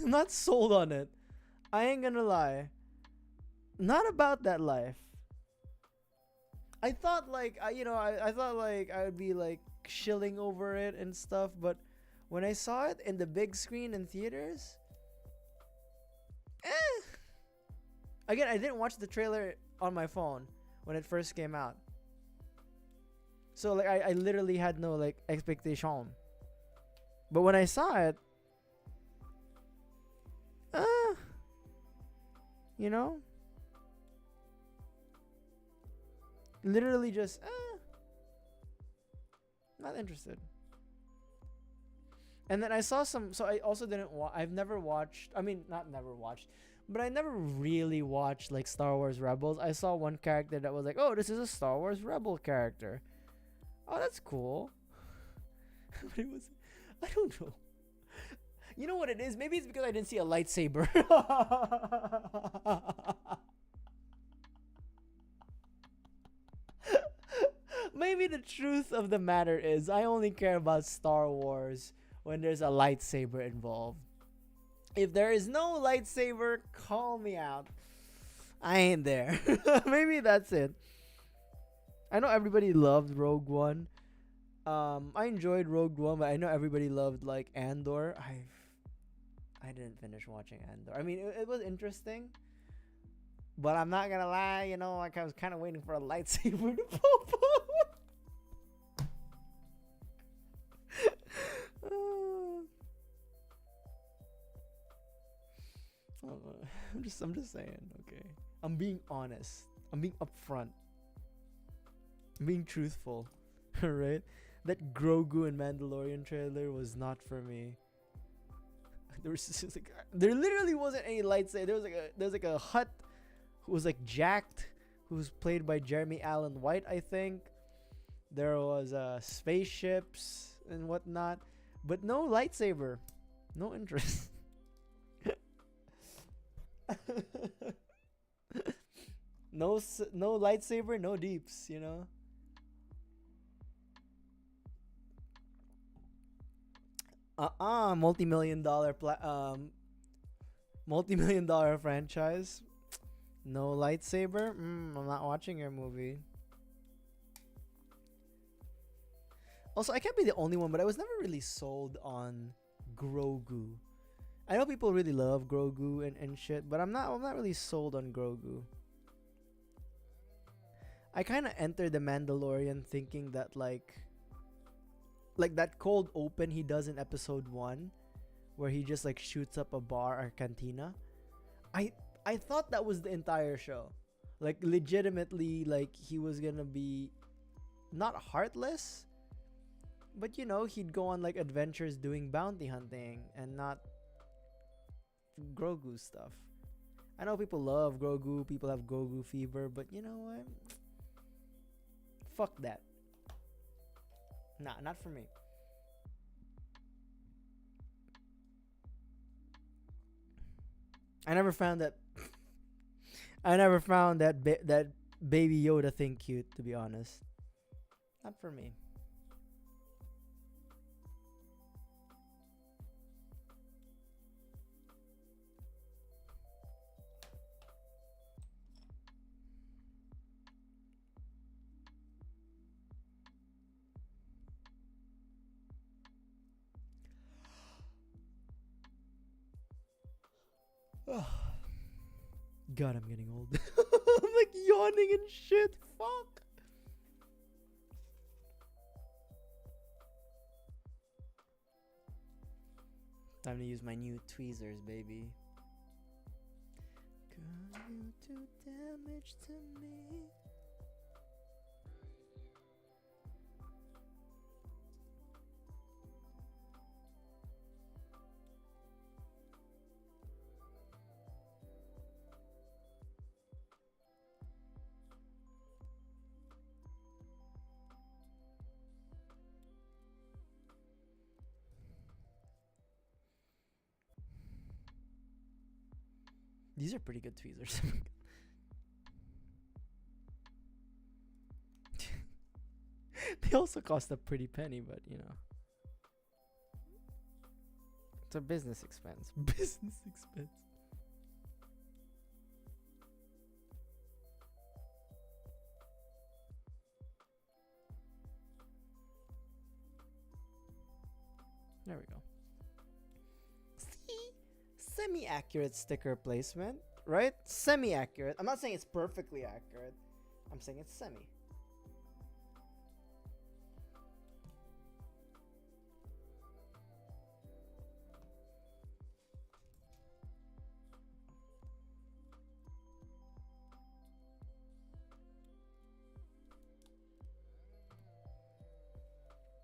I'm not sold on it. I ain't gonna lie. Not about that life. I thought like I thought like I would be like chilling over it and stuff, but when I saw it in the big screen in theaters, Again, I didn't watch the trailer on my phone when it first came out. So like I literally had no like expectation. But when I saw it, you know, literally just not interested. And then I saw some, so I also didn't I've never watched, I mean not never watched, but I never really watched like Star Wars Rebels. I saw one character that was like, oh, this is a Star Wars Rebel character. Oh, that's cool. But it was, I don't know. You know what it is? Maybe it's because I didn't see a lightsaber. Maybe the truth of the matter is I only care about Star Wars when there's a lightsaber involved. If there is no lightsaber, call me out. I ain't there. Maybe that's it. I know everybody loved Rogue One. I enjoyed Rogue One, but I know everybody loved like Andor. I didn't finish watching Andor. I mean, it was interesting, but I'm not gonna lie. You know, like I was kind of waiting for a lightsaber to pop up. I'm just saying. Okay, I'm being honest. I'm being upfront. I'm being truthful. Alright? That Grogu and Mandalorian trailer was not for me. There was just like, there literally wasn't any lightsaber. There's like a Hutt who was like jacked, who's played by Jeremy Allen White, I think. There was spaceships and whatnot, but no lightsaber. No interest. No lightsaber, no deeps, you know. Multi-million dollar franchise. No lightsaber. I'm not watching your movie. Also, I can't be the only one, but I was never really sold on Grogu. I know people really love Grogu and shit, but I'm not really sold on Grogu. I kind of entered the Mandalorian thinking that like that cold open he does in episode 1 where he just like shoots up a bar or cantina. I thought that was the entire show. Like legitimately, like he was gonna be not heartless, but you know, he'd go on like adventures doing bounty hunting and not Grogu stuff. I know people love Grogu, people have Grogu fever, but you know what? Fuck that. Nah, not for me. I never found that that baby Yoda thing cute, to be honest. Not for me. God, I'm getting old. I'm like yawning and shit. Fuck. Time to use my new tweezers, baby. Girl, you do damage to me. These are pretty good tweezers. They also cost a pretty penny, but you know. It's a business expense. Business expense. There we go. See? Semi-accurate sticker placement. right? Semi-accurate. I'm not saying it's perfectly accurate. I'm saying it's semi.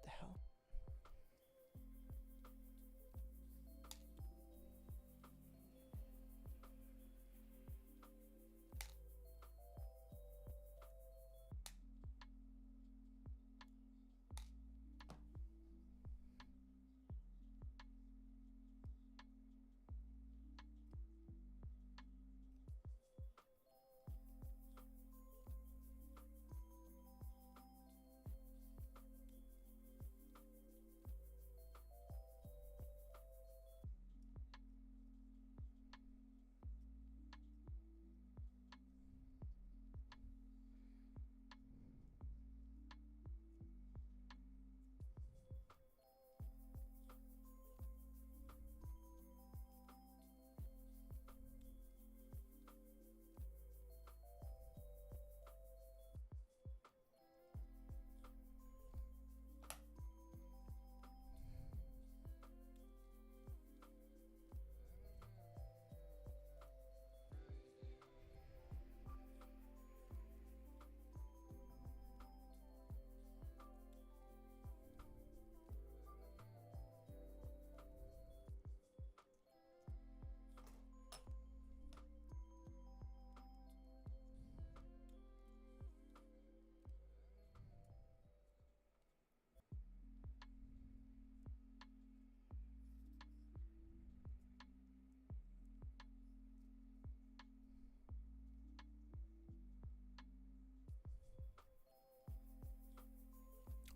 The hell?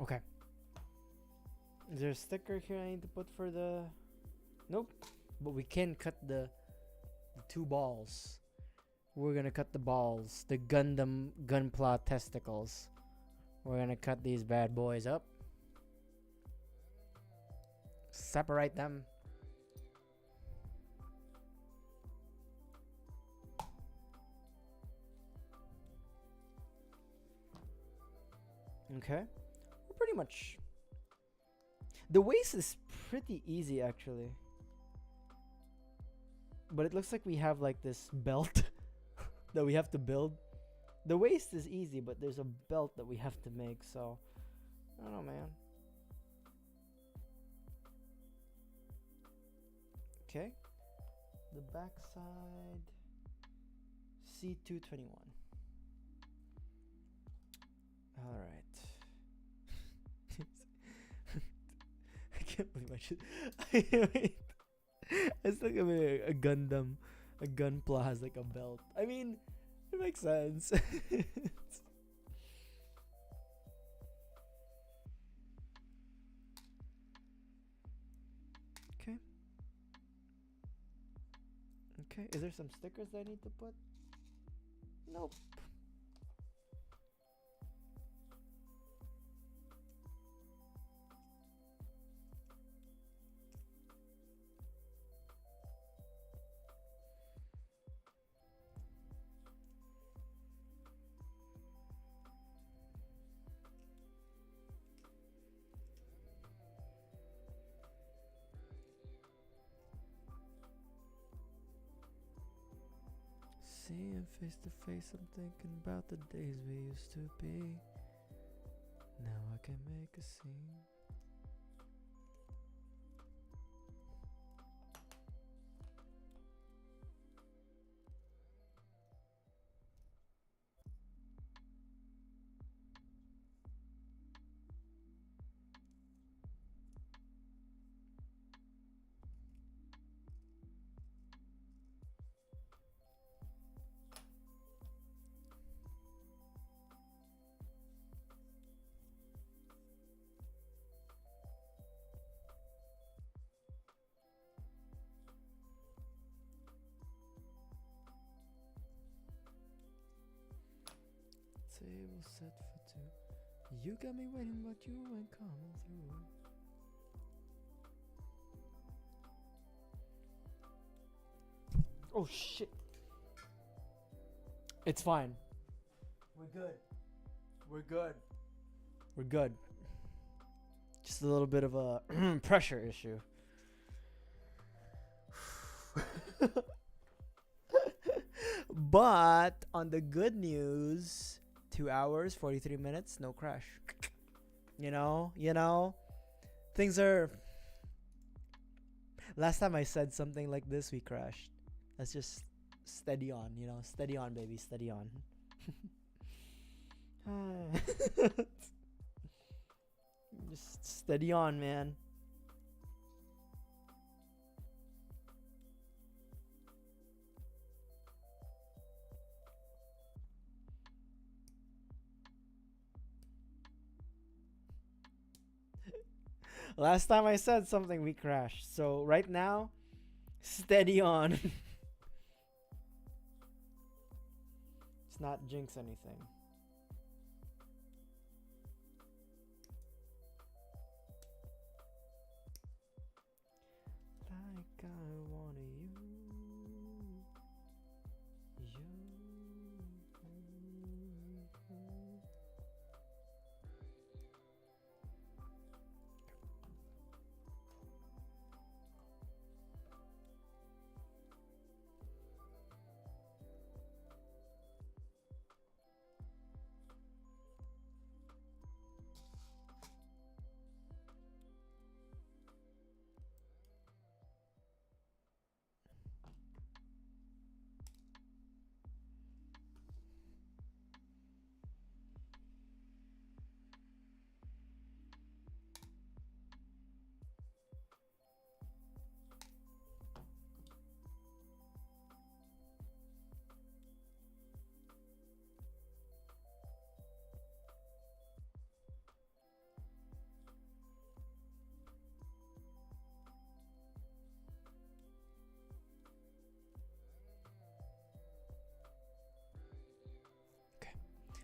Okay. Is there a sticker here I need to put for the... Nope. But we can cut the two balls. We're gonna cut the balls. The Gundam gunpla testicles. We're gonna cut these bad boys up. Separate them. Okay. We're pretty much... The waist is pretty easy actually. But it looks like we have like this belt that we have to build. The waist is easy, but there's a belt that we have to make, so I don't know, man. Okay. The backside C221. All right. I can't believe I should. Wait. It's like a Gundam, a gunpla has like a belt. I mean, it makes sense. Okay. Okay. Is there some stickers that I need to put? Nope. Seeing face to face, I'm thinking about the days we used to be. Now I can make a scene. Table set for two. You got me waiting, but you ain't coming through. Oh shit. It's fine. We're good. We're good. We're good. Just a little bit of a pressure issue. But on the good news, 2 hours, 43 minutes, no crash. You know, things are. Last time I said something like this, we crashed. Let's just steady on, steady on, baby, steady on. Just steady on, man. Last time I said something, we crashed. So right now, steady on. Let's not jinx anything. Like I wanna you.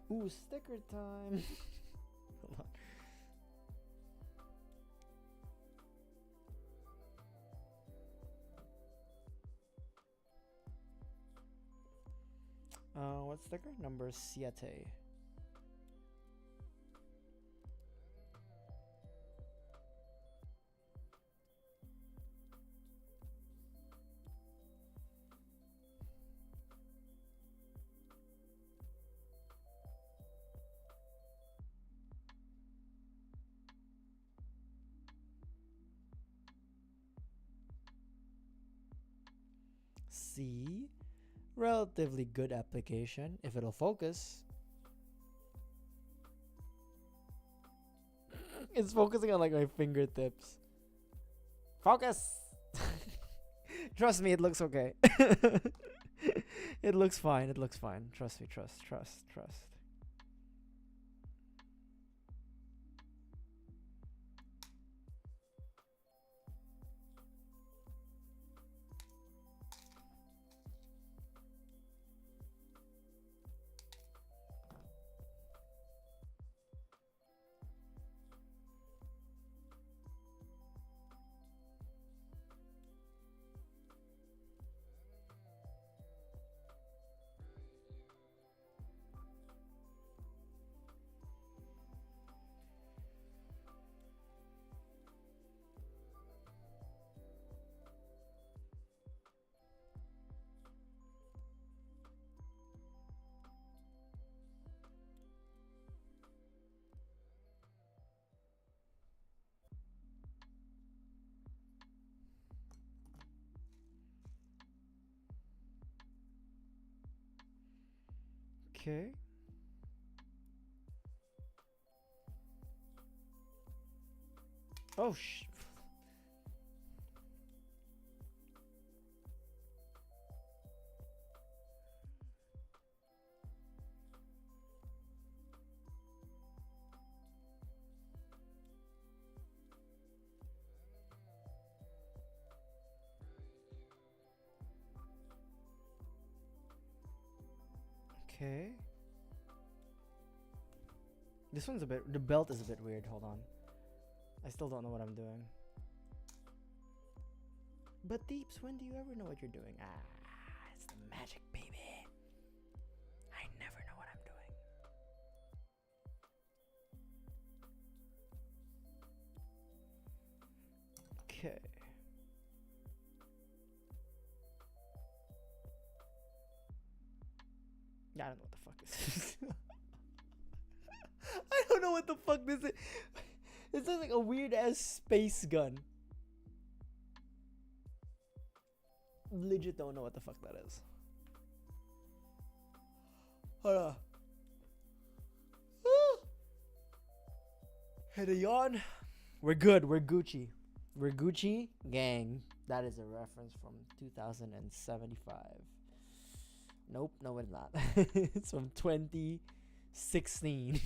Ooh, sticker time. Hold on. What sticker? Number 7. C. Relatively good application if it'll focus. It's focusing on like my fingertips. Focus. Trust me, it looks okay. It looks fine. It looks fine. Trust me. Trust. Okay. Oh Okay. This one's the belt is a bit weird. Hold on. I still don't know what I'm doing. But Deeps, when do you ever know what you're doing? Ah, it's the magic, baby. Okay. I don't know what the fuck this is. I don't know what the fuck this is. This is like a weird ass space gun. Legit don't know what the fuck that is. Hold on. Hit a yawn. We're good. We're Gucci. We're Gucci gang. That is a reference from 2075. Nope, no it's not. It's from 2016.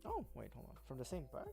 Oh, wait, hold on. From the same part?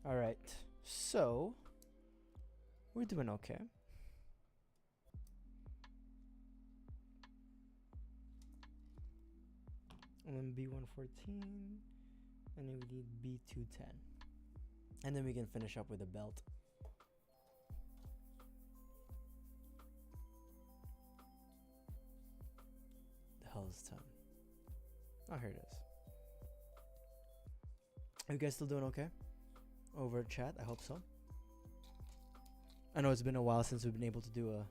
All right, so we're doing okay. And then B114, and then we need B210, and then we can finish up with a belt. The hell is 10? Oh, here it is. Are you guys still doing okay? Over chat, I hope so. I know it's been a while since we've been able to do a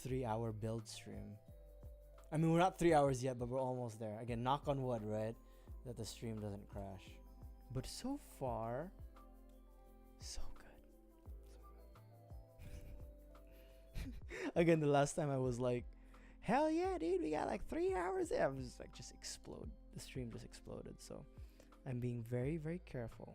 3-hour build stream. I mean, we're not 3 hours yet, but we're almost there. Again, knock on wood, right? That the stream doesn't crash. But so far, so good. Again, the last time I was like, hell yeah, dude, we got like 3 hours. Yeah, I was like, just explode. The stream just exploded. So I'm being very, very careful.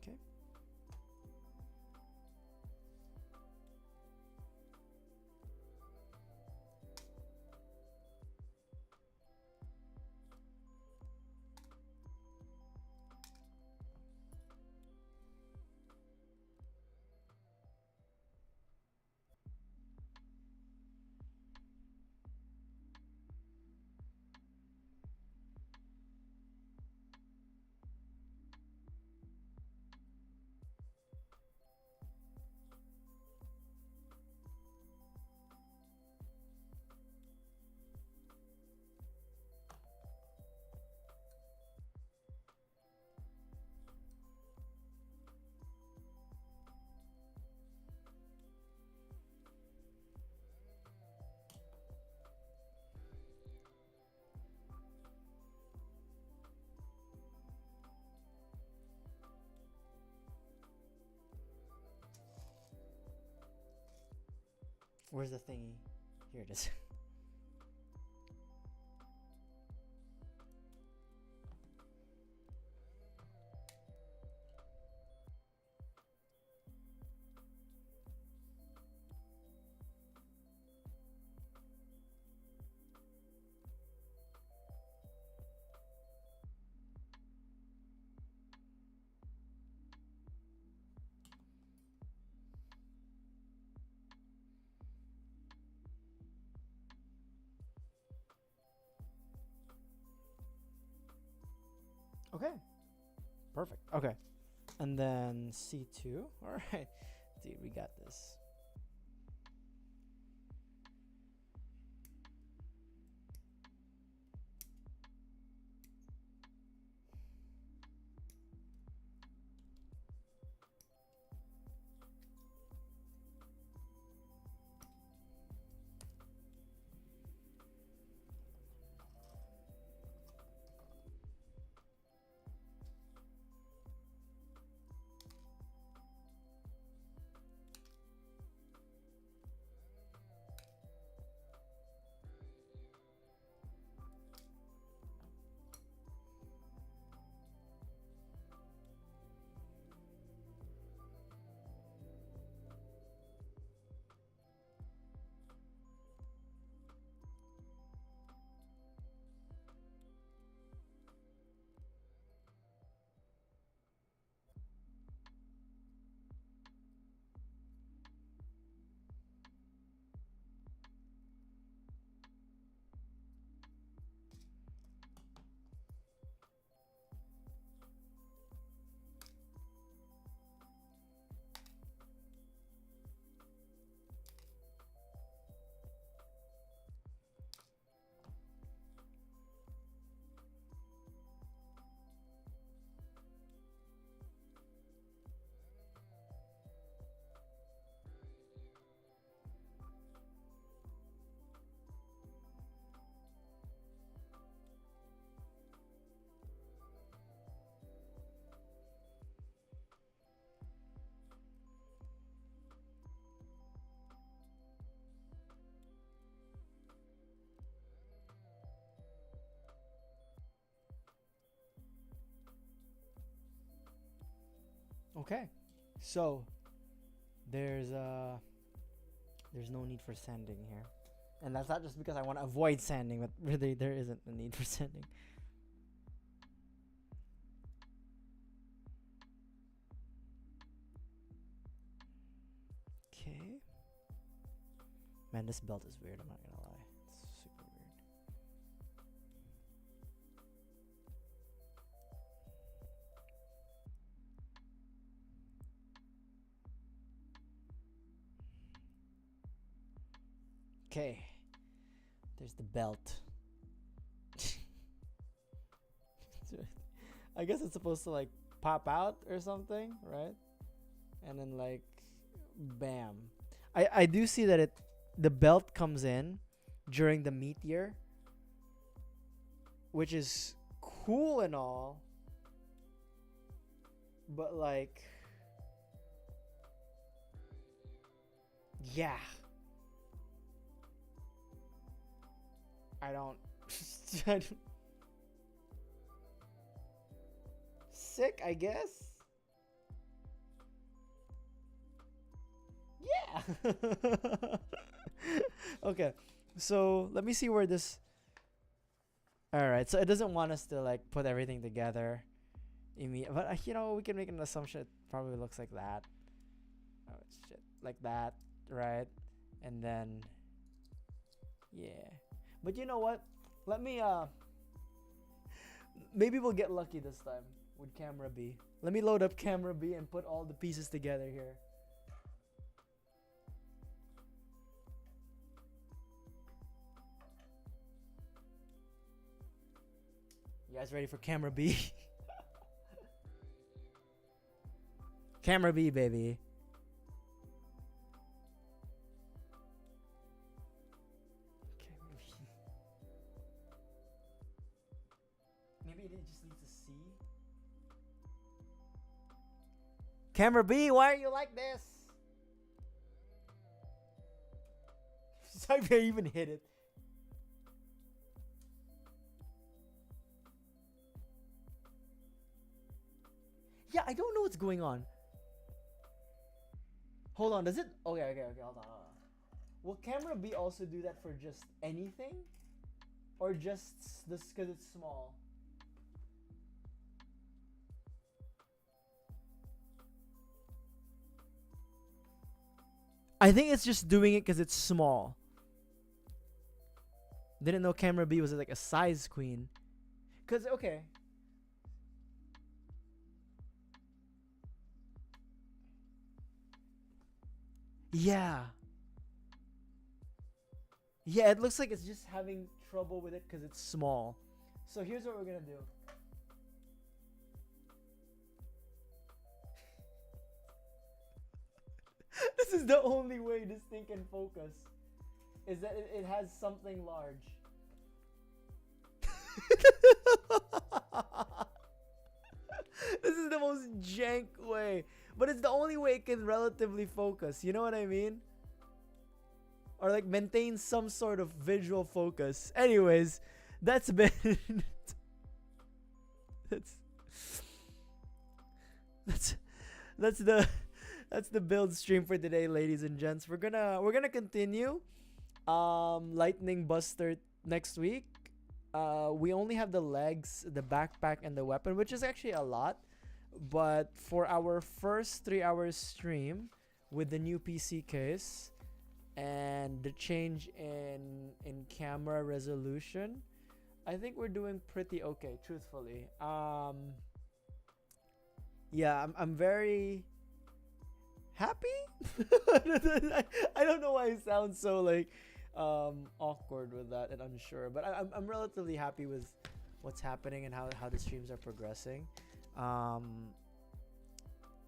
Okay. Where's the thingy? Here it is. Okay. Perfect. Okay. And then C2. All right. Dude, we got this. Okay. So there's no need for sanding here. And that's not just because I want to avoid sanding, but really there isn't a need for sanding. Okay. Man, this belt is weird, I'm not gonna lie. It's super weird. Okay. There's the belt. I guess it's supposed to like pop out or something, right? And then like bam. I do see that the belt comes in during the meteor, which is cool and all, but like yeah. I don't sick, I guess. Yeah. Okay. So, let me see where this all right, so it doesn't want us to like put everything together. But you know, we can make an assumption it probably looks like that. Oh shit, like that, right? And then, yeah. But you know what? Let me maybe we'll get lucky this time with camera B. Let me load up camera B and put all the pieces together here. You guys ready for camera B? Camera B, baby. Maybe it just needs to see. Camera B, why are you like this? Sorry if I even hit it. Yeah, I don't know what's going on. Hold on, does it? Okay, hold on. Will camera B also do that for just anything? Or just this because it's small? I think it's just doing it because it's small. Didn't know camera B was like a size queen. Because, okay. Yeah. Yeah, it looks like it's just having trouble with it because it's small. So here's what we're gonna do. This is the only way this thing can focus. Is that it has something large. This is the most jank way. But it's the only way it can relatively focus. You know what I mean? Or like maintain some sort of visual focus. Anyways, that's been that's the that's the build stream for today, ladies and gents. We're gonna continue Lightning Buster next week. We only have the legs, the backpack, and the weapon, which is actually a lot. But for our first 3 hour stream with the new PC case and the change in camera resolution, I think we're doing pretty okay, truthfully. Yeah, I'm very happy. I don't know why I sound so like awkward with that and unsure, but I'm relatively happy with what's happening and how the streams are progressing.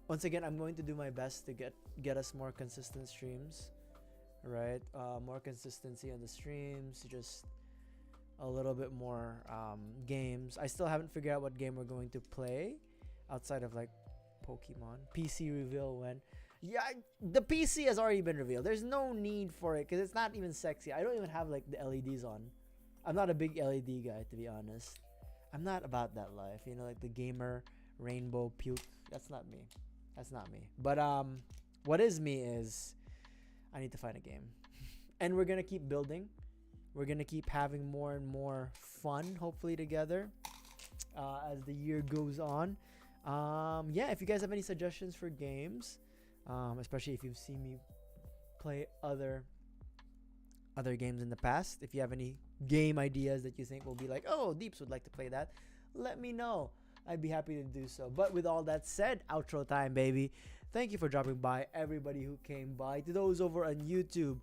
Once again, I'm going to do my best to get us more consistent streams, right? More consistency on the streams, just a little bit more games. I still haven't figured out what game we're going to play outside of like Pokemon. PC reveal when. Yeah, the PC has already been revealed. There's no need for it because it's not even sexy. I don't even have like the LEDs on. I'm not a big LED guy, to be honest. I'm not about that life, you know, like the gamer rainbow puke. That's not me. That's not me. But what is me is I need to find a game, and we're gonna keep building. We're gonna keep having more and more fun, hopefully together, as the year goes on. Yeah, if you guys have any suggestions for games, especially if you've seen me play other games in the past, if you have any game ideas that you think will be like, oh, Deeps would like to play that, let me know. I'd be happy to do so. But with all that said, outro time, baby. Thank you for dropping by, everybody who came by. To those over on YouTube,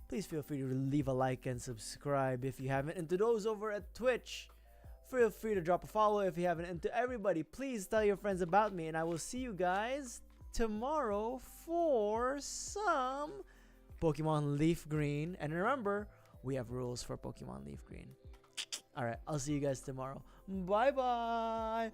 please feel free to leave a like and subscribe if you haven't. And to those over at Twitch, feel free to drop a follow if you haven't. And to everybody, please tell your friends about me. And I will see you guys tomorrow for some Pokemon Leaf Green. And remember, we have rules for Pokemon Leaf Green. Alright, I'll see you guys tomorrow. Bye bye.